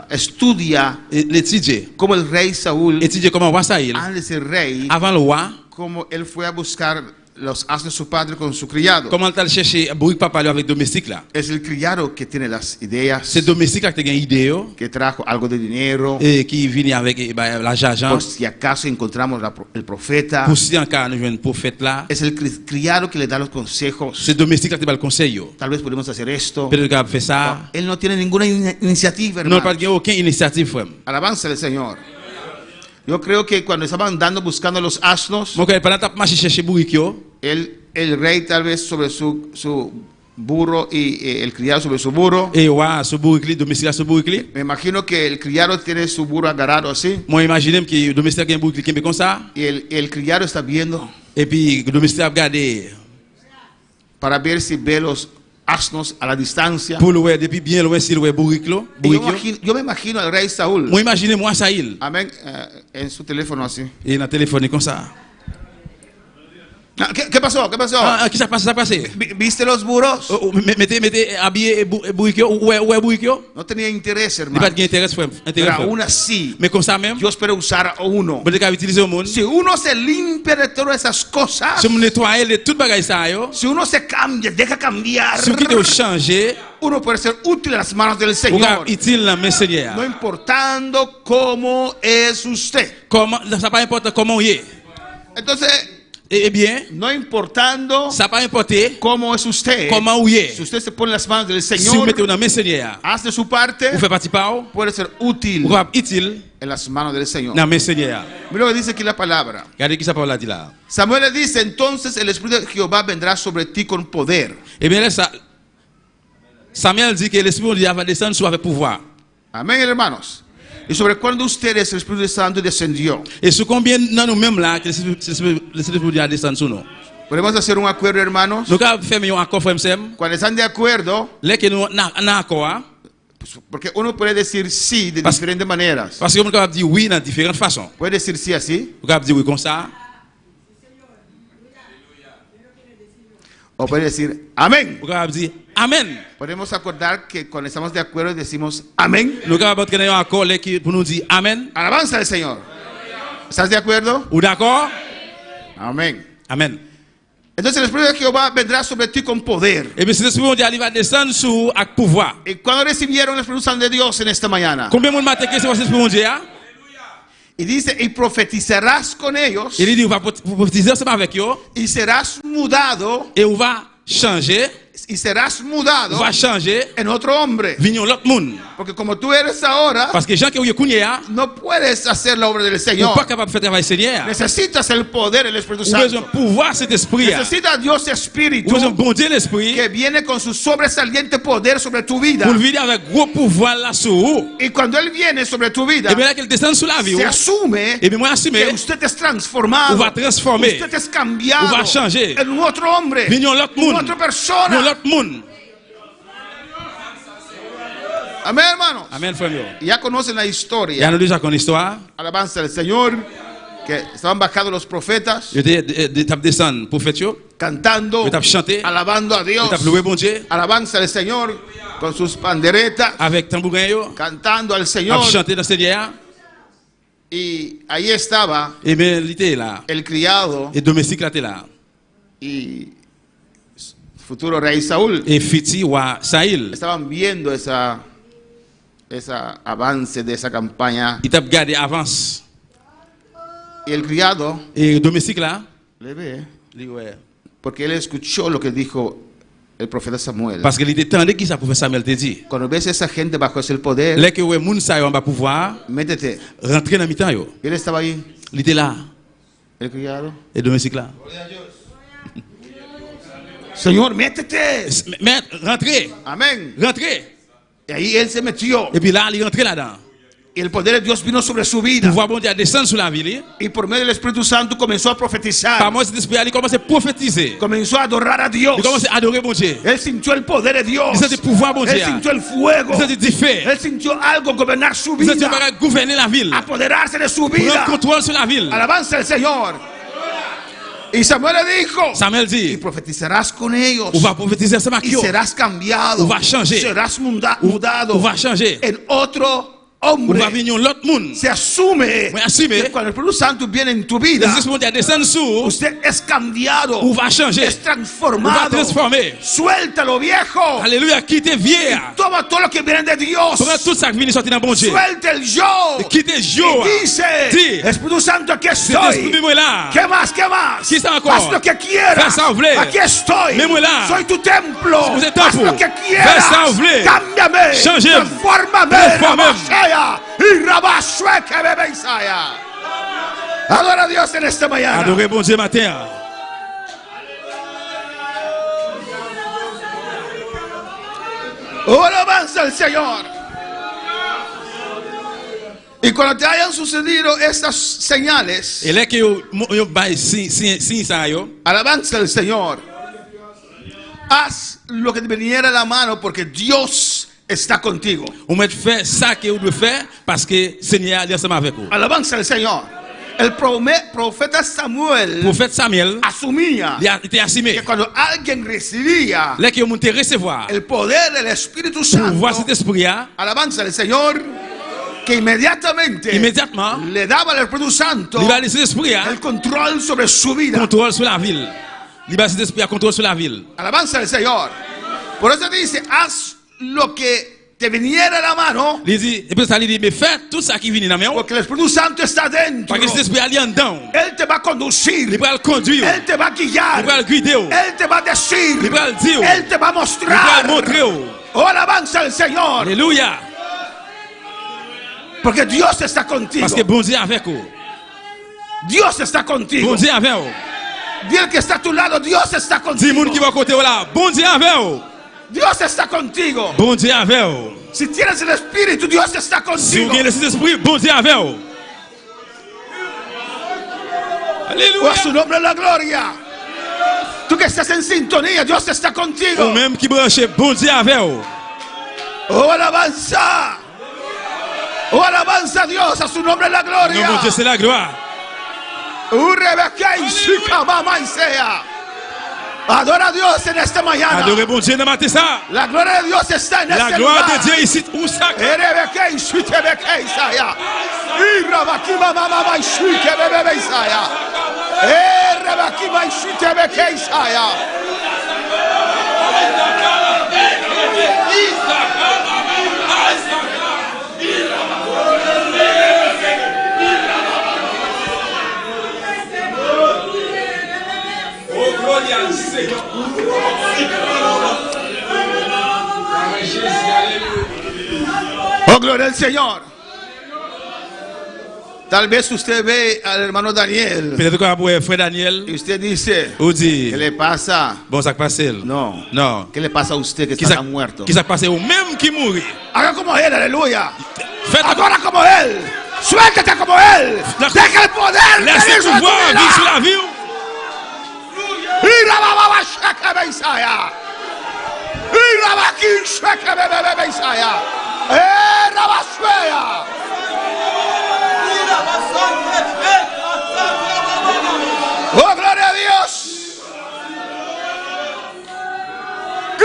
H: Estudia
G: L'étudier.
H: como el rey Saúl,
G: Étudier comment roi Saül,
H: antes de ser rey,
G: avant le roi,
H: como él fue a buscar los asnos de su padre con su criado.
G: comment il chercher bourrique papa avec domestique là.
H: Es el criado que tiene las ideas,
G: C'est domestique là qui a une idée
H: que trajo algo de dinero.
G: et qui vient avec l'argent.
H: Por si acaso encontramos el profeta.
G: Pour si en cas nous un prophète là,
H: Es el criado que le da los consejos.
G: c'est domestique là qui va le conseil.
H: Tal vez podemos hacer esto.
G: Peut-être qu'il fait ça.
H: Él no tiene ninguna iniciativa,
G: Non,
H: hermano.
G: pas de aucune initiative frère.
H: Alabanza al Señor. Yo creo que cuando estaban andando buscando los asnos,
G: Mon frère pendant t'a marché chercher bourrique yo,
H: el rey tal vez sobre su burro y el criado sobre su burro.
G: et roi ce bourrique domestique là ce bourrique.
H: Me imagino que el criado tiene su burro agarrado así
G: Moi imagine que domestique a un bourrique qui est comme ça
H: y el criado está viendo
G: et puis domestique a regardé
H: para ver si ve los asnos a la distancia.
G: pour le voir depuis bien loin s'il voit bourrique là,
H: Y
G: bourrique.
H: yo me imagino al rey Saúl.
G: Moi imagine moi Saül
H: Amén. En su teléfono así.
G: et dans téléphone comme ça.
H: ¿Qué pasó? ¿Qué pasó?
G: Qui ça passe ça passé?
H: ¿Viste los burros?
G: Mettez habillé bourrique ouais bourrique.
H: No tenía interés,
G: Il pas
H: hermano.
G: de intérêt frère,
H: Pero
G: intérêt.
H: aún así,
G: Mais comme ça même,
H: yo espero usar a uno.
G: peut-être qu'à utiliser au monde.
H: Si uno se limpia de todas esas cosas,
G: Si on nettoie de toute bagaille ça yo,
H: si uno se cambia, deja cambiar,
G: si on quitte changer,
H: uno puede ser útil en las manos del
G: ou
H: Señor.
G: utile la main Seigneur.
H: No importando cómo es usted.
G: Comment ça pas importe comment il est.
H: Entonces,
G: Eh bien,
H: no importando
G: ça pas importe
H: cómo es usted,
G: comment il est.
H: si usted se pone en las manos del
G: Si vous
H: Señor,
G: mettez dans main Seigneur,
H: hace su parte,
G: vous faites partie par,
H: puede ser útil
G: vous êtes utile
H: en las manos del Señor.
G: dans main Seigneur.
H: Mira lo que dice aquí la palabra.
G: Regardez qui ça parle là dit là.
H: Samuel le dice, entonces el Espíritu de Jehová vendrá sobre ti con poder.
G: Eh bien là ça Samuel dit que l'esprit de Dieu va descendre sur avec pouvoir.
H: Amén, hermanos. Y sobre cuando ustedes el Espíritu Santo descendió.
G: Et sur combien dans nous mêmes là que l'esprit de Dieu descend sur nous.
H: Podemos hacer un acuerdo, hermanos.
G: Nous avons fait un accord frère Sam.
H: Cuando están de acuerdo,
G: Là que nous na accord
H: porque uno puede decir sí de diferentes maneras.
G: parce que on peut dire oui dans différentes façons.
H: Puede decir sí así,
G: On peut dire oui comme ça.
H: o puede decir amén.
G: On peut dire amen.
H: Podemos acordar que cuando estamos de acuerdo decimos amén.
G: Nous avons créé un accord là qui pour nous dire amen.
H: Alabanza al Señor. ¿Estás de acuerdo?
G: Ou d'accord?
H: Amén.
G: Amen.
H: Entonces el Espíritu de Jehová vendrá sobre ti con poder.
G: Et bien, si l'esprit de Dieu va descendre sur avec pouvoir.
H: ¿Y cuando recibieron el Espíritu Santo de Dios en esta mañana?
G: Combien de monde matin que c'est l'esprit de Dieu?
H: Y dice, y profetizarás con ellos,
G: Il dit on va prophétiser ensemble avec eux
H: y serás mudado,
G: et on va changer,
H: y serás
G: on
H: mudado
G: va changer
H: en otro hombre.
G: venir l'autre monde.
H: Porque como tú eres ahora,
G: Parce que gens qui ont connu
H: no puedes hacer la obra del
G: ou
H: Señor.
G: pas capable de faire travail Seigneur.
H: Necesitas el poder del Espíritu
G: Ou besoin
H: Santo.
G: pouvoir cet esprit.
H: Necesitas a Dios Espíritu
G: Ou besoin bon Dieu l'esprit
H: que viene con su sobresaliente poder sobre tu vida.
G: pour venir avec gros pouvoir là sur vous.
H: Y cuando Él viene sobre tu vida,
G: Et bien là qu'il descend sur la vie.
H: se asume
G: Et bien moi assumer
H: que usted es transformado,
G: ou va transformer.
H: usted es cambiado
G: Ou va changer.
H: en un otro hombre,
G: Venir l'autre
H: en
G: monde.
H: otra persona.
G: L'autre monde.
H: Amén, hermanos.
G: Amen frère.
H: Y ya conocen la
G: Il y a
H: historia.
G: nous déjà une histoire.
H: Alabanza al Señor, que estaban bajados los profetas,
G: Je t'ai descendu prophète yo.
H: cantando,
G: Je t'ai chanté.
H: alabando a Dios.
G: Je t'ai loué bon Dieu
H: Alabanza al Señor con sus panderetas,
G: avec tambourin yo.
H: cantando al
G: A
H: Señor.
G: chanter dans Seigneur.
H: Y ahí estaba
G: Et bien, il était là.
H: el criado
G: Et domestique là, était là.
H: y futuro rey Saúl.
G: Et Fiti ou Saïl.
H: Estaban viendo esa avance de esa campaña.
G: Il t'a gardé avance.
H: Y el criado
G: Et domestique là.
H: le ve,
G: Il dit, ouais.
H: porque él escuchó lo que dijo el profeta Samuel.
G: Parce qu'il était tendu qui ça pouvait Samuel te dit.
H: Cuando ves a esa gente bajo ese poder,
G: Là que ouais moun sa yo en bas pouvoir
H: métete.
G: rentrer dans mi-temps yo.
H: Y él estaba ahí,
G: Il était là.
H: el criado.
G: Et domestique là.
H: Señor, métete.
G: Mais rentrer.
H: Amén.
G: Rentrer.
H: Y ahí él se metió.
G: Et puis là, il rentre là-dedans.
H: Y el poder de Dios vino sobre su vida.
G: Pouvoir bon Dieu descendre sur la ville.
H: Y por medio del Espíritu Santo comenzó a
G: Par
H: profetizar.
G: moi, cet esprit, il commence à prophétiser.
H: Comenzó a adorar a Dios.
G: Il commence à adorer bon Dieu.
H: Él sintió el poder de Dios.
G: Il sentit pouvoir bon Dieu.
H: Él sintió el fuego.
G: Il sentit du feu.
H: Él sintió algo gobernar su
G: Il sentit
H: vida.
G: qu'il va gouverner la ville.
H: Apoderarse de su
G: Prendre
H: vida.
G: contrôle sur la ville.
H: Alabanza al Señor. Y Samuel le dijo,
G: Samuel
H: y
G: dit,
H: profetizarás con ellos.
G: on va prophétiser ensemble avec
H: Y
G: eux.
H: serás cambiado.
G: On va changer.
H: Serás mudado
G: On va changer.
H: en otro
G: On va
H: hombre.
G: venir l'autre monde.
H: Se asume
G: Oui, assume.
H: que cuando el Espíritu Santo viene en tu
G: Les
H: vida,
G: esprits mondiaux descendent sur.
H: usted es cambiado.
G: On va changer.
H: Es
G: On va
H: transformado.
G: transformer.
H: Suelta lo viejo.
G: Alléluia, quittez vieille.
H: Toma todo lo que viene de Dios.
G: Prends tout ça qui vient sortir dans bon Dieu.
H: Suelta el yo.
G: Quittez yo.
H: Y dice,
G: Dis.
H: Espíritu Santo, aquí
G: Cet esprit,
H: estoy.
G: mets-moi là.
H: ¿Qué más? ¿Qué más?
G: ¿Qué está encore?
H: Haz lo que quieras.
G: Fais ça, voulez.
H: Aquí estoy.
G: Mets-moi là.
H: Soy tu templo.
G: Vous êtes
H: Haz
G: temple.
H: lo que quieras.
G: Fais ça, voulez.
H: Cámbiame.
G: Changez-me.
H: Transfórmame.
G: Transformez-me.
H: Rabashaya. Y rabashue que bebe Isaya. Adora a Dios en esta mañana.
G: Adorez bon Dieu matin.
H: Oh, alabanza al Señor. Y cuando te hayan sucedido estas señales,
G: Et là que yo bail signe ça yo.
H: alabanza al Señor. Haz lo que te viniera a la mano porque Dios está contigo.
G: On met faire ça que vous devez faire parce que Seigneur est ensemble avec vous.
H: Alabanza al Señor. El profeta Samuel
G: Prophète Samuel,
H: asumía
G: il a été assumé.
H: que cuando alguien recibía
G: Là que vous montez recevoir.
H: el poder del Espíritu
G: Pour voir
H: Santo,
G: cet esprit là,
H: alabanza al Señor, que inmediatamente
G: immédiatement,
H: le daba al Espíritu Santo
G: il va laisser l'esprit là.
H: el control sobre su vida.
G: Contrôle sur la ville. Il va cet esprit à contrôle sur la ville.
H: Alabanza al Señor. Por eso dice, haz lo que te viniera a la mano,
G: Il dit, et puis ça lui dit, mais fais tout ça qui vient dans mes mains.
H: porque el Espíritu Santo está dentro.
G: Parce que cet esprit est en dedans.
H: Él te va a conducir.
G: Il va le conduire.
H: Él te va a guiar.
G: Il va le guider.
H: Él te va a decir.
G: Il va le dire.
H: Él te va a
G: Il va
H: mostrar.
G: le montrer.
H: Oh, alabanza al Señor.
G: Alléluia.
H: Porque Dios está contigo.
G: Parce que bon Dieu est avec vous.
H: Dios está contigo.
G: Bon Dieu est avec vous.
H: Dile que está a tu lado. Dios está
G: Dis
H: contigo.
G: moun qui va côté là. Bon Dieu est avec vous.
H: Dios está contigo.
G: Bon Dieu est avec vous.
H: Si tienes el Espíritu, Dios está
G: Si vous
H: contigo.
G: avez le esprit, bon Dieu est avec vous.
H: Oh,
G: Alléluia.
H: a su nombre la gloria. Tú que estás en sintonía, Dios está contigo.
G: Ou même qui branche, bon Dieu est avec vous.
H: Oh, alabanza. Oh, alabanza a Dios, a su nombre la
G: Non,
H: gloria.
G: mon Dieu, c'est la gloire.
H: Urebekei shikabama isea. Adora a Dios en esta mañana.
G: Adorez bon Dieu dans matin ça.
H: La gloria de Dios está en
G: La
H: este
G: gloire
H: lugar.
G: de Dieu ici, où ça?
H: Erebekei shitebekei isaya. Irabakima mama shikebebe isaya. Erebakima shitebekei isaya.
G: Oh, gloria al Seigneur.
H: Oh, gloria al Señor. Tal vez usted ve al hermano Daniel
G: Peut-être qu'on a pour frère Daniel,
H: y usted dice,
G: ou
H: ¿qué
G: dit,
H: le pasa?
G: bon, ça passe.
H: No.
G: Non.
H: ¿Qué le pasa a usted que
G: Qui
H: está
G: ça
H: tan muerto?
G: qui ça passe ou même qui mourit.
H: Haga como él, aleluya.
G: Faites
H: Adora como él. Suéltate como él.
G: La-
H: Deja el poder.
G: laissez
H: venir sobre tu
G: pouvoir
H: vida.
G: vivre sur la vie.
H: Irabababa shakebe Isaya. Irabaki shakebe Isaya. Rabashuea. Oh, gloria a Dios.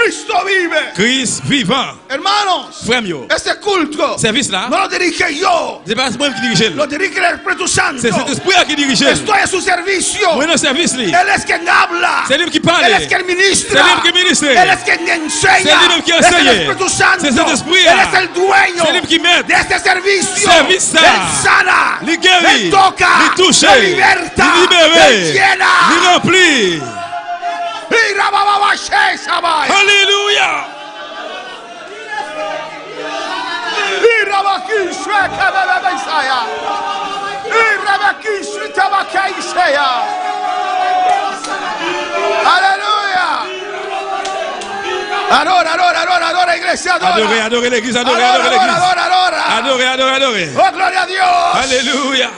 H: Cristo vive.
G: Christ vivant.
H: Hermanos,
G: Frère yo.
H: este culto
G: Service là.
H: no lo dirige yo,
G: C'est pas moi qui dirige.
H: lo dirige el Espíritu Santo.
G: C'est cet esprit qui dirige.
H: Estoy a su servicio.
G: Moi dans service li.
H: Él es quien habla.
G: C'est lui qui parle.
H: Él es quien ministra.
G: C'est lui qui ministre.
H: Él es quien enseña.
G: C'est lui qui
H: Es el
G: enseigne.
H: Espíritu Santo.
G: C'est cet esprit.
H: Él es el dueño
G: C'est lui qui met.
H: de este servicio.
G: Service ça.
H: Él sana.
G: Li guérit.
H: Él toca.
G: Li touche.
H: Él liberta.
G: Li libéré.
H: Él llena.
G: Li rempli.
H: Y rabababashe sabay.
G: Alléluia.
H: Y rabakishwe kabababasaya. Y rabakishwe tabakaisaya. Aleluya. Adora, iglesia, adora.
G: Adorez l'église, adorez
H: Adora,
G: l'église.
H: adora.
G: Adorez.
H: Oh, gloria a Dios.
G: Alléluia.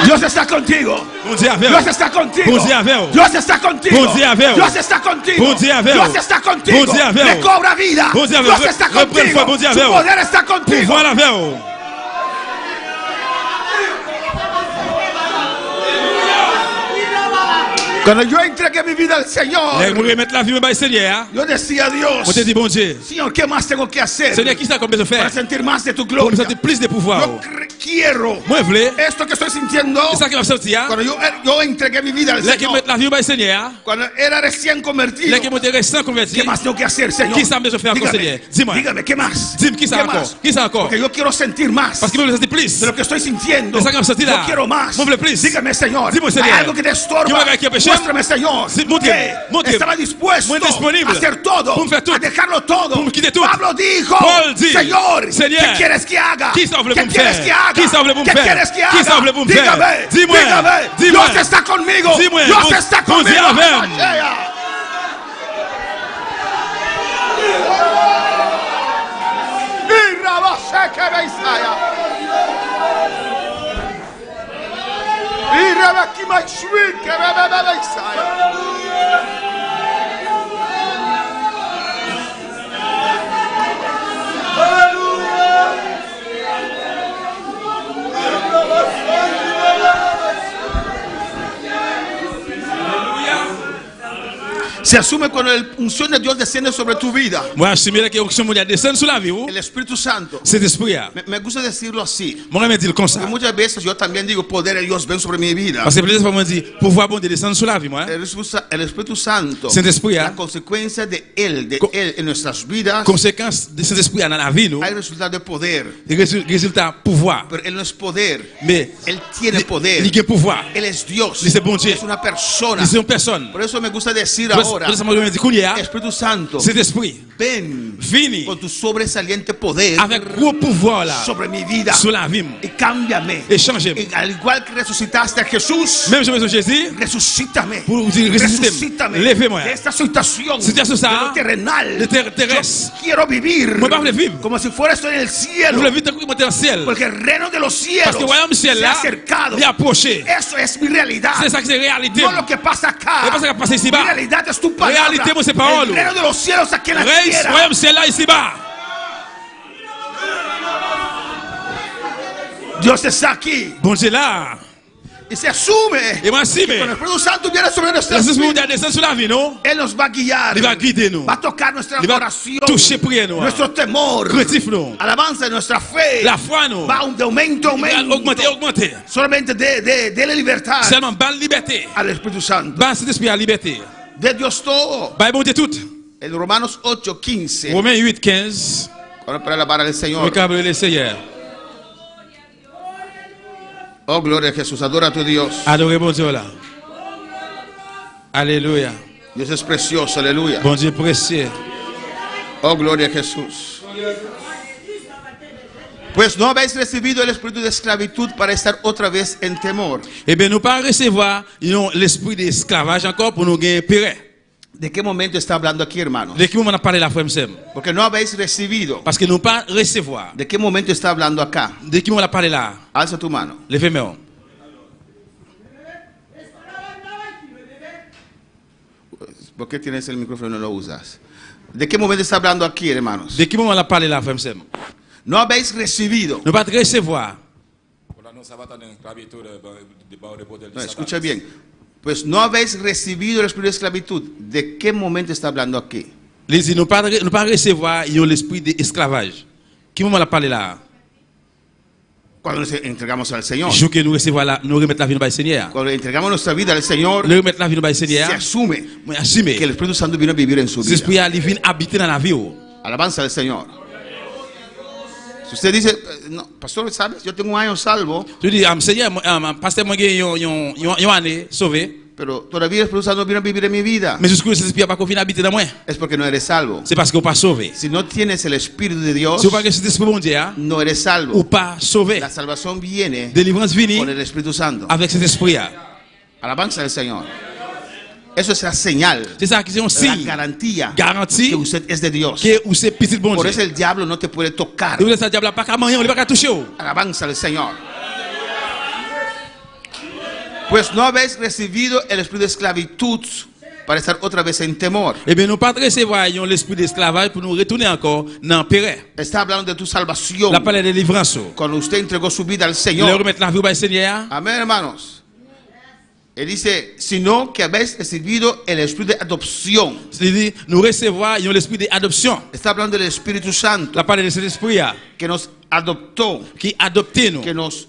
H: Dios está contigo.
G: Bon Dieu avec.
H: Dios está contigo.
G: Bon Dieu avec.
H: Dios está contigo.
G: Bon Dieu avec.
H: Dios está contigo.
G: Bon Dieu avec.
H: Dios está contigo.
G: Bon Dieu avec.
H: Recobra vida.
G: Bon Dieu avec.
H: Dios está
G: Reprends
H: contigo.
G: foi, bon Dieu
H: Su
G: avec.
H: poder está contigo.
G: Pouvoir avec vous.
H: Cuando yo entregué mi vida al Señor,
G: Les remettre la vie au Seigneur.
H: yo decía a Dios,
G: On te dit bon Dieu.
H: Señor, ¿qué más tengo que hacer
G: Seigneur, qui ça comme besoin de
H: para
G: faire?
H: sentir más de tu
G: Pour me
H: gloria?
G: sentir plus de pouvoir.
H: Yo quiero
G: Moi je voulais.
H: esto que estoy sintiendo
G: C'est ça qui va sortir.
H: cuando yo entregué mi vida al
G: Les qui
H: Señor,
G: mettent la vie au Seigneur.
H: cuando era recién convertido.
G: Les qui m'ont resté convertis.
H: ¿Qué más tengo que hacer, Señor?
G: Qui ça besoin de faire encore, Seigneur? Dis-moi.
H: Dígame, ¿qué más?
G: Dis-moi qui ça
H: ¿Qué
G: encore?
H: más?
G: Qui ça encore?
H: Porque yo quiero sentir más
G: Parce que moi je veux sentir plus.
H: de lo que estoy sintiendo.
G: C'est ça qui va sortir là.
H: Yo quiero más.
G: Moi je veux plus.
H: Dígame, Señor.
G: Dis-moi,
H: Hay
G: Seigneur.
H: algo que te estorba.
G: Yo me voy a péché.
H: Muéstrame, Señor.
G: Sí, montre,
H: que
G: montre.
H: estaba dispuesto
G: Muy disponible.
H: a hacer todo,
G: Pour me faire tout.
H: a dejarlo todo.
G: Pour me quitter tout.
H: Pablo dijo,
G: Paul dit,
H: Señor,
G: Seigneur,
H: ¿qué quieres que haga?
G: qui ça voulait
H: ¿Qué
G: pour me
H: quieres
G: faire?
H: que haga?
G: Qui ça voulait pour me
H: ¿Qué
G: faire?
H: quieres que
G: Qui
H: haga?
G: ça voulait pour me faire?
H: Dígame,
G: Dis-moi.
H: dígame.
G: Dis-moi.
H: Dios está conmigo.
G: Dis-moi.
H: Dios
G: Bon-
H: está
G: bon Dieu
H: conmigo.
G: avec.
H: Y rabase que beisaya. Y rabaki maishwi que beisaya. Se asume cuando la unción de Dios desciende sobre tu vida.
G: Moi j'assume que l'onction mondiale descend sur la vie.
H: El Espíritu Santo.
G: Cet esprit.
H: Me gusta decirlo así.
G: Moi je me dis comme ça.
H: Porque muchas veces yo también digo, poder de Dios ven sobre mi vida.
G: Parce que peut-être moi dit pouvoir bon Dieu descendre sur la vie moi.
H: El Espíritu Santo,
G: Saint-Esprit,
H: la consecuencia de Él en nuestras vidas,
G: Conséquence de cet esprit dans la vie nous.
H: hay resultado de poder.
G: Résultat pouvoir.
H: Pero Él no es poder.
G: Mais
H: Él tiene poder.
G: il a pouvoir.
H: Él es Dios.
G: Il c'est bon Dieu.
H: Es una persona.
G: Il c'est une personne.
H: Por eso me gusta decir
G: Por
H: ahora,
G: eso moi je me dis qu'il y a
H: Espíritu Santo,
G: cet esprit
H: ven
G: vini
H: con tu sobresaliente poder
G: avec gros pouvoir là
H: sobre mi vida
G: sur la vie.
H: y cámbiame.
G: Et change.
H: Y al igual que resucitaste a Jesús,
G: Même je me suis Jésus
H: resucítame.
G: pour dire ressusciter.
H: Resucítame
G: Levez-moi.
H: de esta situación
G: Situation ça,
H: de lo terrenal.
G: de terrestre.
H: Yo quiero vivir
G: Moi pas voulais vivre.
H: como si fuera esto en el
G: Je
H: cielo,
G: voulais vite monter au ciel.
H: porque el reino de los cielos
G: Parce que le royaume ciel
H: se
G: là
H: ha acercado.
G: il est approché.
H: Eso es mi realidad,
G: C'est ça que c'est réalité.
H: no lo que pasa acá.
G: C'est pas ça qui passe ici
H: Mi
G: bas.
H: realidad es tu palabra.
G: Réalité, moi, c'est parole.
H: El reino de los cielos aquí en la
G: Règne,
H: tierra.
G: royaume ciel là ici bas.
H: Dios está aquí
G: Bon Dieu là.
H: y se asume.
G: Et moi si
H: Cuando el
G: mais
H: Espíritu Santo viene sobre nuestra
G: l'esprit
H: vida,
G: mondial descend sur la vie non.
H: Él nos va a guiar,
G: Il va guider nous.
H: va a tocar nuestra
G: Il va
H: oración,
G: toucher prière nous.
H: nuestro temor,
G: Créatif nous.
H: alabanza de nuestra fe.
G: La foi nous.
H: Va de aumento a
G: Il va
H: aumento.
G: augmenter.
H: Solamente de la libertad
G: Seulement ban liberté.
H: al Espíritu Santo.
G: Ban cet esprit à liberté.
H: De Dios todo.
G: Ban bon Dieu tout.
H: En Romanos 8:15.
G: Romains 8:15.
H: Ahora para alabar al Señor.
G: Vocable le Seigneur.
H: Oh, gloria a Jesús. Adora a tu Dios.
G: Adorez bon Dieu là. Alléluia.
H: Dios es precioso. Aleluya.
G: Bon Dieu précieux.
H: Oh, gloria a Jesús. Pues no habéis recibido el espíritu de esclavitud para estar otra vez en temor.
G: Eh bien, nous pas recevoir l'esprit d'esclavage encore pour nous gagner péré.
H: ¿De qué momento está hablando aquí, hermanos?
G: De qui on a parlé la frère Sem?
H: Porque no habéis recibido.
G: Parce que nous pas recevoir.
H: ¿De qué momento está hablando acá?
G: De qui on a parlé là?
H: Alza tu mano.
G: Levez-moi.
H: ¿Por qué tienes el micrófono y no lo usas? ¿De qué momento está hablando aquí, hermanos?
G: De qui on a parlé là, frère Sem?
H: No habéis recibido.
G: Nous pas recevoir.
H: No, escucha bien. Pues no habéis recibido el espíritu de esclavitud. ¿De qué momento está hablando aquí?
G: Les dit, nous pas recevoir l'esprit d'esclavage. Qui moment la parlé là?
H: Cuando nos entregamos al Señor.
G: Jour que nous recevons la, nous remettons la vie dans le Seigneur.
H: Cuando entregamos nuestra vida al Señor,
G: Nous remettons la vie dans le
H: se
G: Seigneur.
H: asume
G: Moi assumer.
H: que el Espíritu Santo vino a vivir en su vida.
G: L'esprit a vient habiter dans la vie.
H: Alabanza al Señor. Si usted dice, no, pastor, ¿sabes? Yo tengo un año salvo,
G: Je dis, Seigneur, pasteur, moi j'ai une année sauvé.
H: pero todavía el Espíritu Santo vino a vivir en mi vida.
G: Mais jusqu'où l'esprit a pas confié habiter dans moi.
H: Es porque no eres salvo.
G: C'est parce qu'on pas sauvé.
H: Si no tienes el Espíritu de Dios,
G: Si vous pas que cet esprit bon Dieu,
H: no eres salvo.
G: ou pas sauvé.
H: La salvación viene
G: Délivrance vini
H: con el Espíritu Santo.
G: avec cet esprit.
H: Alabanza al Señor. Eso es la señal,
G: C'est ça qui c'est un
H: la
G: signe.
H: garantía
G: Garantie
H: que usted es de Dios.
G: que vous c'est petit bon
H: Por
G: Dieu.
H: eso el diablo no te puede tocar.
G: Et vous êtes diable pas qu'à manger, on ne va pas toucher.
H: Alabanza al Señor. Pues no habéis recibido el espíritu de esclavitud para estar otra vez en temor.
G: Eh bien, nous pas recevoir l'esprit d'esclavage pour nous retourner encore dans le péril.
H: Está hablando de tu salvación.
G: La parole de délivrance.
H: Cuando usted entregó su vida al
G: Le
H: Señor.
G: remettre la vie au Seigneur.
H: Amén, hermanos. Él dice, sino que habéis recibido el espíritu de adopción.
G: C'est-à-dire, nous recevoir l'esprit d'adoption.
H: Está hablando del Espíritu Santo
G: La parole de cet esprit
H: que nos adoptó,
G: qui adopté nous,
H: que nos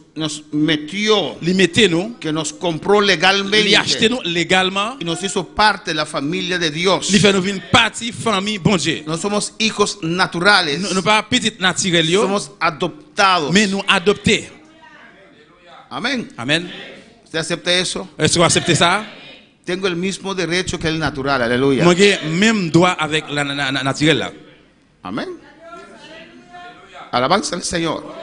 H: metió,
G: li mettez nous,
H: que nos compró
G: li acheté
H: legalmente
G: nous légalement,
H: y nos hizo parte de la familia de Dios.
G: li fait nous une partie famille bon Dieu.
H: No somos hijos naturales,
G: Nous pas petit naturel yo,
H: somos adoptados.
G: mais nous adoptés.
H: Amén.
G: Amen.
H: ¿Usted acepta eso?
G: Est-ce que vous acceptez ça?
H: Tengo el mismo derecho que el natural. Aleluya.
G: Moi j'ai même droit avec la naturel là.
H: Amén. Alabanza al Señor.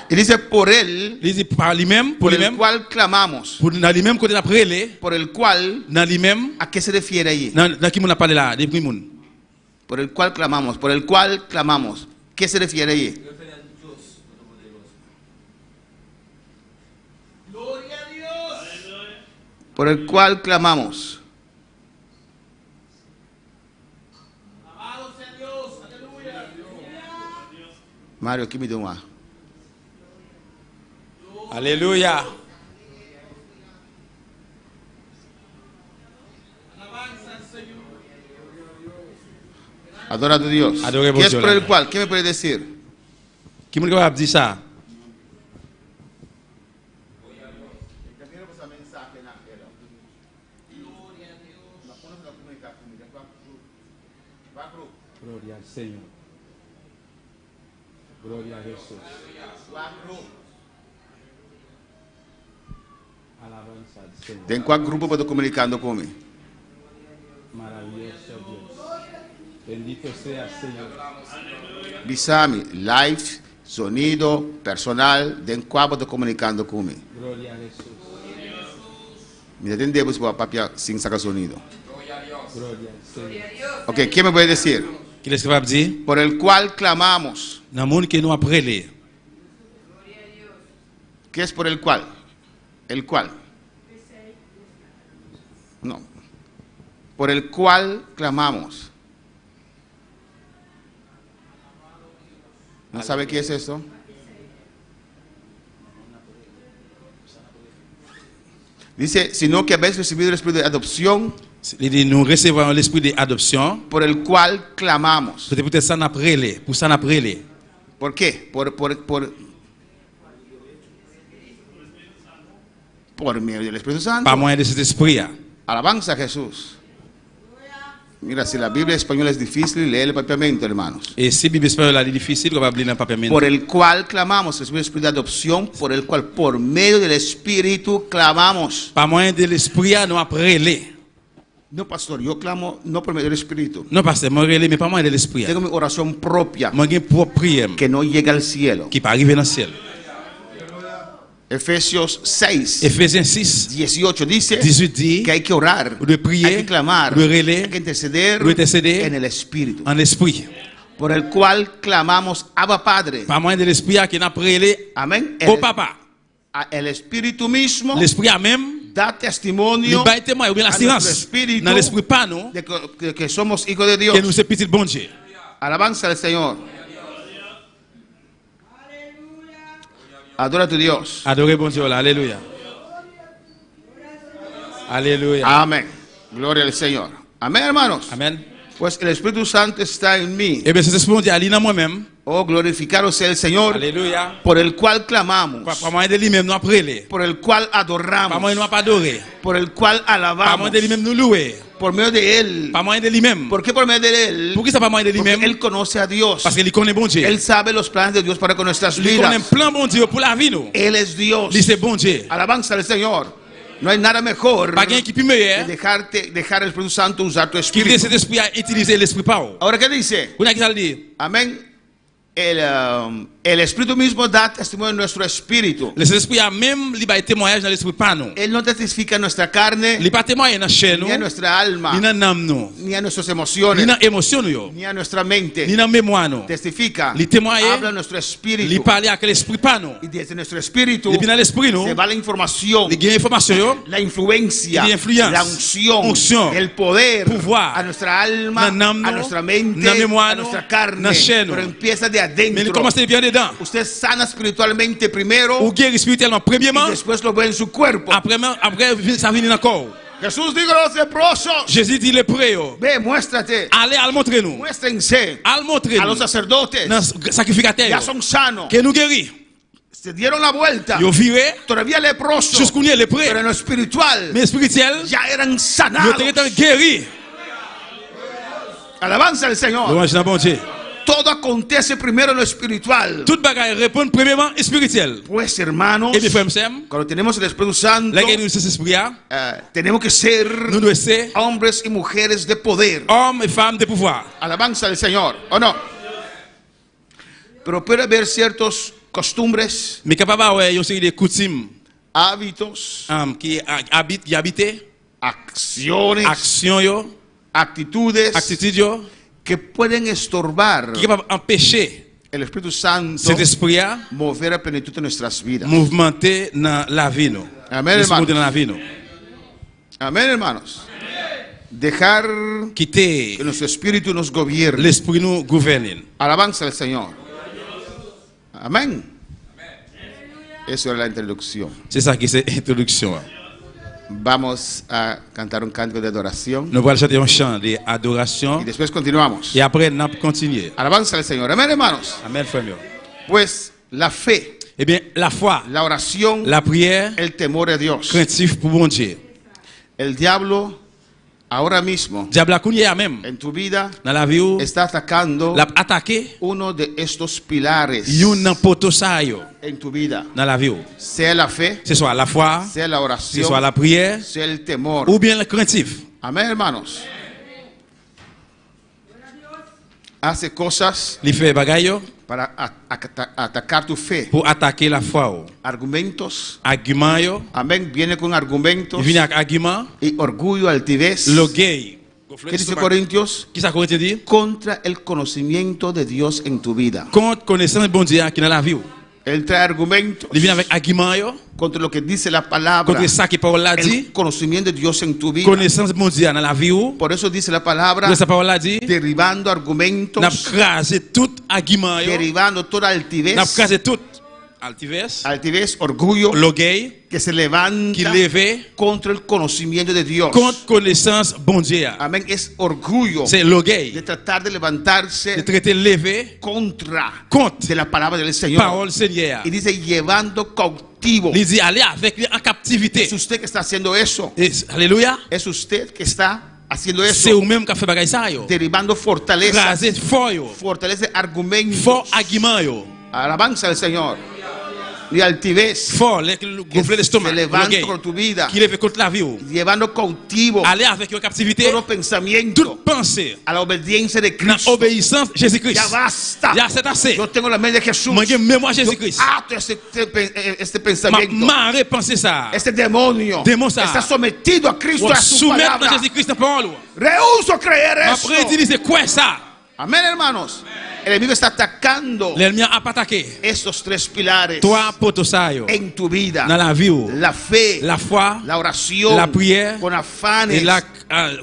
H: Y dice, por él,
G: Il dit par lui-même, pour
H: por el
G: lui-même,
H: cual clamamos.
G: pour dans lui-même côté d'après les,
H: Por el cual,
G: dans lui-même,
H: ¿a qué se refiere allí?
G: dans qui moun a parlé là, depuis moun.
H: Por el cual clamamos. Por el cual clamamos. ¿Qué se refiere allí? Por el cual clamamos. Mario, give me the one.
G: Alléluia.
H: Adora a tu Dios.
G: Adoremos
H: ¿Qué es
G: Dios,
H: por
G: la
H: el
G: verdad.
H: cual? ¿Qué me puede decir?
G: Qui moun capable dire ça? Gloria al Señor. Gloria a Jesús. Alabanza al Señor.
H: ¿De en cuál grupo puedo comunicando conmigo?
G: Maravilloso Dios. Bendito sea Señor.
H: Bisami, live, sonido, personal, ¿de en cuál puedo comunicando conmigo?
G: Gloria a Jesús.
H: Me entendemos por papia sin sacar sonido.
G: Gloria al Señor.
H: Ok, ¿quién me puede decir?
G: Qui est-ce que va dire?
H: Por el cual clamamos.
G: Dans le monde que nous après les.
H: ¿Qué es por el cual? ¿El cual? No. Por el cual clamamos. ¿No sabe qué es eso? Dice, sino que habéis recibido el espíritu de adopción,
G: Il dit nous recevons l'esprit d'adoption.
H: por el cual clamamos.
G: C'est peut-être ça après les. Pour ça après les.
H: ¿Por qué? Por medio del Espíritu Santo.
G: Par moyen de cet esprit.
H: Alabanza a Jesús. Mira, si la Biblia española es difícil, léele propiamente, hermanos.
G: Et si Bible espagnole est difficile, on va lire dans papier.
H: Por el cual clamamos, es un espíritu de adopción, por el cual, por medio del Espíritu, clamamos.
G: Par moyen de l'esprit, nous après les.
H: No, pastor, yo clamo no por medio del Espíritu.
G: Non parce que moi relais mais pas moyen de l'esprit.
H: Tengo mi oración propia
G: Moi j'ai propre prière
H: que no llega al cielo.
G: qui pas arriver dans le ciel.
H: Efesios 6,
G: Ephésiens 6,
H: 18 dice
G: 18 dit
H: que hay que orar,
G: de prier,
H: hay que clamar,
G: de reler,
H: hay que interceder
G: de interceder
H: en el Espíritu.
G: en l'esprit.
H: Por el cual clamamos, Abba Padre.
G: Par moyen de l'esprit qui n'a relais
H: Amén.
G: au papa.
H: El Espíritu mismo
G: L'esprit a même
H: da
G: il
H: testimonio
G: bail témoin ou bien
H: a nuestro
G: l'assurance
H: espíritu
G: dans l'esprit pas nous
H: de que somos hijos de Dios.
G: que nous sommes petits bon Dieu.
H: Alabanza al Señor. Adora a tu Dios.
G: Adorez bon Dieu là. Alléluia. Alléluia.
H: Amén. Gloria al Señor. Amén, hermanos.
G: Amen.
H: Pues el Espíritu Santo está en mí.
G: Eh bien, c'est ce que Dieu a dit dans moi-même.
H: Oh, glorificado sea el Señor,
G: Alléluia.
H: por el cual clamamos,
G: Pas moyen de lui-même nous appeler.
H: por el cual
G: Pas
H: adoramos,
G: moyen nous pas adorer.
H: por el cual
G: Pas
H: alabamos,
G: moyen de lui-même nous louer.
H: por medio de Él.
G: Pas moyen de lui-même.
H: ¿Por qué por medio de Él?
G: Pour qui ça pas moyen de
H: Porque
G: lui-même?
H: Él conoce a Dios.
G: Parce qu'il connaît bon Dieu.
H: Él sabe los planes de Dios para con nuestras
G: Il connaît
H: vidas.
G: plein bon Dieu pour la vie nous.
H: Él es Dios.
G: Lui c'est bon Dieu.
H: Alabanza al Señor. No hay nada mejor
G: Pas quelqu'un qui peut
H: que
G: meilleur.
H: dejar el Espíritu Santo usar tu
G: Qui laisse cet
H: espíritu.
G: esprit à utiliser l'esprit par.
H: Ahora, ¿qué dice?
G: Vous n'avez qu'à le dire.
H: Amén. El Espíritu mismo da testimonio en nuestro espíritu.
G: L'esprit a même libre témoignage dans l'esprit par nous.
H: Él no testifica en nuestra carne,
G: Il pas témoigner dans chair nous.
H: ni a nuestra alma,
G: Ni dans âme nous.
H: ni a nuestras
G: Ni
H: emociones,
G: dans émotion nous.
H: ni a nuestra
G: Ni
H: mente.
G: dans mémoire nous.
H: Testifica,
G: Li témoigne,
H: habla en nuestro
G: Il
H: espíritu.
G: parle avec l'esprit par nous.
H: Y desde nuestro espíritu
G: Depuis dans l'esprit nous.
H: se va la información,
G: Il y a information yo.
H: la influencia,
G: Y la influencia,
H: la unción,
G: unción,
H: el poder
G: pouvoir,
H: a nuestra alma,
G: na nam
H: a
G: no,
H: nuestra mente,
G: na mémoire
H: a
G: no,
H: nuestra carne.
G: na chair no.
H: Pero empieza de
G: Mais il
H: adentro.
G: commence bien dedans.
H: Usted sana espiritualmente primero
G: Ou guérit spirituellement
H: y
G: premièrement.
H: después lo ve en su cuerpo.
G: Après ça vient dans le corps.
H: Jesús dijo a los leprosos,
G: Jésus dit les prêts.
H: ve, muéstrate,
G: Allez à le montrer nous.
H: muéstrense
G: À le montrer
H: a los
G: nous.
H: sacerdotes,
G: Dans
H: ya
G: sacrificateur.
H: son sanos,
G: Que nous guérit.
H: se dieron la vuelta,
G: Yo viré.
H: todavía leprosos,
G: Jusqu'où est les
H: pero
G: prêts.
H: en lo espiritual
G: Mais spirituel.
H: ya eran
G: Yo
H: sanados.
G: t'ai guéri.
H: Alabanza al Señor.
G: Louange dans bon Dieu.
H: Todo acontece primero en lo espiritual.
G: Toute bagaille répond premièrement spirituel.
H: Pues, hermanos,
G: Et bien frère Sam.
H: cuando tenemos el Espíritu Santo,
G: La guerre nous c'est esprit.
H: tenemos que ser
G: Nous devons ser
H: hombres y mujeres de poder.
G: hommes et femmes de pouvoir.
H: Alabanza al Señor, ¿o no? Pero puede haber ciertos costumbres,
G: Mais capable ouais, une série de coutumes
H: hábitos,
G: qui habitent
H: acciones,
G: action yo,
H: actitudes
G: attitude yo,
H: que pueden estorbar
G: qui capable empêcher
H: el Espíritu Santo
G: cet esprit à
H: mover a plenitud de nuestras vidas.
G: mouvementer dans la vie nous.
H: Amen,
G: L'esprit
H: hermano.
G: dans la vie nous.
H: Amén, hermanos. Dejar
G: Quitter
H: que nuestro espíritu nos gobierne.
G: l'esprit nous gouverne.
H: Alabanza al Señor. Amén. Eso era la introducción.
G: C'est ça qui c'est introduction.
H: Vamos a cantar un canto de adoración
G: Nous allons chanter un chant
H: y
G: d'adoration
H: después continuamos.
G: et après nous continuer.
H: Alabanza al Señor. Amén, hermanos.
G: Amen frère.
H: Pues la fe,
G: Eh bien, la foi,
H: la oración,
G: la prière,
H: el temor a Dios.
G: craintif pour bon Dieu.
H: El diablo ahora mismo
G: Diable a kounya même
H: en tu vida
G: dans la vie ou
H: está atacando
G: l'a attaqué
H: uno de estos pilares
G: yon nan poto sa yo
H: en tu vida.
G: dans la vie ou.
H: Sea la fe,
G: C'est soit la foi,
H: sea la
G: c'est soit
H: oración,
G: la prière
H: sea el temor.
G: ou bien le craintif.
H: Amén, hermanos. Hace cosas
G: Li fait bagay yo
H: para atacar tu fe.
G: pour attaquer la foi ou.
H: Argumentos.
G: Argument yo,
H: Amén. Viene con argumentos
G: il vient avec argument,
H: y orgullo, altivez.
G: le gay.
H: ¿Qué dice Corintios?
G: Qui ça Corinthien dit?
H: Contra el conocimiento de Dios en tu vida.
G: Contre connaissance bon Dieu qui dans la vie ou.
H: Él trae argumentos
G: Il vient avec argument yo,
H: contra lo que dice la palabra.
G: contre ça qui parole la dit,
H: El conocimiento de Dios en tu vida.
G: connaissance bon Dieu dans la vie ou.
H: Por eso dice la palabra,
G: Pour sa parole la dit,
H: derribando argumentos,
G: n'a crasé tout argument yo,
H: derribando toda
G: n'a
H: altivez,
G: crasé tout altivez,
H: orgullo
G: l'orgueil
H: que se levanta
G: qui lève
H: contra el conocimiento de Dios.
G: contre connaissance bon Dieu.
H: Amén. Es orgullo
G: C'est
H: de
G: l'orgueil
H: tratar de
G: de
H: levantarse
G: traiter levé
H: contra
G: contre
H: de la palabra del Señor.
G: parole Seigneur.
H: Y dice llevando cautivo.
G: Il dit aller avec lui en captivité.
H: Es usted que está haciendo eso.
G: Et, alléluia.
H: Es usted que está haciendo
G: C'est
H: eso.
G: ou même qui fait bagay ça yo.
H: Derribando fortaleza.
G: Craser fort yo.
H: Fortalece argumentos.
G: Fort argument yo.
H: Alabanza al Señor. Y altivez.
G: Fort le gonfler l'estomac.
H: se levanta
G: l'orgueil,
H: con tu vida.
G: qui lève contre la vie. Yo.
H: Llevando cautivo
G: Aller avec lui en captivité.
H: todo pensamiento
G: Toute pensée
H: a la obediencia de
G: dans
H: Cristo.
G: obéissance Jésus-Christ.
H: Ya basta.
G: Ya c'est assez.
H: Yo tengo la mente de Jesús.
G: Moi j'ai mémoire
H: Yo
G: Jésus-Christ.
H: ato este pensamiento.
G: Ma repensé ça.
H: Este demonio
G: Démon ça.
H: está sometido a Cristo,
G: Ou
H: a su
G: soumettre
H: palabra.
G: Jésus-Christ dans parole.
H: Rehuso creer
G: Après
H: eso.
G: il dit c'est quoi ça?
H: Amén, hermanos. El enemigo está atacando
G: l'ennemi a attaqué.
H: estos tres pilares
G: Trois poteaux ça yo.
H: en tu vida.
G: Dans la vie,
H: La fe,
G: la foi,
H: la oración,
G: la prière
H: con
G: et
H: afanes,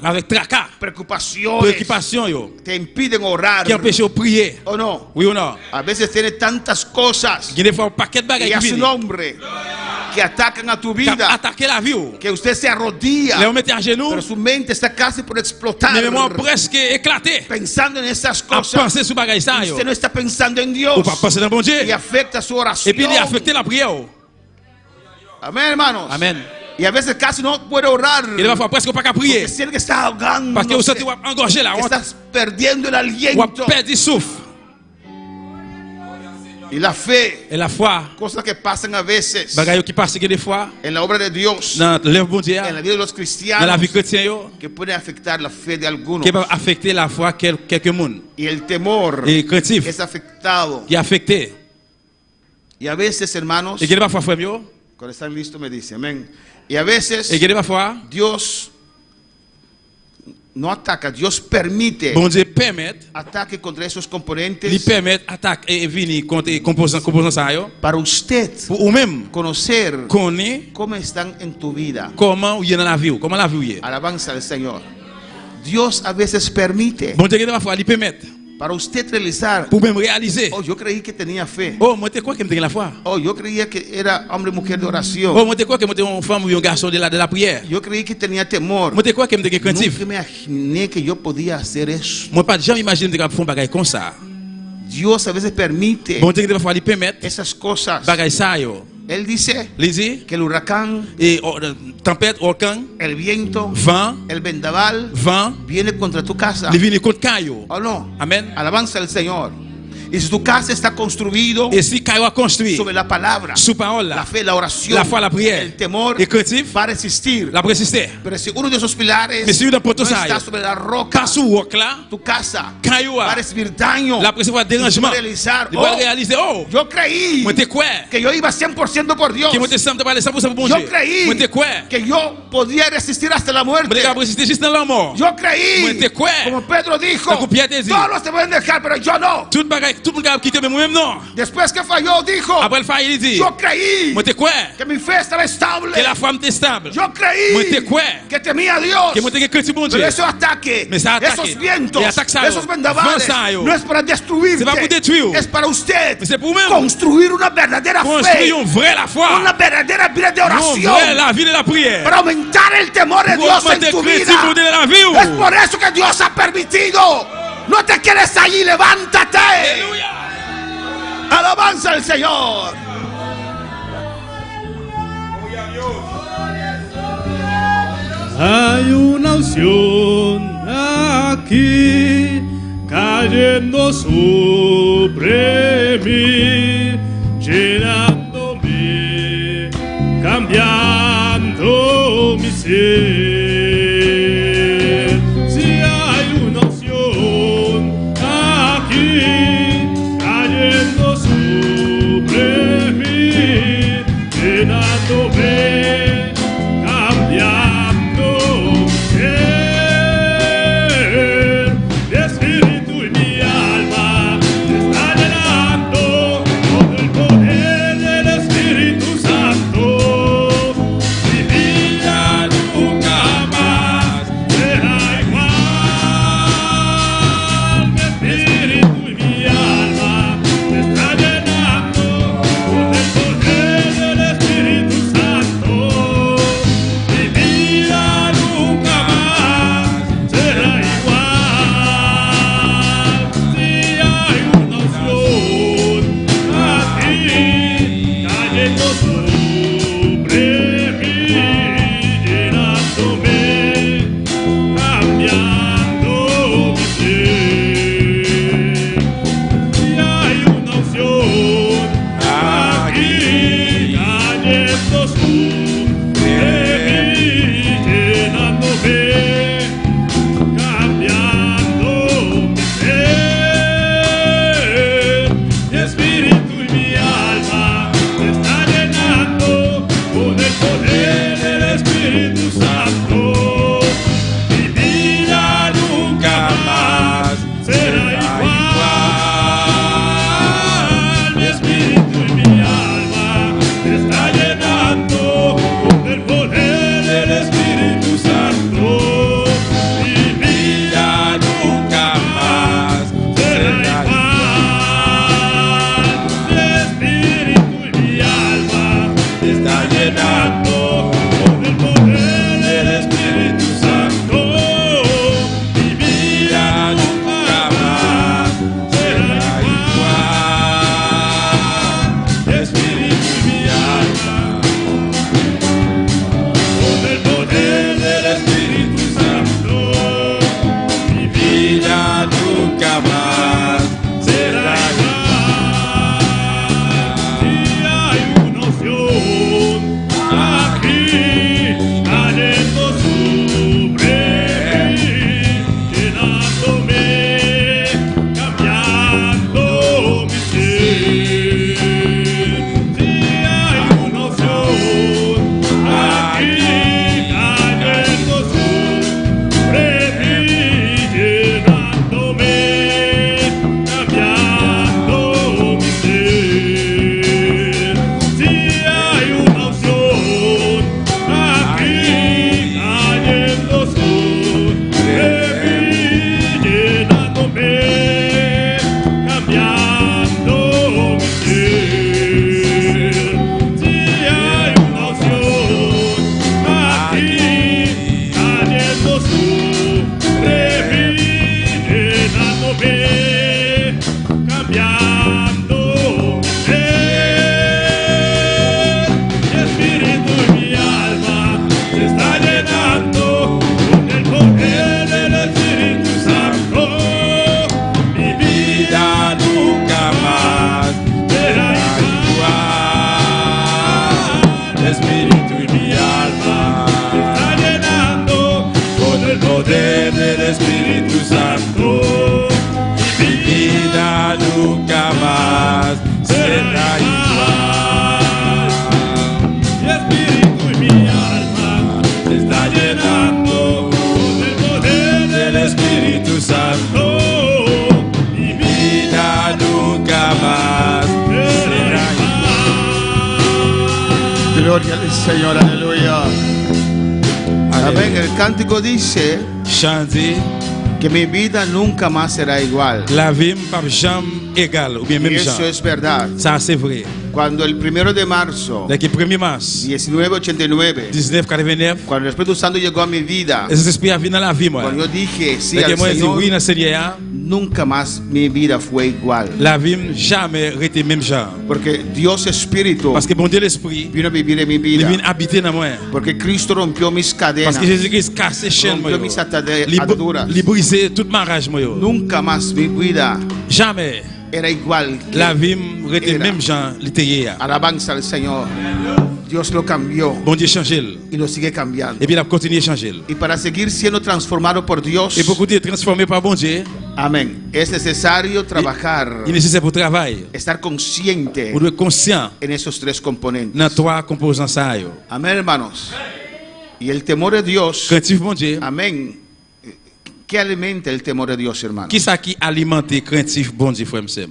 G: avec tracas,
H: preocupaciones,
G: préoccupation yo,
H: te impiden orar.
G: qui empêche de prier.
H: ¿O no?
G: Oui ou non?
H: A veces tienes tantas cosas
G: Il y a des fois un paquet de
H: y
G: bagages
H: a
G: qui
H: su
G: viennent.
H: nombre que atacan a tu
G: Qui
H: vida,
G: attaqué la vie.
H: que usted se arrodilla,
G: Les on mettait à genoux,
H: pero su mente está casi por explotar,
G: mais moi presque éclaté.
H: pensando en esas
G: À
H: cosas.
G: penser sur bagages ça yo.
H: Usted no está pensando en Dios
G: Ou pas penser dans bon Dieu.
H: y afecta su
G: Et
H: oración.
G: puis il a affecté la prière.
H: Amén, hermanos.
G: Amen.
H: Y a veces casi no puede orar
G: Et des fois presque pas qu'à prier.
H: porque siente que está ahogando,
G: Parce que vous sentez engorgé là,
H: que estás perdiendo el
G: ou
H: aliento.
G: perdre souffle.
H: Y la fe,
G: Et la foi,
H: cosas que pasan a veces
G: bagages qui passent des fois
H: en la obra de Dios,
G: dans l'œuvre bon Dieu,
H: en la vida de los
G: dans la
H: cristianos,
G: vie chrétienne yo,
H: que pueden afectar la fe de algunos.
G: qui va affecter la foi quelques monde.
H: Y el temor
G: Et craintif
H: es afectado.
G: qui affecté.
H: Y a veces, hermanos,
G: Et qui pas foi frère yo,
H: cuando están listos me dice, amén. Y a veces
G: et qui pas foi,
H: Dios no ataca, Dios permite
G: bon Dieu permet,
H: ataque contra esos
G: lui
H: componentes
G: permet attaque et venir contre composant ça yo.
H: para usted
G: Pour ou même
H: conocer
G: connaître
H: cómo están en tu vida.
G: comment il y dans la vie, comment la vie est.
H: Alabanza al Señor. Dios a veces permite
G: Bon Dieu qui pas foi, lui permet
H: para usted realizar.
G: pour même réaliser.
H: Oh, yo creí que tenía fe.
G: Oh, moi te quoi que me la foi.
H: Oh, yo creía que era hombre y mujer de
G: Oh,
H: oración.
G: moi te quoi que me une femme ou un garçon de la prière.
H: Yo creí que tenía temor.
G: Moi te quoi que me craintif.
H: Nunca me imaginé que yo podía hacer eso.
G: Moi pas jamais imaginer de faire un bagage comme ça.
H: Dios a veces permite
G: Bon Dieu qui pas lui permettre
H: esas cosas.
G: bagage ça yo.
H: Él dice
G: Lisez
H: que el huracán,
G: et tempête, volcan,
H: el viento,
G: vent,
H: el vendaval
G: vent,
H: viene contra tu casa.
G: les vignes contre caillou.
H: ¿O no?
G: Amen.
H: Alabanza al Señor. Y si tu casa está construido
G: Et si caillou a construit
H: sobre la palabra,
G: sous parole
H: la
G: là,
H: fe, la oración,
G: la foi, la prière,
H: el temor
G: et craintif,
H: va a resistir.
G: la persister.
H: Pero si uno de esos pilares
G: Mais si uno de
H: no
G: potos
H: está
G: ça,
H: sobre la roca,
G: pas sous roc là,
H: tu casa
G: caillou
H: va a
G: a,
H: recibir daño.
G: la percevoir
H: Y tú vas
G: dérangement.
H: a realizar,
G: Il va
H: oh,
G: réaliser, oh,
H: yo creí
G: moi te quoi?
H: que yo iba 100% por Dios.
G: Que moi te sens de parler 100% pour bon
H: Yo
G: Dieu.
H: creí
G: Moi te quoi?
H: que yo podía resistir hasta la
G: Moi
H: muerte.
G: te capable résister juste dans la mort.
H: Yo creí,
G: Moi te quoi?
H: como Pedro dijo,
G: Como Pierre te dit.
H: todos te pueden dejar, pero yo no.
G: Tout bagage, tout le monde quitter mais moi-même non.
H: Después que falló, dijo,
G: Après le failli il dit,
H: yo creí
G: moi te quoi?
H: que mi fe estaba estable.
G: Que la femme est stable.
H: Yo creí
G: Moi te quoi?
H: que temía a Dios.
G: Que moi te craintif bon Dieu.
H: Pero esos ataques,
G: Mais ça attaque.
H: esos vientos,
G: Et attaque ça,
H: esos
G: yo.
H: vendavales,
G: Vent ça, yo.
H: no es para destruirte,
G: C'est pas pour détruire.
H: es para usted
G: Mais c'est pour même
H: construir una verdadera fe,
G: construire une vraie la foi.
H: una verdadera vida de
G: Une
H: oración,
G: vraie la vie de la prière.
H: para aumentar el temor de
G: Pour
H: Dios en
G: augmenter
H: tu
G: le craintif
H: vida.
G: pour donner la vie.
H: Es por eso que Dios ha permitido. No te quedes allí, levántate.
G: Alléluia.
H: Alabanza al Señor.
I: Hay una unción aquí cayendo sobre mí, llenándome, cambiando mi ser. Si hay una unción aquí cayendo sobre mí, llenándome, cambiando mi espíritu y mi alma se está llenando con el poder del Espíritu Santo. Mi vida nunca más será igual. Mi espíritu y mi alma se está llenando con el poder del Espíritu Santo.
G: espíritu y mi alma está llenando con el poder del Espíritu Santo. Y mi vida nunca más será igual. Mi espíritu y mi alma está llenando con el poder del Espíritu Santo. Mi vida nunca más será igual.
H: Gloria al Señor, aleluya. Amén. El cántico dice
G: Chanter,
H: que mi vida nunca más será igual.
G: la vie pas jamais égale ou bien
H: Y
G: même
H: eso
G: genre.
H: es verdad.
G: Ça c'est vrai.
H: Cuando el 1 de marzo
G: Dès que 1er mars
H: 1989,
G: 1989,
H: cuando el Espíritu Santo llegó a mi vida,
G: ese esprit a venu dans la vie moi.
H: cuando yo dije sí
G: Dès que
H: al
G: moi dit
H: Señor,
G: oui dans Seigneur,
H: nunca más mi vida fue igual.
G: la vie jamais été même genre.
H: Porque Dios Espíritu
G: Parce que bon Dieu l'esprit,
H: vino a vivir en mi
G: il
H: vida.
G: vient habiter dans moi.
H: Porque Cristo rompió mis cadenas.
G: Parce que Jésus-Christ casse les chaînes moi.
H: Rompió mis ataduras.
G: Il brisé toute marrage moi.
H: Nunca más mi vida
G: Jamais
H: era igual. que
G: la vie était
H: era.
G: même genre l'été.
H: Alabanza al Señor. Dios lo cambió
G: Bon Dieu changé
H: y lo sigue cambiando.
G: et puis il a continué à changer.
H: Y para seguir siendo transformado por Dios,
G: Et pour continuer à transformer par bon Dieu,
H: amén, es necesario trabajar,
G: il est nécessaire pour travailler.
H: estar consciente
G: Vous devez être conscient
H: en esos tres componentes.
G: dans trois composants ça yo.
H: Amén, hermanos. Y el temor de Dios,
G: Craintif bon Dieu.
H: amén. ¿Qué alimenta el temor de Dios, hermanos?
G: Qui ça qui alimente craintif bon Dieu frère m'sem?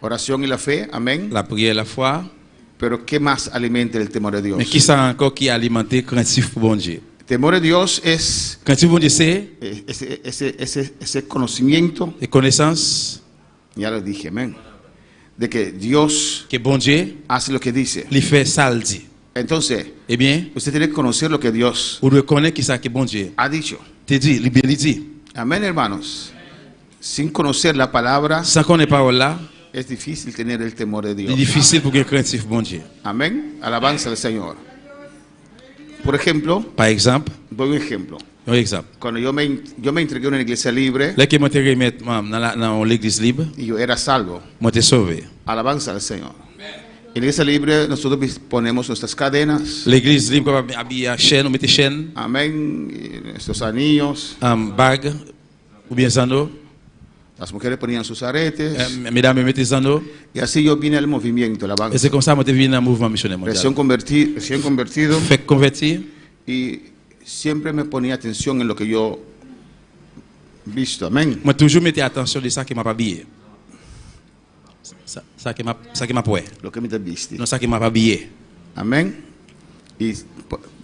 H: Oración y la fe, amén.
G: La prière, la foi.
H: Pero ¿qué más alimenta el temor de Dios?
G: Mais qui ça encore qui alimente craintif bon Dieu?
H: Temor de Dios es
G: Craintif bon Dieu c'est
H: ese conocimiento,
G: et connaissance
H: ya lo dije, amén, de que Dios
G: que bon Dieu
H: hace lo que dice.
G: lui fait ça le dit.
H: Entonces,
G: Eh bien,
H: usted tiene que conocer lo que Dios
G: vous devez connaître qui ça que bon Dieu
H: ha dicho.
G: te dit, il bien dit.
H: Amén, hermanos. Sin conocer la palabra,
G: Sans connaître parole là,
H: es difícil tener el temor de
G: c'est
H: Dios.
G: difficile pour que craintif bon Dieu.
H: Amén. Alabanza al Señor. Por ejemplo,
G: Par exemple,
H: doy un ejemplo.
G: un exemple.
H: Cuando yo me entregué a una iglesia libre
G: Là que moi te remettre dans l'église libre,
H: y yo era salvo.
G: moi te sauvé.
H: Alabanza al Señor. En la iglesia libre nosotros ponemos nuestras cadenas.
G: L'église libre comme habiller chaîne, on mettait chaîne,
H: Amén. Y nuestros anillos.
G: bague ou bien zano.
H: Las mujeres ponían sus aretes.
G: Mesdames mettez zano.
H: Y así yo vine al movimiento.
G: Et
H: Alabanza.
G: c'est comme ça moi te venu dans le mouvement missionnaire
H: Recién
G: mondial.
H: convertido.
G: Fait convertir
H: Y siempre me ponía atención en lo que yo visto. Amén.
G: moi toujours mettais attention de ça qui m'a pas habillé. Ça qui m'a poué.
H: Lo que me te viste.
G: Non ça qui m'a pas habillé.
H: Amén. Y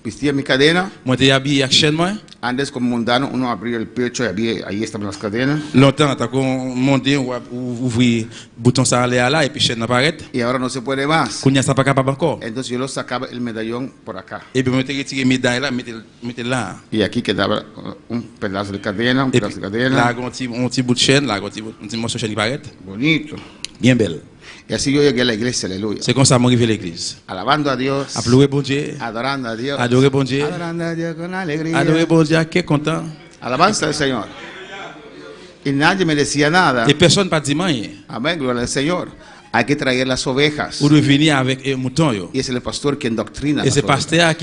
H: vestía mi cadena.
G: Moi te habillé avec chaîne moi.
H: Antes como mundano uno abría el pecho y ahí estaban las cadenas.
G: Longtemps t'as qu'on monter ou ouvrir bouton ça aller là et puis chaîne apparaît.
H: Y ahora no se puede más.
G: Qu'on y a ça pas capable encore.
H: Entonces yo lo sacaba el medallón por acá.
G: Et puis moi te retirer médaille là, mettez là.
H: Y aquí quedaba un pedazo de cadena, un
G: Et
H: pedazo
G: puis,
H: de cadena.
G: là, un petit bout de chaîne, là, un petit morceau de chaîne qui paraît.
H: Bonito.
G: Bien belle.
H: Y así yo llegué a la iglesia, aleluya.
G: C'est comme ça que j'arrive à l'église.
H: Alabando a Dios.
G: À pleurer bon Dieu.
H: Adorando a Dios.
G: Adorer bon Dieu.
H: Adorando a Dios con alegría.
G: Adorer bon Dieu, qui est content.
H: Alabanza al Señor. Y nadie me decía nada.
G: Et personne ne dit rien.
H: Amén, gloria al Señor. Hay que traer las ovejas.
G: Vous devez venir avec un mouton. Yo.
H: Y es el pastor quien doctrina.
G: Et
H: las
G: c'est
H: ovejas.
G: pasteur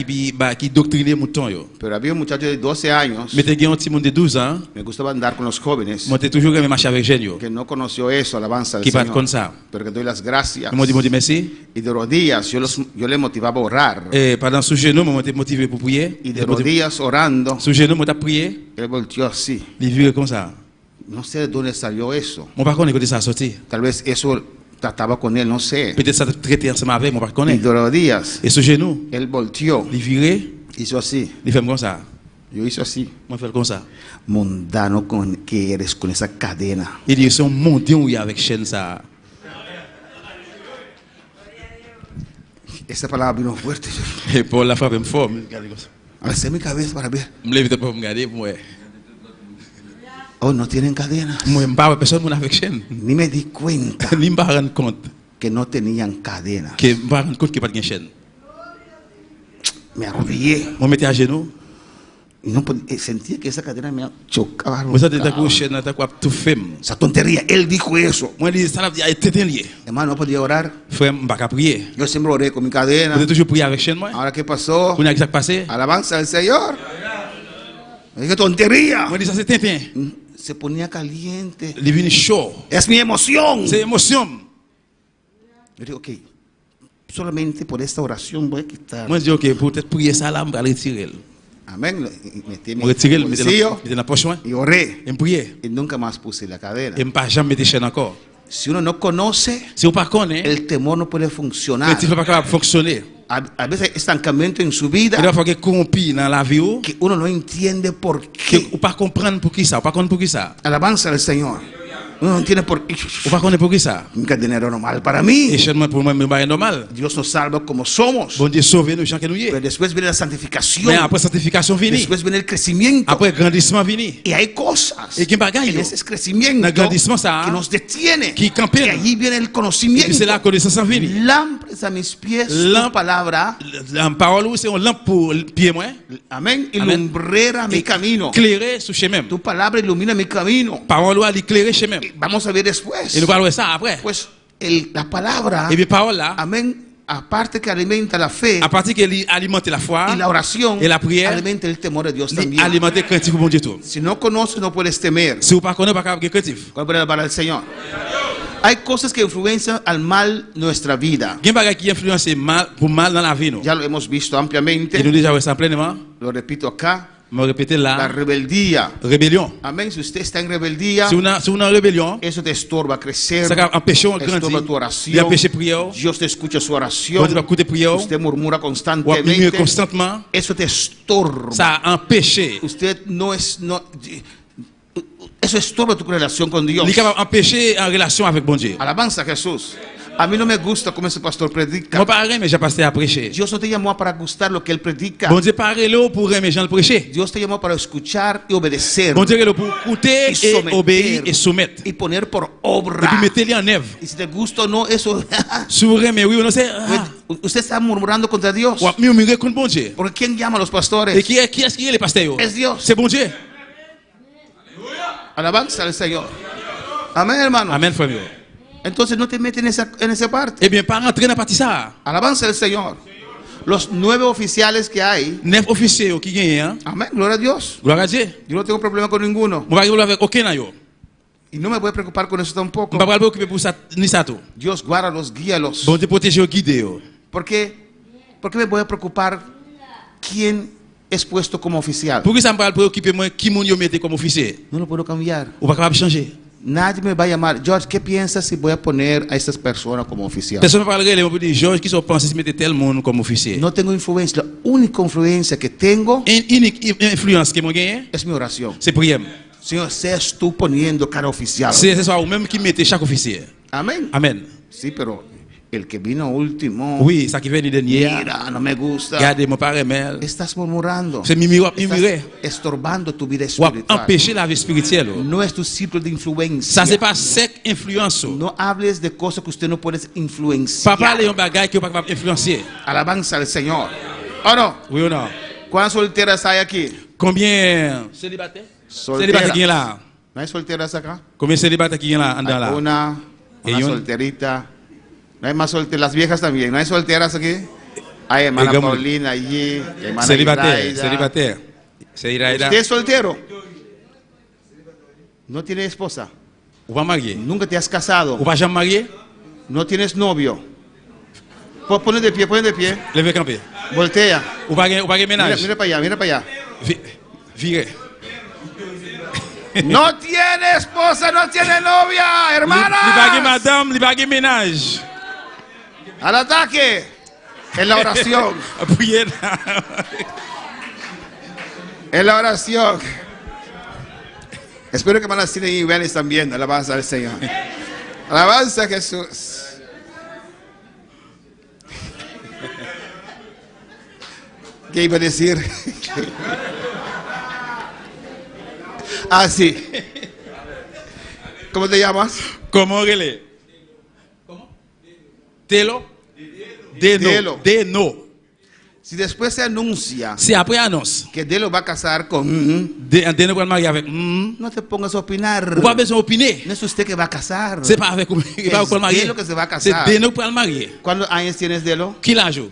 G: qui doctrine les moutons. Yo.
H: Pero había un muchacho de 12 años.
G: Mais t'es un petit monde de 12 ans.
H: Me gustaba andar con los jóvenes.
G: Moi, t'es toujours aimé marcher avec jeune. Yo.
H: Que no conoció eso, alabanza al
G: Qui parle
H: Señor.
G: comme ça.
H: Pero que doy las gracias.
G: Moi, dis merci.
H: Y de rodillas yo le motivaba a orar.
G: Et pendant ce genou, moi, t'es motivé pour prier.
H: Y de rodillas orando.
G: Ce genou, moi, t'as prié.
H: Él volteó así.
G: Il vivait comme ça.
H: No sé de dónde salió eso.
G: Moi, par contre, écoutez ça sorti.
H: Tal vez eso trataba con él, no sé.
G: Peut-être ça traité ensemble avec moi, par
H: Y
G: contre.
H: de rodillas.
G: Et ce genou,
H: Él volteó.
G: il virait,
H: Hizo así.
G: il fait comme ça.
H: Yo hice así.
G: Moi, je fais comme ça.
H: Mundano que eres con esa cadena.
G: Il dit, c'est un mondial où il y a avec chaîne ça.
H: Esa palabra vino fuerte.
G: Et pour la frappe, me fort. Regardez comme ça.
H: Alcé mi cabeza para ver.
G: Je me lève pour me regarder, moi.
H: Oh, no tienen cadenas.
G: Moi, je ne parle personne mon avec chaîne.
H: Ni me di cuenta
G: Ni me rendre compte
H: que no tenían cadenas.
G: que je me rendre compte qu'il n'y a pas de chaîne.
H: Me arrodillé
G: Moi, je mettais à genoux.
H: No, sentía que esa cadena me chocaba.
F: Você tem que coucher na tua tu femme.
H: Esa tontería, él dijo eso.
F: Moi dit ça a été lié.
H: Hermano, no podía orar.
F: Frère, m'pas prier.
H: Yo siempre oré con mi cadena.
F: Vous êtes toujours prier avec chaîne moi.
H: Ahora, ¿qué pasó?
F: Vous n'avez pas passé.
H: Alabanza al Señor. Qué tontería.
F: Moi dit ça c'est tintin.
H: Se ponía caliente.
F: Il est venu chaud.
H: Es mi emoción.
F: C'est émotion.
H: Yo digo, ok, solamente por esta oración voy a quitar.
F: Moi dis OK, peut-être prier ça là, me retirer.
H: Amén. Metí mi
F: Retirer,
H: bolsillo
F: mettre dans la poche moi.
H: y oré.
F: Et prier.
H: Y nunca más puse la cadena.
F: Et pas jamais mettre chaîne encore.
H: Si uno no conoce,
F: Si on pas connaît,
H: el temor no puede funcionar.
F: le type pas capable fonctionner.
H: A veces hay estancamiento en su vida
F: Il doit falloir corrompi dans la vie ou
H: que uno no entiende por
F: que
H: qué.
F: ou pas comprendre pour qui ça, ou pas comprendre pour qui ça.
H: Alabanza al Señor. Uno no entiende por qué.
F: Ou pas connaître pour qui ça.
H: Un dinero normal para
F: Et
H: mí.
F: chaîne moi pour moi me bail normal.
H: Dios nos salva como somos.
F: Bon Dieu sauver nous gens que nous y
H: Pero
F: est.
H: después viene la
F: Mais
H: santificación.
F: après sanctification fini.
H: Después viene el crecimiento.
F: Après grandissement fini.
H: Y hay cosas
F: Et qui bagaille
H: en
F: yo.
H: ese crecimiento
F: Dans grandissement ça
H: que nos detiene.
F: qui campait.
H: Y allí viene el
F: Et
H: conocimiento.
F: puis c'est la connaissance fini.
H: Lámparas a mis pies, tu
F: Lamp-
H: palabra.
F: La parole c'est une lampe pour pied moi.
H: Amén. Y
F: Amén.
H: lumbrera mi camino.
F: Éclairer sur chemin.
H: Tu palabra ilumina mi camino.
F: Parole à l'éclairer chemin.
H: Vamos a ver después.
F: Et nous parlons ça après.
H: Pues la palabra,
F: Et bien parole là,
H: amén, aparte que alimenta la fe
F: à partir qu'elle alimente la foi,
H: y la oración,
F: et la prière,
H: alimenta el temor de Dios
F: elle
H: también.
F: alimente le craintif pour bon Dieu tout.
H: Si no conoces, no puedes temer.
F: Si vous pas connaissez pas capable craintif.
H: ¿Cuál puede alabar al Señor? Hay cosas que influencian al mal nuestra vida.
F: Gen bagay qui influence mal pour mal dans la vie nous.
H: Ya lo hemos visto
F: Et
H: ampliamente.
F: nous déjà ça pleinement.
H: Lo repito acá.
F: Me répéter
H: La
F: là,
H: rebeldía.
F: rébellion.
H: Amén. Si usted está en rebeldía,
F: Si on a rébellion,
H: eso te estorba crecer.
F: ça va empêcher on
H: Estorba tu
F: grandir. Il
H: oración.
F: empêcher prière.
H: Dios te escucha su
F: Bon
H: oración.
F: Dieu va écouter prière.
H: Usted murmura
F: Ou murmurer
H: constantemente.
F: constantement.
H: Eso te estorba.
F: Ça empêcher.
H: Usted no es, no, eso estorba tu relación con Dios.
F: Il est capable empêcher en relation avec bon Dieu.
H: Alabanza a Jesús. A mí no me gusta como ese pastor predica.
F: Moi pas rien mais j'ai passé à prêcher.
H: Dios no te llamó para gustar lo que él predica.
F: Bon Dieu parle là pour aimer gens le prêcher.
H: Dios te llamó para escuchar y obedecer.
F: Bon Dieu est là pour écouter
H: y
F: et
H: someter,
F: obéir et soumettre.
H: y poner por
F: Et puis
H: obra.
F: mettez-les en œuvre.
H: Y si te gusta o no, eso.
F: Souverain mais oui ou non c'est
H: Usted está murmurando contra Dios.
F: ou murmurer contre bon Dieu.
H: Porque ¿quién llama a los
F: Et
H: pastores?
F: qui est-ce qui est les pasteurs?
H: Es Dios.
F: C'est bon Dieu.
H: Alabanza al Señor. Amén, hermano.
F: Amen frère mieux.
H: Entonces no te metes en esa parte.
F: Eh bien pas rentrer dans la partie ça.
H: Alabanza al Señor. Los 9 oficiales que hay.
F: 9 officiers qui gagnent hein.
H: Amén, gloria a Dios.
F: Gloire à Dieu.
H: Yo no tengo problema con ninguno.
F: Moi pas problème avec aucun yo.
H: Y no me voy a preocupar con eso tampoco.
F: On pas préoccuper pour ça ni ça tout.
H: Dios guárdalos, guíalos.
F: Bon Dieu protéger au guider yo.
H: ¿Por qué me voy a preocupar quién es puesto como oficial?
F: Pour que ça me pas préoccuper moi qui mon yo mette comme officier.
H: No lo puedo cambiar.
F: Ou pas capable changer.
H: Nadie me va a llamar. George, ¿qué piensas si voy a poner a estas personas como oficial?
F: Personne ne parlerait les dire Georges qui sont pensés mettre tel monde comme officier.
H: No tengo influencia. La única influencia que tengo
F: Une unique influence que moi gagne,
H: es mi oración.
F: c'est prière.
H: Señor, seas tú poniendo cada oficial.
F: C'est ça ou même qui mette chaque officier.
H: Amén.
F: Amen.
H: Sí, pero el que vino último.
F: Oui, ça qui vient de dernier.
H: Mira, no me gusta.
F: Regardez mon père mel.
H: Estás murmurando.
F: C'est mimire.
H: Estás estorbando tu vida
F: Ou
H: espiritual.
F: empêcher la vie spirituelle.
H: No es tu círculo de influencia.
F: Ça c'est pas sec influence.
H: No hables de cosas que usted no puede influenciar.
F: Pas parler un bagage qui pas capable influencer.
H: Alabanza al Señor. ¿O no?
F: Oui ou non?
H: ¿Cuántas solteras hay aquí?
F: Combien célibataires?
H: Solteras.
F: Célibataires qui est là?
H: ¿No hay solteras acá?
F: Combien célibataires qui est là en
H: Hay
F: là?
H: una
F: Y una.
H: solterita. No hay más solteras. Las viejas también. ¿No hay solteras aquí? Hay hermana
F: Digamos.
H: Paulina allí. Hermana
F: Célibataire,
H: Iraida.
F: célibataire. C'est Iraida.
H: ¿Usted es soltero? ¿No tiene esposa?
F: Ou pas marié?
H: ¿Nunca te has casado?
F: Ou pas jamais marié?
H: ¿No tienes novio? Pone de pie, pone de pie.
F: Levez camper.
H: Voltea.
F: Ou pas
H: Mira,
F: ménage?
H: mira para allá, mira para allá.
F: Virez.
H: No tiene esposa, no tiene novia,
F: Li bagay
H: hermana.
F: madame, li bagay ménage.
H: Al ataque. En la oración.
F: Priez.
H: En la oración. Espero que hermanas Cine y Iván están viendo. Alabanza al Señor. Alabanza a Jesús. ¿Qué iba a decir? Ah, sí. ¿Cómo te llamas?
F: Comment relais? Comment? Telo? Deno.
H: Delo.
F: Deno.
H: Si después se anuncia
J: Si après annonce,
H: que Dios lo va a casar con
J: de nous marier avec,
H: no te pongas a opinar.
J: ou pas besoin d'opiner.
H: No es usted que va a casar.
J: C'est pas avec
H: Es
J: pas pour le marier.
H: Dielo que se va a
J: C'est
H: casar.
J: de nous pour le marier.
H: ¿Cuántos años tienes, Dielo?
J: Qui l'âge?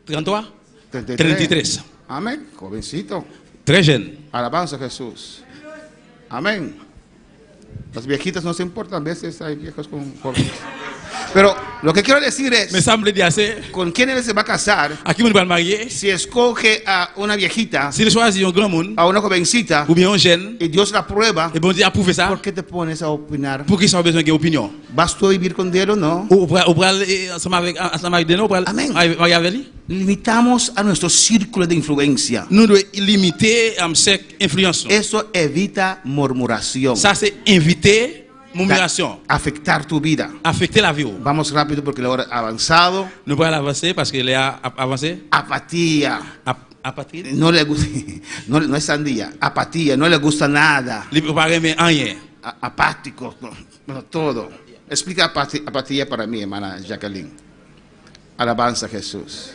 J: 33? 33.
H: Amén. Jovencito.
J: Très jeune.
H: Alabanza a Jesús. Amén. Los viejitos no se importan, a veces hay viejos con jóvenes. Pero lo que quiero decir es,
J: Me semble dire assez.
H: ¿con quién él se va a casar?
J: À qui on va le marier?
H: Si escoge a una viejita,
J: S'il choisit un grand monde,
H: a una jovencita,
J: ou bien un jeune,
H: y Dios la prueba,
J: et bon Dieu approuve ça,
H: ¿por qué te pones a opinar?
J: pour qu'ils soient besoin d'opinion.
H: ¿Vas tú a vivir con Dios o no?
J: Ou pour ensemble avec nous, pour
H: Amen.
J: marier avec lui.
H: Limitamos a nuestro círculo de influencia.
J: Nous devons limiter cette influence.
H: Eso evita murmuración.
J: Ça, c'est inviter murmuration,
H: Afectar tu vida.
J: affecter la vie.
H: Vamos rápido porque la hora ha avanzado.
J: Nous pouvons avancer parce qu'il est avancé.
H: Apatía.
J: Apathie.
H: No le gusta, no es sandía. Apatía, no le gusta nada.
J: Il ne peut pas aimer rien.
H: Apático, no, todo. Explica apatía para mí, hermana Jacqueline. Alabanza a Jesús.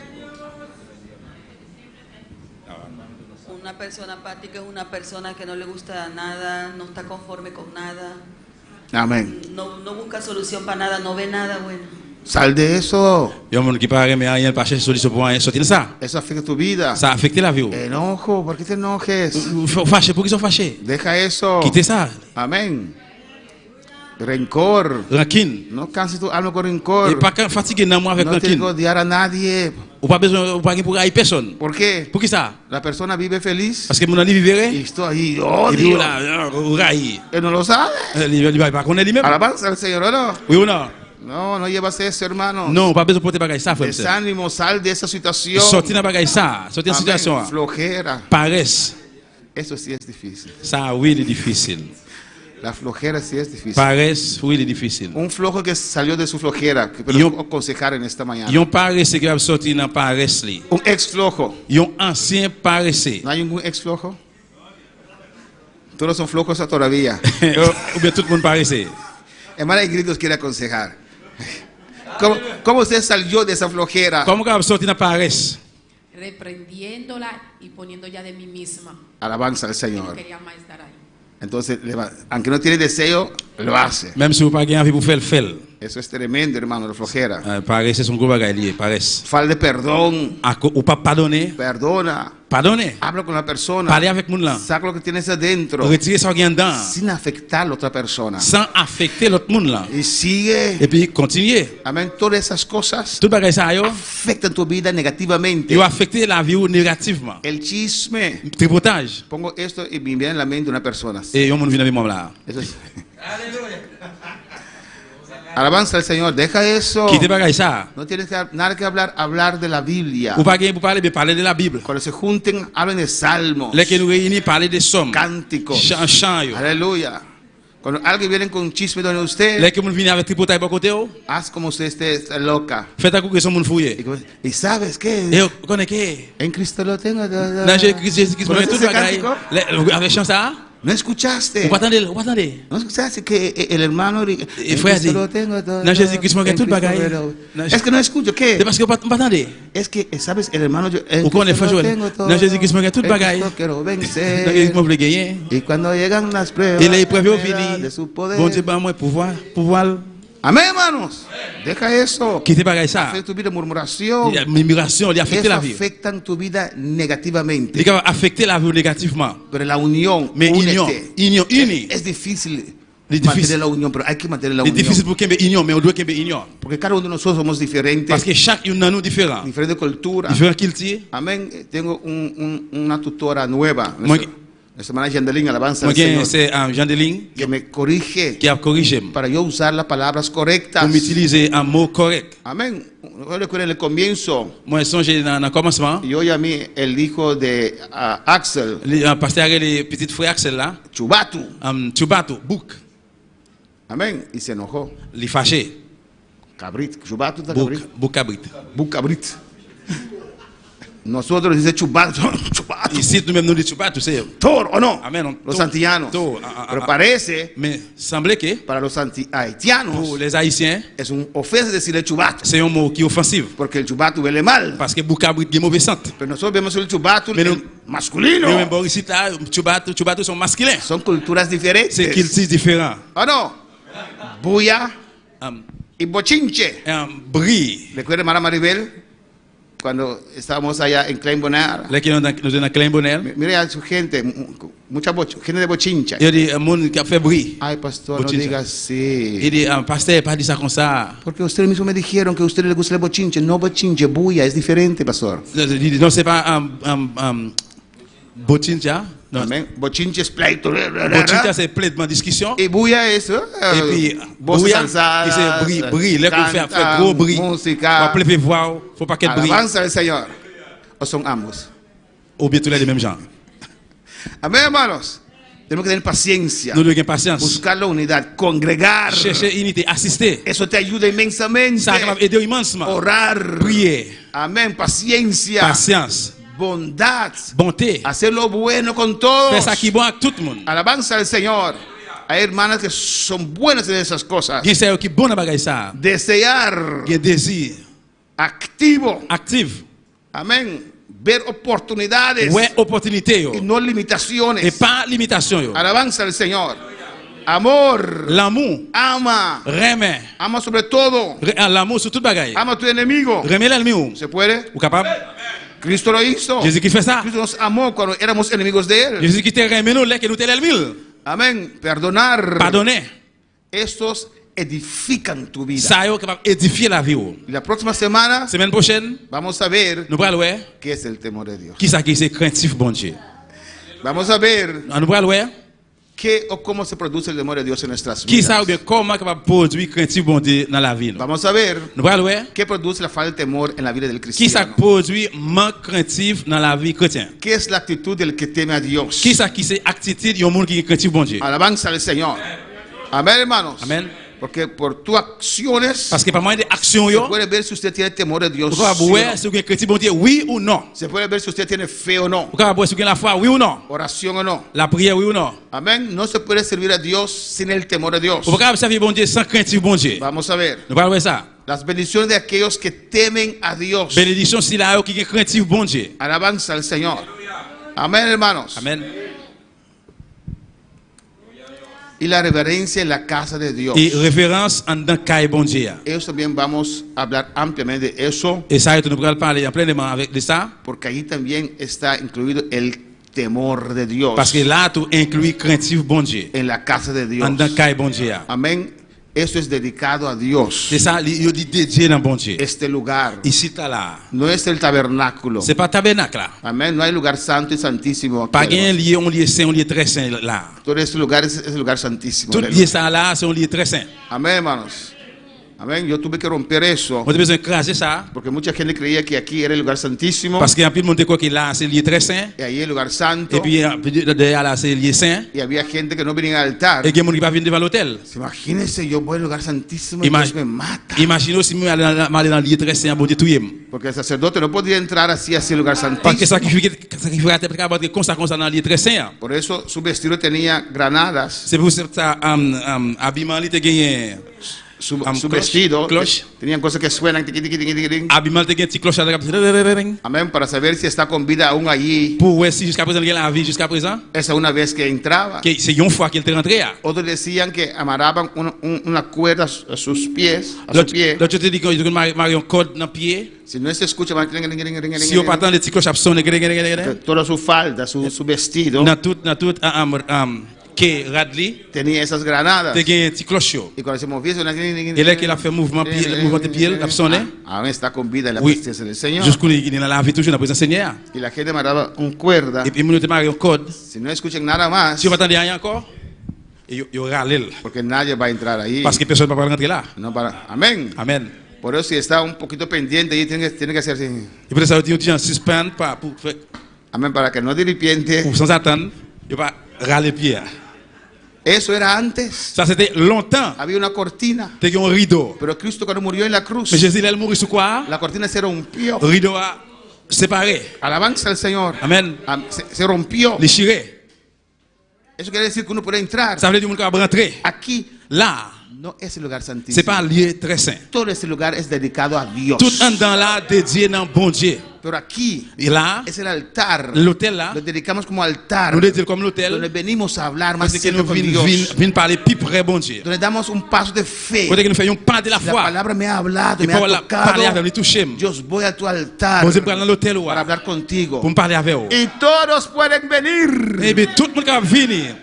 K: Una persona apática es una persona que no le gusta nada, no está conforme con nada,
H: Amén.
K: no busca solución para nada, no ve nada bueno.
H: Sal de eso.
J: Il y a un monde qui ne peut pas aimer rien, pas chercher solution pour rien. Sortir de ça.
H: Eso afecta tu vida.
J: Ça affecte la vie.
H: Enojo, ¿por qué te enojes?
J: Fâché, pour qu'ils sont fâchés.
H: Deja eso.
J: Quittez ça.
H: Amén. Rencor.
J: Rancune.
H: No canses tu alma con rencor.
J: Et pas fatigué dans moi avec
H: No tienes que
J: rancune.
H: odiar a nadie.
J: Ou pas besoin, ou pas pour haïr personne.
H: ¿Por qué?
J: Pour qui ça?
H: La persona vive feliz
J: Parce que mon ami
H: y
J: vivrait.
H: estoy ahí,
J: Et puis
H: odio.
J: là, raïr.
H: Él no lo sabe.
J: Il va pas connaître lui-même.
H: Alabanza al Señor, ¿o no?
J: Oui ou non?
H: No, no llevas eso, hermano.
J: Non, pas besoin de porter bagage ça, frère.
H: Desánimo, sal de esa situación.
J: Sortir dans bagage ça. Sortir dans
H: Amén.
J: situation.
H: Flojera.
J: Paresse.
H: Eso sí es difícil.
J: Ça, oui, il est difficile.
H: La flojera sí es difícil.
J: Paresse, oui, il est difficile.
H: Un flojo que salió de su flojera, que
J: Yo-
H: puedo aconsejar en esta mañana.
J: Yon paresse qui va sortir dans paresse li.
H: Un ex flojo.
J: Yon ancien paresse.
H: ¿No hay ningún ex flojo? Todos son flojos todavía.
J: Ou bien tout le monde paresse.
H: Hermana Ingrid nos quiere aconsejar. ¿Cómo usted salió de esa flojera?
J: Comment on va sortir dans paresse?
L: Reprendiéndola y poniendo ya de mí misma.
H: Alabanza al
L: No
H: Señor.
L: quería más estar ahí.
H: Entonces, aunque no tiene deseo, lo hace.
J: Même si vous pas envie pour faire le fait.
H: Eso es tremendo, hermano, la flojera.
J: Paresse, c'est un gros bagage lié. Paresse.
H: Falta de perdón.
J: Ou pas pardonner.
H: Perdona.
J: Pardonner.
H: Habla con la persona.
J: Parler avec moun là.
H: Saca lo que tienes adentro.
J: Retirer ça qui est dedans.
H: Sin afectar a la otra persona.
J: Sans affecter l'autre monde là.
H: Y sigue.
J: Et puis continuer.
H: Amén. Todas esas cosas
J: Tout bagage ça yo.
H: afectan tu vida negativamente.
J: Il va affecter la vie négativement.
H: El chisme.
J: Tripotage.
H: Pongo esto y me viene en la mente de una persona.
J: Et yon moun vient avec moi là.
H: Eso es. Alabanza al Señor. Deja eso.
J: Quittez bagage ça.
H: No tienes nada que hablar de la Biblia.
J: Ou pas pour parler, mais parler de la Bible.
H: Cuando se junten, hablen de salmos,
J: Les que nous réunissons, parler des sommes.
H: cánticos.
J: Chant yo.
H: Aleluya. Cuando alguien viene con chisme donde usted,
J: Les que moun vient avec tripotage par côté yo.
H: haz como usted esté loca.
J: Faites à coup que son moun fouillé.
H: Y sabes qué?
J: Et vous connaissez qui?
H: En Cristo lo tengo.
J: Dans Jésus-Christ, vous
H: ¿Conoces
J: tout
H: ese
J: bagage.
H: cántico?
J: Avec chant ça.
H: ¿No escuchaste?
J: Vous attendez.
H: ¿No escuchaste que el hermano en
J: fue
H: Cristo
J: así.
H: lo tengo todo?
J: Dans Jésus-Christ,
H: En
J: tout
H: Cristo
J: bagaille.
H: lo- Es que no escucho, ¿qué?
J: C'est parce que vous attendez.
H: Es que, ¿sabes? El hermano yo en
J: Vous connaissez
H: Cristo lo
J: Joël.
H: tengo todo.
J: Dans Jésus-Christ, tout
H: En
J: bagaille.
H: Cristo quiero
J: Dans
H: vencer.
J: Jésus-Christ, vous gagner.
H: Y cuando llegan las pruebas,
J: Et les épreuves
H: me
J: au
H: da
J: fini.
H: de su poder.
J: Bon Dieu, bah moi pouvoir.
H: Amén, hermanos. Deja eso.
J: Quittez bagage ça.
H: Afecta tu vida, murmuración.
J: La murmuration, il affecte
H: Eso
J: la vie.
H: afecta tu vida negativamente.
J: Il va affecter la vie négativement.
H: Pero la unión,
J: Mais
H: únete.
J: uni.
H: Es difícil
J: Es
H: mantener
J: difícil.
H: la unión, pero hay que mantener la
J: C'est
H: unión.
J: difficile pour qu'il y ait union, mais on doit qu'il y ait union.
H: Porque cada uno de nosotros somos diferentes.
J: Parce que chaque une de nous différent.
H: Diferente cultura.
J: Différent culture.
H: Amén. Tengo una tutora nueva.
J: Moi,
H: Nuestra hermana Yandelín, alabanza
J: moi,
H: al Señor.
J: c'est Jean Deling
H: Que me corrige
J: qui a corrigé
H: para yo usar las palabras correctas.
J: pour m'utiliser un mot correct.
H: Amén. Yo recuerdo en el comienzo.
J: Moi, songe dans le commencement,
H: Yo llamé el hijo de Axel,
J: le pasteur et les petits frères Axel là,
H: Chubatu.
J: Chubato, Bouk,
H: Amén. Y se enojó.
J: les fâchés,
H: Cabrit. Chubatu está cabrit.
J: Bouk Cabrit.
H: Bucabrit. Nosotros dice Chubatu. Chubatu.
J: Ici, nous-mêmes, nous disons pas, tu sais.
H: Toro, ¿o no?
J: Amen.
H: Los antillanos. Pero parece,
J: Mais semble que
H: para los haitianos,
J: pour les Haïtiens,
H: es una ofensa decir el chubato.
J: c'est un mot qui est offensif.
H: Porque el chubato huele mal.
J: Parce que Boukabrit est mauvais sang.
H: Pero nosotros vemos el chubato
J: Mais nous,
H: masculino.
J: nous, même ici, Chubato sont masculins.
H: Son culturas diferentes.
J: C'est cultures différents.
H: ¿O no? Bulla y bochinche.
J: Brie.
H: ¿Recuerda, hermana Maribel? Cuando estábamos allá en Klein Bonheur.
J: Là qui nous dans Klein Bonheur.
H: Mire a su gente, gente de bochincha.
J: Il y a des gens qui ont fait bruit.
H: Ay, pastor,
J: Bochincha.
H: no diga así.
J: Il dit, pasteur, pas dit ça comme ça.
H: Porque ustedes mismos me dijeron que a ustedes les gusta el bochinche. No bochinche, bulla, es diferente, pastor.
J: Non, c'est pas bochincha. Non.
H: Amén. Bochinche es pleito.
J: Bochincha, c'est plaidement discussion.
H: Y bulla es
J: Et puis,
H: voces
J: bouillant,
H: alzadas,
J: c'est brie. Là, qu'on fait
H: cantan,
J: gros brie.
H: música,
J: Pour plein voix, faut pas qu'il y ait brie.
H: alabanza al Señor. O son ambos.
J: Ou bien tous les mêmes gens.
H: Amén, hermanos. Tenemos que tener paciencia.
J: Nous devons avoir patience.
H: Buscar la unidad, congregar.
J: Chercher unité, assister.
H: Eso te ayuda inmensamente.
J: Ça va aider immensement.
H: Orar.
J: Prier.
H: Amén. Paciencia.
J: Patience.
H: Bondad.
J: Bonté.
H: Hacer lo bueno con todos.
J: Faire ça qui est bon avec tout le monde.
H: Alabanza al Señor. Hay hermanas que son buenas en esas cosas.
J: Il y a qui est bon dans bagay ça.
H: Desear.
J: Il y a désir.
H: Activo.
J: Active.
H: Amén. Ver oportunidades.
J: Ouais, opportunité yo.
H: Y no limitaciones.
J: Et pas limitation yo.
H: Alabanza al Señor. Amor.
J: L'amour.
H: Ama.
J: Reme.
H: Ama sobre todo.
J: L'amour sur tout bagay.
H: Ama a tu enemigo.
J: Reme l'ennemi.
H: ¿Se puede?
J: Ou capable?
H: Cristo lo hizo.
J: Jésus qui fait ça.
H: Cristo nos amó cuando éramos enemigos de él.
J: Jésus qui te reme nous là que nous te l'ennemi.
H: Amén. Perdonar.
J: Pardonner.
H: Estos edifican tu vida.
J: Ça yo capable édifier la vie.
H: Y la próxima semana,
J: Semaine prochaine,
H: vamos a ver
J: nous allons voir
H: qué es el temor de Dios.
J: qui ça qui c'est craintif bon Dieu.
H: Vamos a ver
J: Nous allons voir
H: qué o cómo se produce el temor de Dios en nuestras
J: qui ça ou
H: vidas.
J: bien comment capable produire craintif bon Dieu dans la vie.
H: Vamos a ver
J: Nous allons voir
H: qué produce la falta de temor en la vida del
J: qui ça
H: cristiano.
J: produit manque craintif dans la vie chrétienne.
H: ¿Qué es la actitud del que teme a Dios?
J: Qui ça qui c'est attitude yon monde qui est craintif bon Dieu.
H: Alabanza al Señor. Amén, hermanos.
J: Amen.
H: Porque por tus acciones
J: Parce que par moyen de action
H: se
J: yo,
H: puede ver si usted tiene temor de Dios.
J: vous pouvez
H: sí o
J: voir
H: no.
J: si vous êtes craintif bon Dieu oui ou non.
H: Se puede ver si usted tiene fe o no.
J: Vous pouvez voir si vous avez la foi oui ou non.
H: Oración o no.
J: La prière oui ou non.
H: Amén. No se puede servir a Dios sin el temor de Dios.
J: Vous pouvez servir bon Dieu sans craintif bon Dieu.
H: Vamos a ver.
J: Nous allons voir ça.
H: Las bendiciones de aquellos que temen a Dios.
J: Bénédiction si là qui est craintif bon Dieu.
H: Alabanza al Señor. Amén, hermanos.
J: Amen.
H: Y la reverencia en la casa de Dios.
J: Et référence en dans caille bon Dieu.
H: Eso también vamos a hablar ampliamente de eso,
J: Et ça nous allons parler en pleinement avec de ça
H: porque allí también está incluido el temor de Dios
J: parce que là tout inclut craintif bon Dieu.
H: en la casa de Dios.
J: En dans caille bon Dieu.
H: Amén. Eso es dedicado a Dios.
J: C'est ça il dit dédié dans bon Dieu.
H: Este lugar
J: Ici tu là.
H: no es el tabernáculo.
J: C'est pas tabernacle là.
H: Amén. No hay lugar santo y santísimo aquí,
J: Pas gain
H: hermanos.
J: lié on lié saint on lié très saint là.
H: Todo este lugar es el lugar santísimo.
J: Tout
H: Aleluya.
J: lié ça là c'est on lié très saint.
H: Amén, hermanos. Amén. Yo tuve que romper eso
J: On a besoin de craser ça
H: porque mucha gente creía que aquí era el lugar santísimo
J: parce qu'il y a un peu de monde quoi que là c'est lié très saint
H: y ahí el lugar santo.
J: et puis derrière là c'est lié saint
H: Y había gente que no venía al altar.
J: et il y a monde qui va venir devant l'autel.
H: Imagínense, yo voy al lugar santísimo y
J: Ima-
H: Dios me mata.
J: Imaginez si moi aller dans lié très saint bon Dieu touyer.
H: Porque el sacerdote no podía entrar así hacia el lugar
J: Parce que
H: santísimo.
J: sacrificateur capable de comme ça dans lié très saint.
H: Por eso su vestido tenía granadas.
J: C'est pour ça habillement il te gagné
H: Su
J: cloche,
H: vestido
J: cloche.
H: tenían cosas que suenan. Tiqui, tiqui, tiqui, tiqui, tiqui.
J: habillement te gagné petit cloche
H: Amén. Para saber si está con vida aún allí.
J: pour voir si jusqu'à présent il y a la vie jusqu'à présent
H: Esa una vez que entraba.
J: que c'est une fois qu'il est rentré.
H: Otros decían que amarraban una cuerda a sus pies, a su pie.
J: L'autre te dit que Marion code dans pied.
H: Si no se escucha,
J: Si on pas attend les petits cloches sonner
H: toda su falda, su vestido
J: dans tout que Radley
H: tenía esas granadas.
J: te gagné petit cloche.
H: Y cuando se movía,
J: Et là qu'il a fait mouvement pied mouvement de pied la sonner.
H: aún está con vida en la
J: Oui.
H: presencia del Señor.
J: Jusqu'où il est dans la vie toujours dans la présence Seigneur.
H: Y la gente amarraba un cuerda.
J: Et puis nous te Marion code.
H: Si no escuchan nada más,
J: Si on pas attendre rien encore et yo râler
H: porque nadie va a entrar ahí.
J: parce que personne ne va pas rentrer là.
H: No para. Amén.
J: Amen.
H: Por eso si está un poquito pendiente ahí, tiene que hacer así.
J: Et pour ça on dit en suspend pas pour
H: Amén. Para que no de repente.
J: sans attendre, il va râler pied.
H: Eso era antes.
J: Ça c'était longtemps.
H: Había una cortina.
J: Te un rideau.
H: Pero Cristo cuando murió en la cruz,
J: Mais Jésus il est mort sur quoi?
H: la cortina se rompió.
J: Rideau a séparé.
H: Alabanza al Señor.
J: Amen.
H: Se rompió.
J: Les chiré.
H: Eso quiere decir que uno puede entrar.
J: Ça veut dire que vous pouvez rentrer.
H: Aquí
J: Là,
H: no es el lugar santísimo.
J: c'est pas un lieu très saint.
H: Todo este lugar es dedicado a Dios.
J: Tout en dans là dédié dans bon Dieu.
H: Pero aquí
J: Et là,
H: es el altar.
J: l'hôtel là,
H: Lo dedicamos como altar.
J: nous le disons comme l'hôtel.
H: Donde venimos a hablar más
J: Parce que
H: siempre
J: nous
H: con Dios.
J: venons parler plus près bon Dieu.
H: Donde damos un paso de fe.
J: Côté que nous faisons pas de la
H: La
J: foi.
H: palabra me ha hablado,
J: Et
H: me ha
J: pour parler avec
H: tocado.
J: lui, toucher.
H: Dios, voy a tu altar
J: Bon Dieu prend dans l'hôtel
H: para hablar contigo.
J: pour me parler avec vous.
H: Y todos pueden venir.
J: Et bien tout le monde va venir.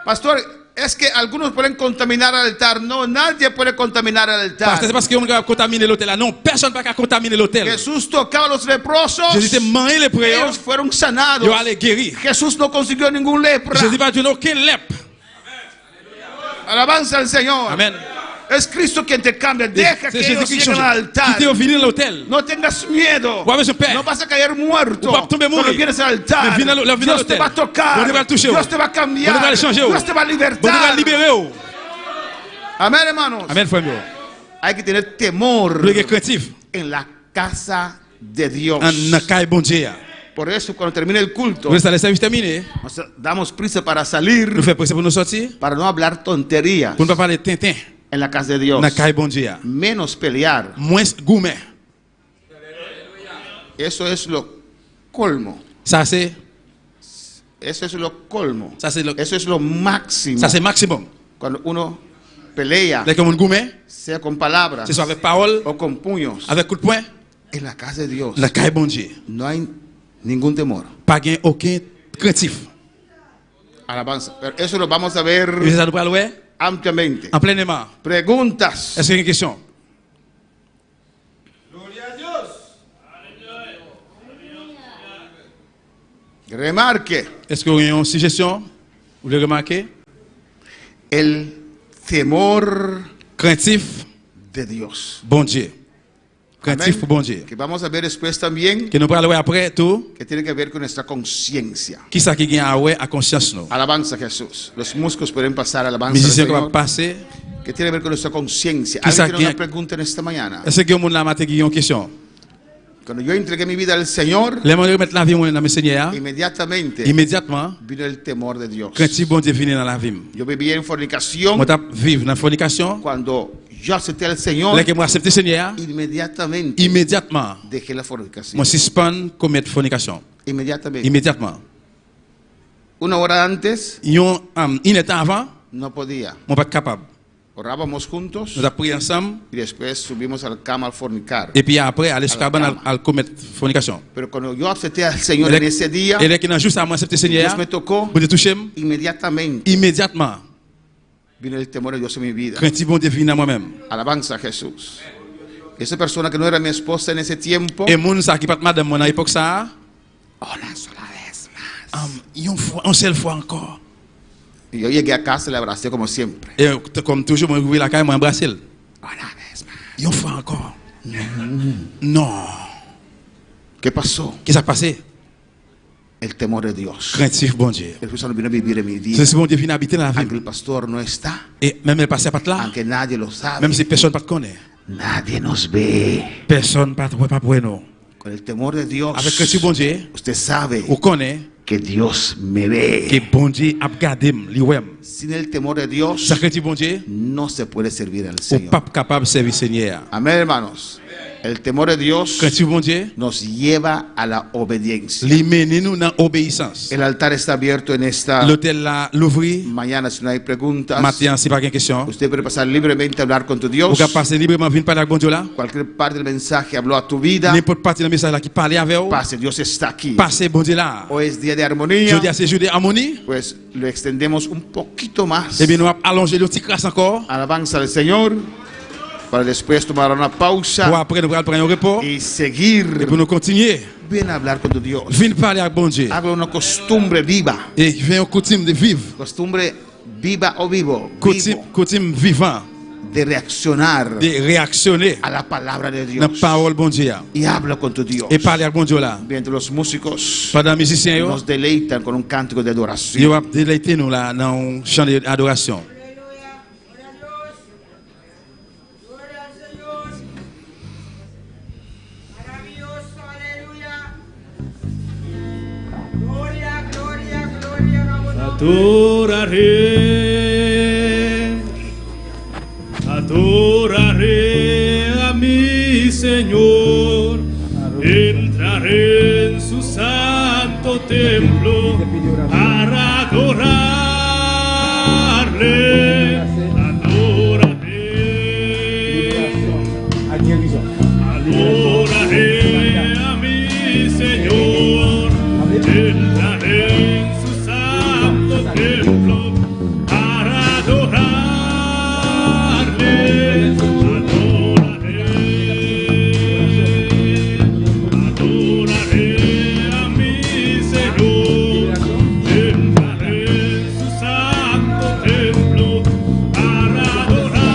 H: Pastor, es que algunos pueden contaminar el altar. No, nadie puede contaminar el altar.
J: Parce que c'est parce qu'on va contaminer l'hôtel là. Non, personne ne va contaminer l'hôtel.
H: Jesús tocaba a los leprosos.
J: Jésus était manger les prêts.
H: Ellos fueron sanados.
J: Ils allaient guérir.
H: Jesús no consiguió ningún lepra.
J: Jésus va dire aucun lèpre.
H: Alabanza al Señor.
J: Amen.
H: Es Cristo quien te cambia. Deja que ellos lleguen al altar.
J: Qui venir à l'hôtel.
H: No tengas miedo. No vas a caer muerto. Cuando vienes al altar. Dios te va a tocar. Dios te va a cambiar. Dios te va a libertar. Amén, hermanos.
J: Amen, frère.
H: Hay que tener temor
J: craintif
H: en la casa de Dios.
J: En caille bon Dieu.
H: Por eso cuando termine el culto,
J: Pour le service terminé,
H: damos prisa para salir,
J: nous faisons pressa pour nous sortir,
H: para no hablar tonterías
J: pour ne pas parler tintin.
H: en la casa de Dios.
J: Na caille bon Dieu.
H: Menos pelear.
J: Moins gourmet.
H: Eso es lo colmo.
J: Ça c'est
H: Eso es lo colmo.
J: Ça c'est le
H: Eso es lo máximo.
J: Ça c'est maximum.
H: Cuando uno pelea,
J: Là comme un gourmet,
H: sea con palabras
J: c'est soit avec parole,
H: o con puños,
J: avec coup de poing,
H: en la casa de Dios
J: la caille bon Dieu.
H: no hay ningún temor.
J: Pas gain aucun craintif.
H: Alabanza. Pero eso lo vamos a ver
J: Et ça nous parle ouais
H: ampliamente.
J: en pleinement.
H: Preguntas.
J: Est-ce qu'il y a une question?
H: Remarque.
J: Est-ce qu'il y a une suggestion? Vous le remarquez?
H: El temor
J: Craintif,
H: de Dios.
J: bon Dieu. Craintif pour bon Dieu.
H: Que vamos a ver después también,
J: Que nous parlons après tout,
H: que tiene que ver con nuestra conciencia.
J: qui ça qui gagne à conscience nous?
H: Alabanza a Jesús. Los músicos pueden pasar alabanza al
J: Musicien qui va
H: Señor.
J: passer,
H: Que tiene que ver con nuestra conciencia.
J: Quizá
H: Alguien tiene
J: que-
H: una pregunta en esta mañana.
J: est-ce que monde là matin qui a une question?
H: Cuando yo entregué mi vida al Señor,
J: Les gens mettre la vie dans mes Seigneur,
H: inmediatamente
J: immédiatement,
H: vino el temor de Dios.
J: craintif bon Dieu venir dans la vie.
H: Yo vivía en fornicación.
J: Moi t'a vivre dans la fornication,
H: Cuando yo acepté al Señor,
J: là que moi accepter Seigneur,
H: inmediatamente
J: immédiatement,
H: dejé la fornicación.
J: moi suspend commettre fornication.
H: Inmediatamente.
J: Immédiatement.
H: Una hora antes,
J: Une état avant,
H: no podía.
J: moi pas capable.
H: Orábamos juntos
J: Nous avons prié ensemble
H: y después subimos a la cama al fornicar.
J: et puis après aller sur
H: À la
J: cabane
H: cama.
J: à commettre fornication.
H: Pero cuando yo acepté al Señor en ese día,
J: Et là qui dans juste à moi accepter Seigneur,
H: Dios me tocó,
J: pour te toucher,
H: inmediatamente
J: immédiatement,
H: vino el temor de Dios en mi vida.
J: craintif bon Dieu venir dans moi-même.
H: Alabanza a Jesús. Esa persona que no era mi esposa en ese tiempo,
J: Et moun ça qui pas madame moi à l'époque ça,
H: una sola vez más.
J: une seule fois encore.
H: Y yo llegué a casa y le abracé como siempre.
J: Et comme toujours, moi ouvrir la caille, moi embrasser.
H: Una vez más.
J: Une fois encore. Non.
H: ¿Qué pasó?
J: Qu'est-ce qui s'est passé?
H: El temor de Dios.
J: Craintif bon Dieu.
H: El Espíritu Santo vino a vivir en mi vida.
J: C'est ce bon Dieu vient habiter dans la
H: Aunque
J: vie.
H: el pastor no está,
J: Et même elle passait pas là,
H: aunque nadie lo sabe,
J: même si personne ne connaît,
H: nadie nos ve.
J: personne pas pour nous.
H: Con el temor de Dios,
J: Avec craintif bon Dieu,
H: usted sabe
J: on connaît
H: que Dios me ve.
J: que bon Dieu a regardé lui-même.
H: Sin el temor de Dios,
J: Sans craintif bon Dieu,
H: no se puede servir al
J: on
H: Señor.
J: pas capable de servir Seigneur.
H: Amén, hermanos. El temor de Dios
J: Craintif bon Dieu,
H: nos lleva a la obediencia.
J: lui mène nous dans obéissance.
H: El altar está abierto en esta
J: L'hôtel là l'ouvrir,
H: mañana. Si no hay preguntas,
J: matin si pas de question.
H: usted puede pasar libremente a hablar con tu Dios.
J: Vous pouvez passer librement venir parler avec bon Dieu là.
H: Cualquier parte del mensaje habló a tu vida.
J: N'importe partie du message là qui parle avec vous,
H: Pase, Dios está aquí.
J: passez bon Dieu là.
H: Hoy es día de armonía.
J: Je dis à ces jours d'harmonie,
H: Pues lo extendemos un poquito más.
J: et bien nous allons le petit crasse encore.
H: Alabanza al Señor. Para después tomar una pausa
J: Pour après nous allons prendre un repos.
H: y seguir.
J: Et pour nous continuer,
H: Ven a hablar con tu Dios.
J: viens parler avec bon Dieu.
H: Habla una costumbre viva.
J: Et viens une coutume de vivre.
H: Costumbre viva o vivo.
J: Coutume vivant.
H: De reaccionar
J: De réactionner
H: a la palabra de
J: dans la
H: Dios.
J: parole bon Dieu.
H: Y habla con tu Dios.
J: Et parler avec bon Dieu là.
H: Mientras los músicos
J: Pendant les musiciens,
H: nos deleitan con un cántico de
J: ils
H: adoración.
J: vont déleiter nous là dans un chant d'adoration.
E: Maravilloso, aleluya.
I: Adoraré a mi Señor, entraré en su santo templo para adorarle. Adoraré a mi Señor, entraré en su santo templo para adorarle. Adoraré a mi Señor, entraré en su santo templo para adorarle.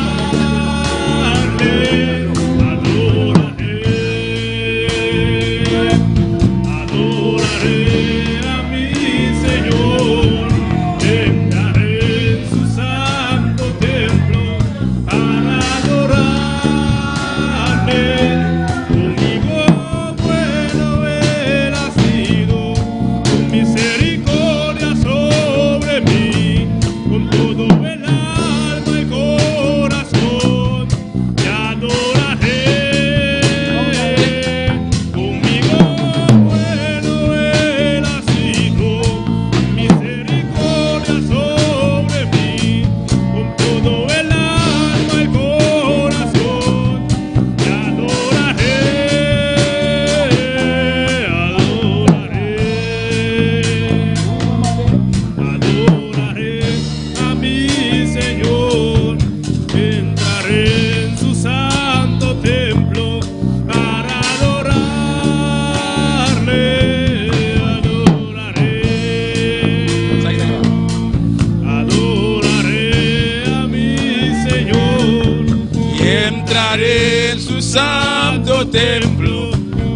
G: Entraré en su santo templo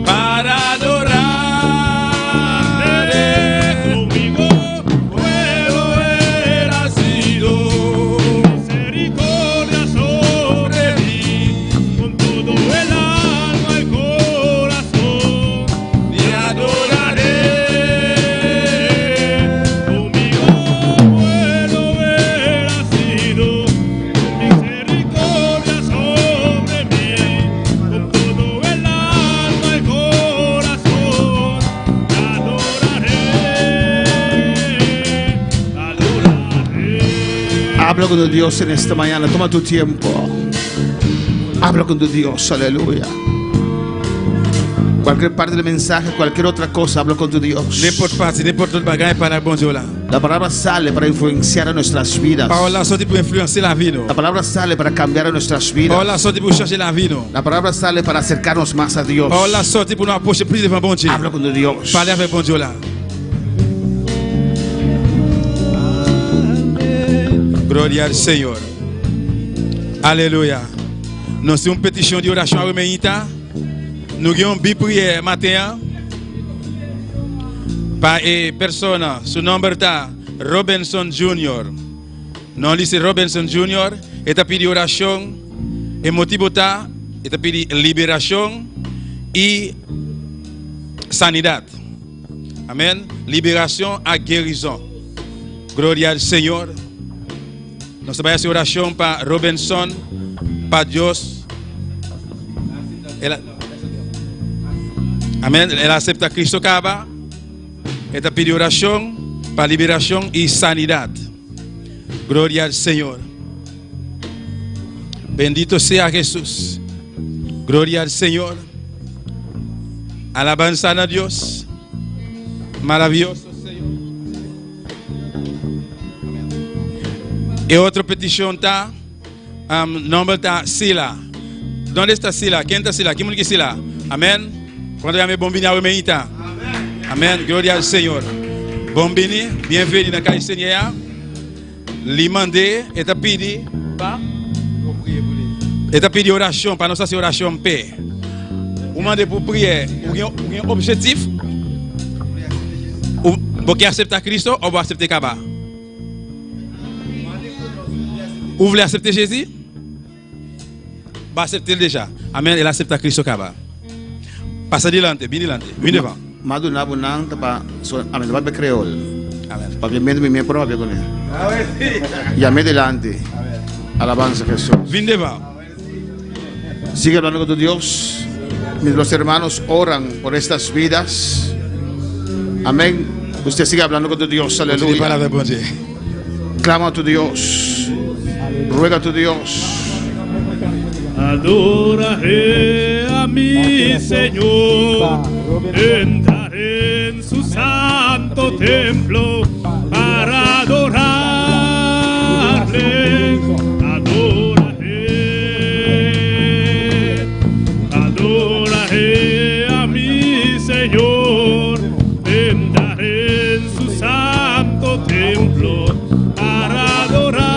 G: para adorarle. Conmigo puedo ver nacido, misericordia sobre mí, con todo el alma y corazón te adoraré. Conmigo puedo ver nacido, misericordia sobre mí, con todo el alma y corazón te adoraré.
H: Habla con tu Dios en esta mañana. Toma tu tiempo. Habla con tu Dios. Aleluya. Cualquier parte del mensaje, cualquier otra cosa, habla con tu Dios. La palabra sale para influenciar a nuestras vidas. La palabra sale para cambiar a nuestras vidas. La palabra sale para acercarnos más a Dios. Habla con tu Dios.
F: Gloria al Señor. Alléluia. Nous sommes une pétition d'oration à remettre. Nous avons une prière matin. Par personne, son nom est Robinson Jr. Non, lui c'est Robinson Jr. Et a pris oration. Et motivota. Et a pris libération. Et sanidad. Amen. Libération à guérison. Gloria al Señor. Nos vamos a hacer oración para Robinson, para Dios. Amén. Él acepta a Cristo Caba. Esta pide oración para liberación y sanidad. Gloria al Señor. Bendito sea Jesús. Gloria al Señor. Alabanza a Dios. Maravilloso Señor. Y otra petición está, nombre está Sila. ¿Dónde está Sila? ¿Quién está Sila? ¿Quién es Sila? Amén. Cuando llame Bombini a Remeita. Amén. Gloria al Señor. Bombini, bienvenido en la calle Seigneur. Li mandé, et a pidi, et a pidi oration, pas non ça c'est oration paix. Ou mandé pour prier, ou un objectif, ou pour qui accepte Christ, ou pour accepter Kaba. Vous voulez accepter Jésus? Bah accepter déjà. Amen. Elle accepte Christ Kaba. Passez delante, bien delante, bien devant.
H: Maduna bunang tapa so amen ba creole. Para que me propio con él. Llamé delante. Alabanza a Jesús. Sigue hablando con tu Dios. Los hermanos oran por estas vidas. Amén. Usted sigue hablando con tu Dios. Aleluya. Clama a tu Dios. Ruega a tu Dios.
I: Adoraré a mi Señor, entraré en su santo templo para adorarle. Adoraré a mi Señor, entraré en su santo templo para adorarle.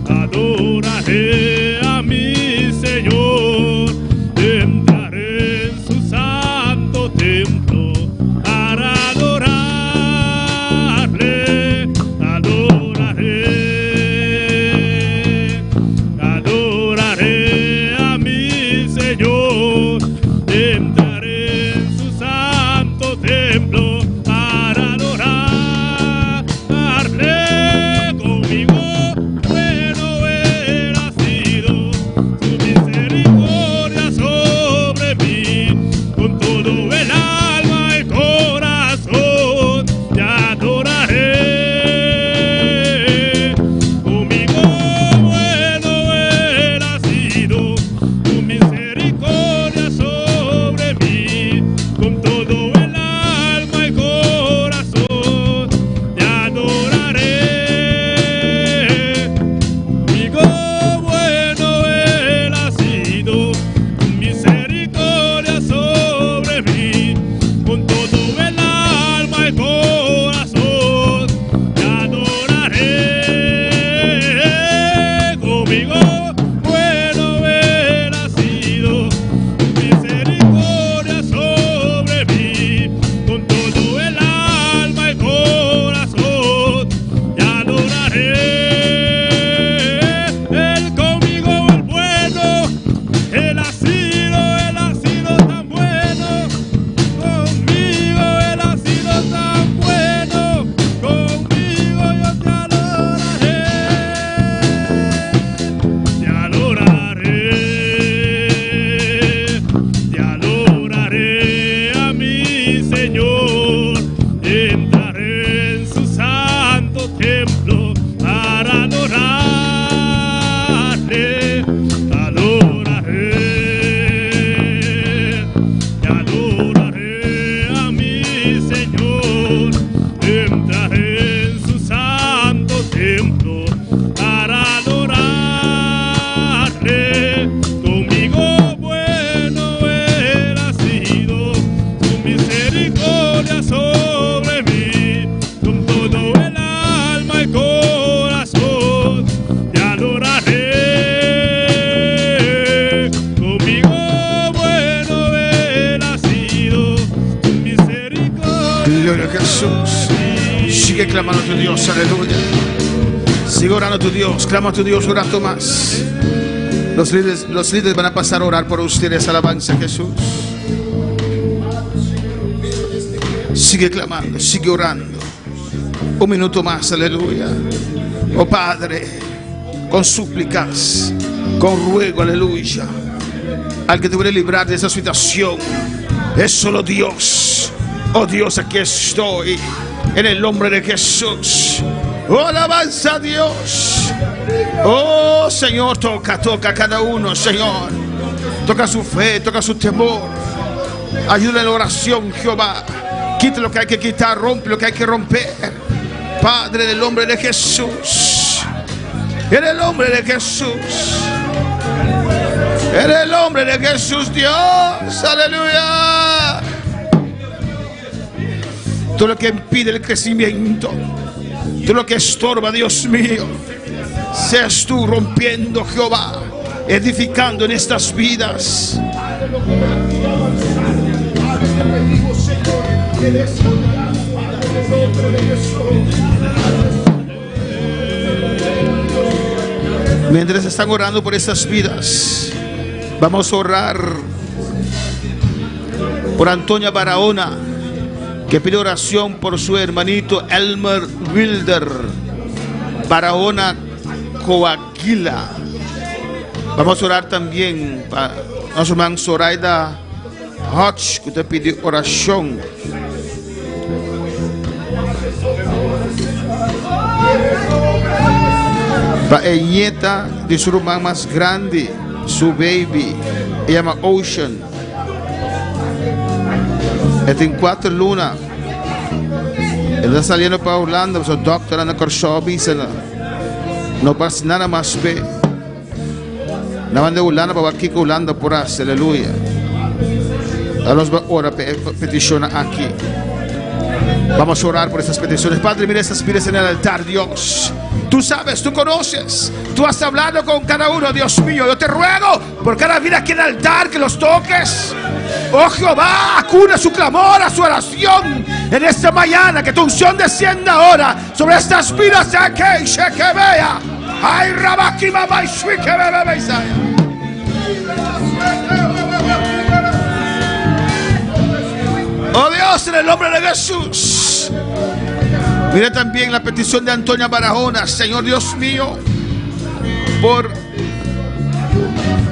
I: Adoraré a mi Señor, entraré en su santo templo para adorarle. Adoraré a mi Señor, entraré en su santo templo para adorarle. Conmigo
H: Sigue clamando a tu Dios, aleluya. Sigue orando a tu Dios, clama a tu Dios, orando más. Los líderes van a pasar a orar por ustedes, alabanza a Jesús. Sigue clamando, sigue orando. Un minuto más, aleluya. Oh Padre, con súplicas, con ruego, aleluya. Al que te puede librar de esa situación es solo Dios. Oh Dios, aquí estoy. En el nombre de Jesús. Oh, alabanza a Dios. Oh Señor, toca a cada uno, Señor. Toca su fe, toca su temor. Ayuda en la oración, Jehová. Quita lo que hay que quitar, rompe lo que hay que romper. Padre, en el nombre de Jesús. En el nombre de Jesús. En el nombre de Jesús, Dios. Aleluya. Todo lo que impide el crecimiento, todo lo que estorba, Dios mío, seas tú rompiendo, Jehová, edificando en estas vidas. Mientras están orando por estas vidas, vamos a orar Por Antonia Barahona, que pide oración por su hermanito Elmer Wilder Barahona Coahuila. Vamos a orar también para nuestra hermana Zoraida Hodge, que te pide oración. Para la nieta de su hermana más grande, su baby, se llama Ocean. Tiene 4 lunas. Está saliendo para Holanda, su doctora Ana Korshobi, no pasa nada más ve. Nada de Holanda para aquí que Holanda por hacer, aleluya. Vamos a orar petición aquí. Vamos a orar por estas peticiones. Padre, mira estas vidas en el altar, Dios. Tú sabes, tú conoces, tú has hablado con cada uno, Dios mío. Yo te ruego por cada vida aquí en el altar que los toques. Oh Jehová, acude su clamor, a su oración en esta mañana. Que tu unción descienda ahora sobre estas vidas aquí. Ay, Rabaki, mamá, y Shwike, bebé, Isaiah. Oh Dios, en el nombre de Jesús. Mira también la petición de Antonia Barahona, Señor Dios mío, por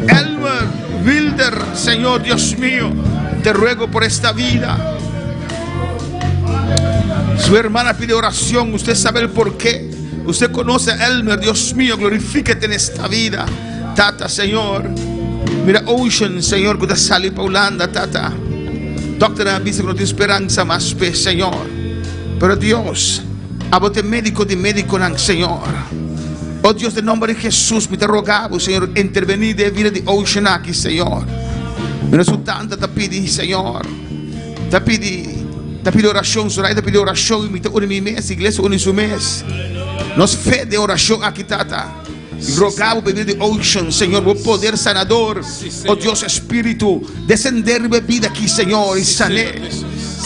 H: Elmer Wilder, Señor Dios mío, te ruego por esta vida. Su hermana pide oración, usted sabe el por qué. Usted conoce a Elmer, Dios mío, glorifíquete en esta vida, Tata, Señor. Mira Ocean, Señor, que te sale para Holanda, Tata. Doctora, dice que no tiene esperanza más, Señor. Pero Dios, abote médico de médico, Señor. Oh Dios, en nombre de Jesús, me te rogamos, Señor, intervenir de vida de Ocean aquí, Señor. Mira su tanta te pide, Señor. Te pide oración, Zoraida te pide oración, me te une mi mes, iglesia une su mes. Nos fe de oración aquí, Tata. Y rogamos beber de Ocean, Señor, oh poder sanador. Oh Dios, Espíritu, descender bebida aquí, Señor, y sané.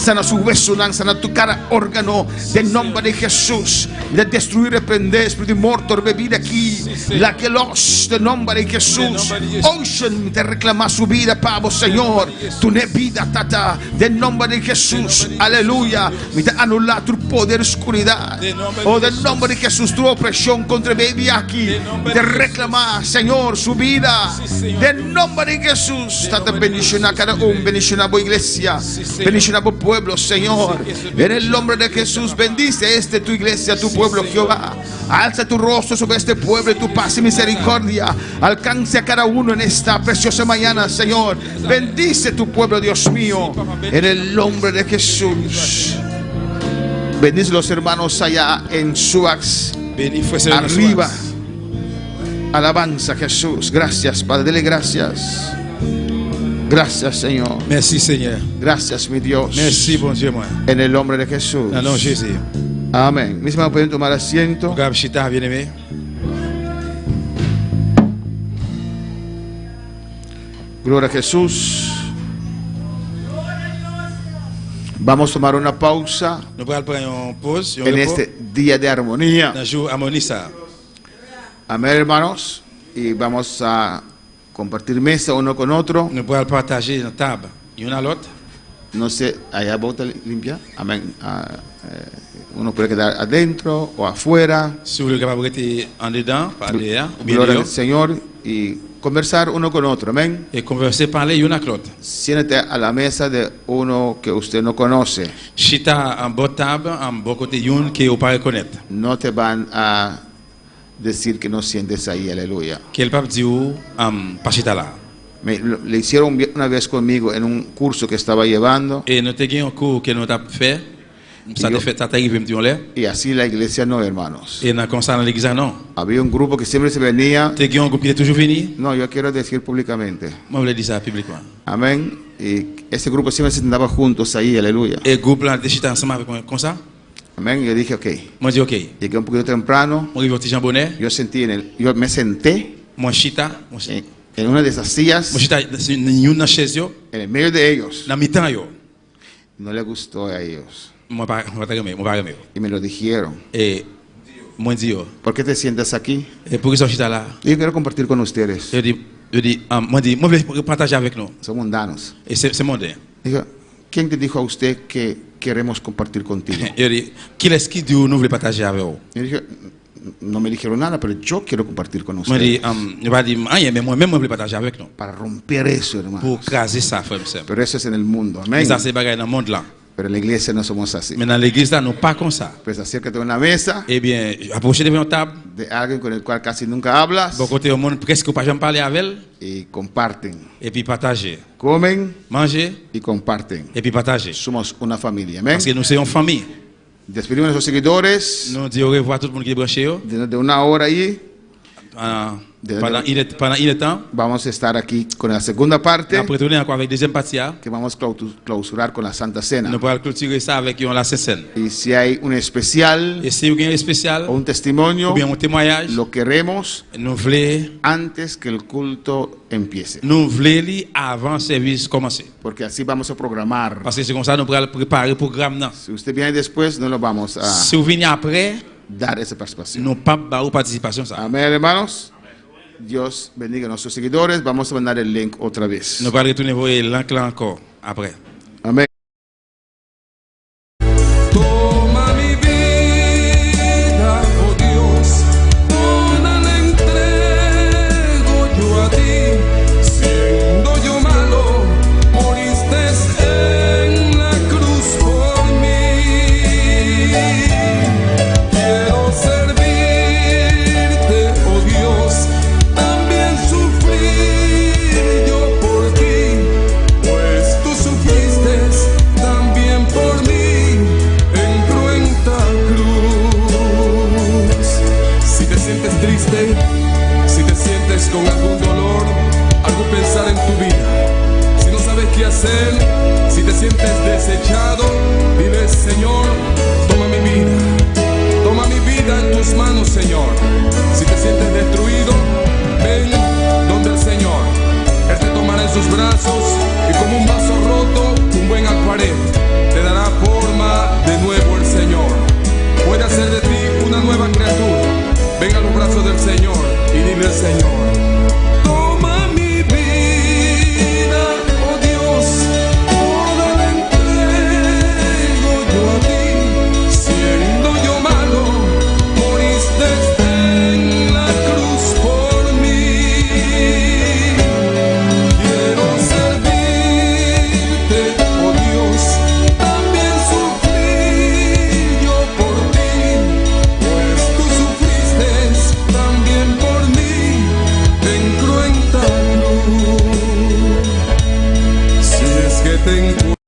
H: Sana su hueso, sana tu cada órgano, del nombre de Jesús. De destruir, reprender, espíritu muerto, bebida aquí. La que los, del nombre de Jesús. Ocean, te reclama su vida, Pablo, Señor. Tu vida, Tata, del nombre de Jesús. Aleluya. Me te anula tu poder, oscuridad. Oh, del nombre de Jesús, tu opresión contra baby aquí. Te reclama, Señor, su vida. Del nombre de Jesús. Tata, bendición a cada uno, bendición a tu iglesia, bendición a tu pueblo, Señor. En el nombre de Jesús, bendice tu iglesia, tu pueblo, Jehová. Alza tu rostro sobre este pueblo y tu paz y misericordia alcance a cada uno en esta preciosa mañana, Señor. Bendice tu pueblo, Dios mío, en el nombre de Jesús. Bendice los hermanos allá en Suax, arriba. Alabanza, Jesús. Gracias, Padre. Dele gracias. Gracias, Señor.
F: Merci, Seigneur.
H: Gracias, mi Dios.
F: Merci, bon Dieu, moi.
H: En el nombre de Jesús.
F: En Jesús.
H: Amén. Mis hermanos, pueden tomar asiento. Gloria a Jesús. Vamos a tomar una pausa en este día de armonía. Amén, hermanos. Y vamos a compartir mesa uno con otro. No sé, allá bota limpia. Amén. Uno puede quedar adentro o afuera. Gloria al Señor y conversar uno con otro. Amén. Siéntate a la mesa de uno que usted no conoce. No te van a decir que no sientes ahí, aleluya. Le hicieron una vez conmigo en un curso que estaba llevando. Y así la iglesia no, hermanos. Había un grupo que siempre se venía. No, yo quiero decir públicamente. Amén. Y ese grupo siempre se sentaba juntos ahí, aleluya. Amén. Yo dije, ok. Llegué un poquito temprano. Yo me senté en una de esas sillas, en el medio de ellos. No le gustó a ellos. Y me lo dijeron. ¿Por qué te sientas aquí? Yo quiero compartir con ustedes. Son mundanos. Digo, ¿Quién te dijo a usted que queremos compartir contigo?
J: Qui est-ce qui dit nous voulons partager avec vous?
H: Yo dije, no me dijeron nada, pero yo quiero compartir con
J: Moi
H: usted.
J: je va dire rien mais moi-même je veux partager avec nous.
H: Para romper eso, hermano.
J: Pour craser ça frère et
H: Pero eso es en el mundo, amén.
J: ça c'est bagaille dans le monde là.
H: Pero en la iglesia no somos así.
J: Mais dans l'église là nous pas comme ça.
H: Pues acércate a una mesa
J: Eh bien, approchez devant une table.
H: de alguien con el cual casi nunca hablas
J: Bon côté au monde presque pas jamais parler avec elle
H: y comparten.
J: et puis partager.
H: Comen
J: Manger
H: y comparten.
J: et puis partager.
H: Somos una familia, amén.
J: Parce que nous sommes une famille.
H: Despedimos a nuestros seguidores
J: Nous disons au revoir à tout le monde qui est branché.
H: de una hora ahí.
J: Pendant il est temps.
H: Vamos a estar aquí con la segunda parte
J: Après tourner encore avec deuxième partie.
H: que vamos a clausurar con la Santa Cena.
J: Nous pourrons clôturer ça avec la scène.
H: Y si hay un especial
J: Et si vous avez un spécial
H: o un testimonio,
J: ou bien un témoignage,
H: lo queremos
J: nous voulons
H: antes que el culto empiece.
J: nous voulons avant le service commencer.
H: Porque así vamos a programar.
J: Parce que c'est comme ça nous pourrons préparer le programme. Non.
H: Si usted viene después, no lo vamos a
J: Si vous venez après,
H: dar esa participación.
J: nous pas de participation. Ça.
H: Amén, hermanos. Dios bendiga a nuestros seguidores. Vamos a mandar el link otra vez.
J: Nous allons retourner voir l'encre encore après.
H: Amén.
A: Toma mi vida, oh Dios, toda la entrego yo a ti. Siendo yo malo, moriste en la cruz por mí. Quiero servirte, oh Dios, también sufrir yo por ti, pues tú sufriste también por mí en cruenta cruz. Si te sientes triste, si te sientes con algún dolor, algún pensar en tu vida, si no sabes qué hacer, si te sientes desechado, dile: Señor, toma mi vida en tus manos, Señor. Si te sientes destruido, ven donde el Señor. Él te tomará en sus brazos y como un vaso roto, un buen alfarero, te dará forma de nuevo el Señor. Puede hacer de ti una nueva criatura. Ven a los brazos del Señor y dile al Señor: toma mi vida, oh Dios, toda la entrego yo a ti. Siendo yo malo, moriste en la cruz por mí. Quiero servirte, oh Dios, también sufrí yo por ti, pues tú sufriste también por mí en cruenta cruz. Si es que te encuentro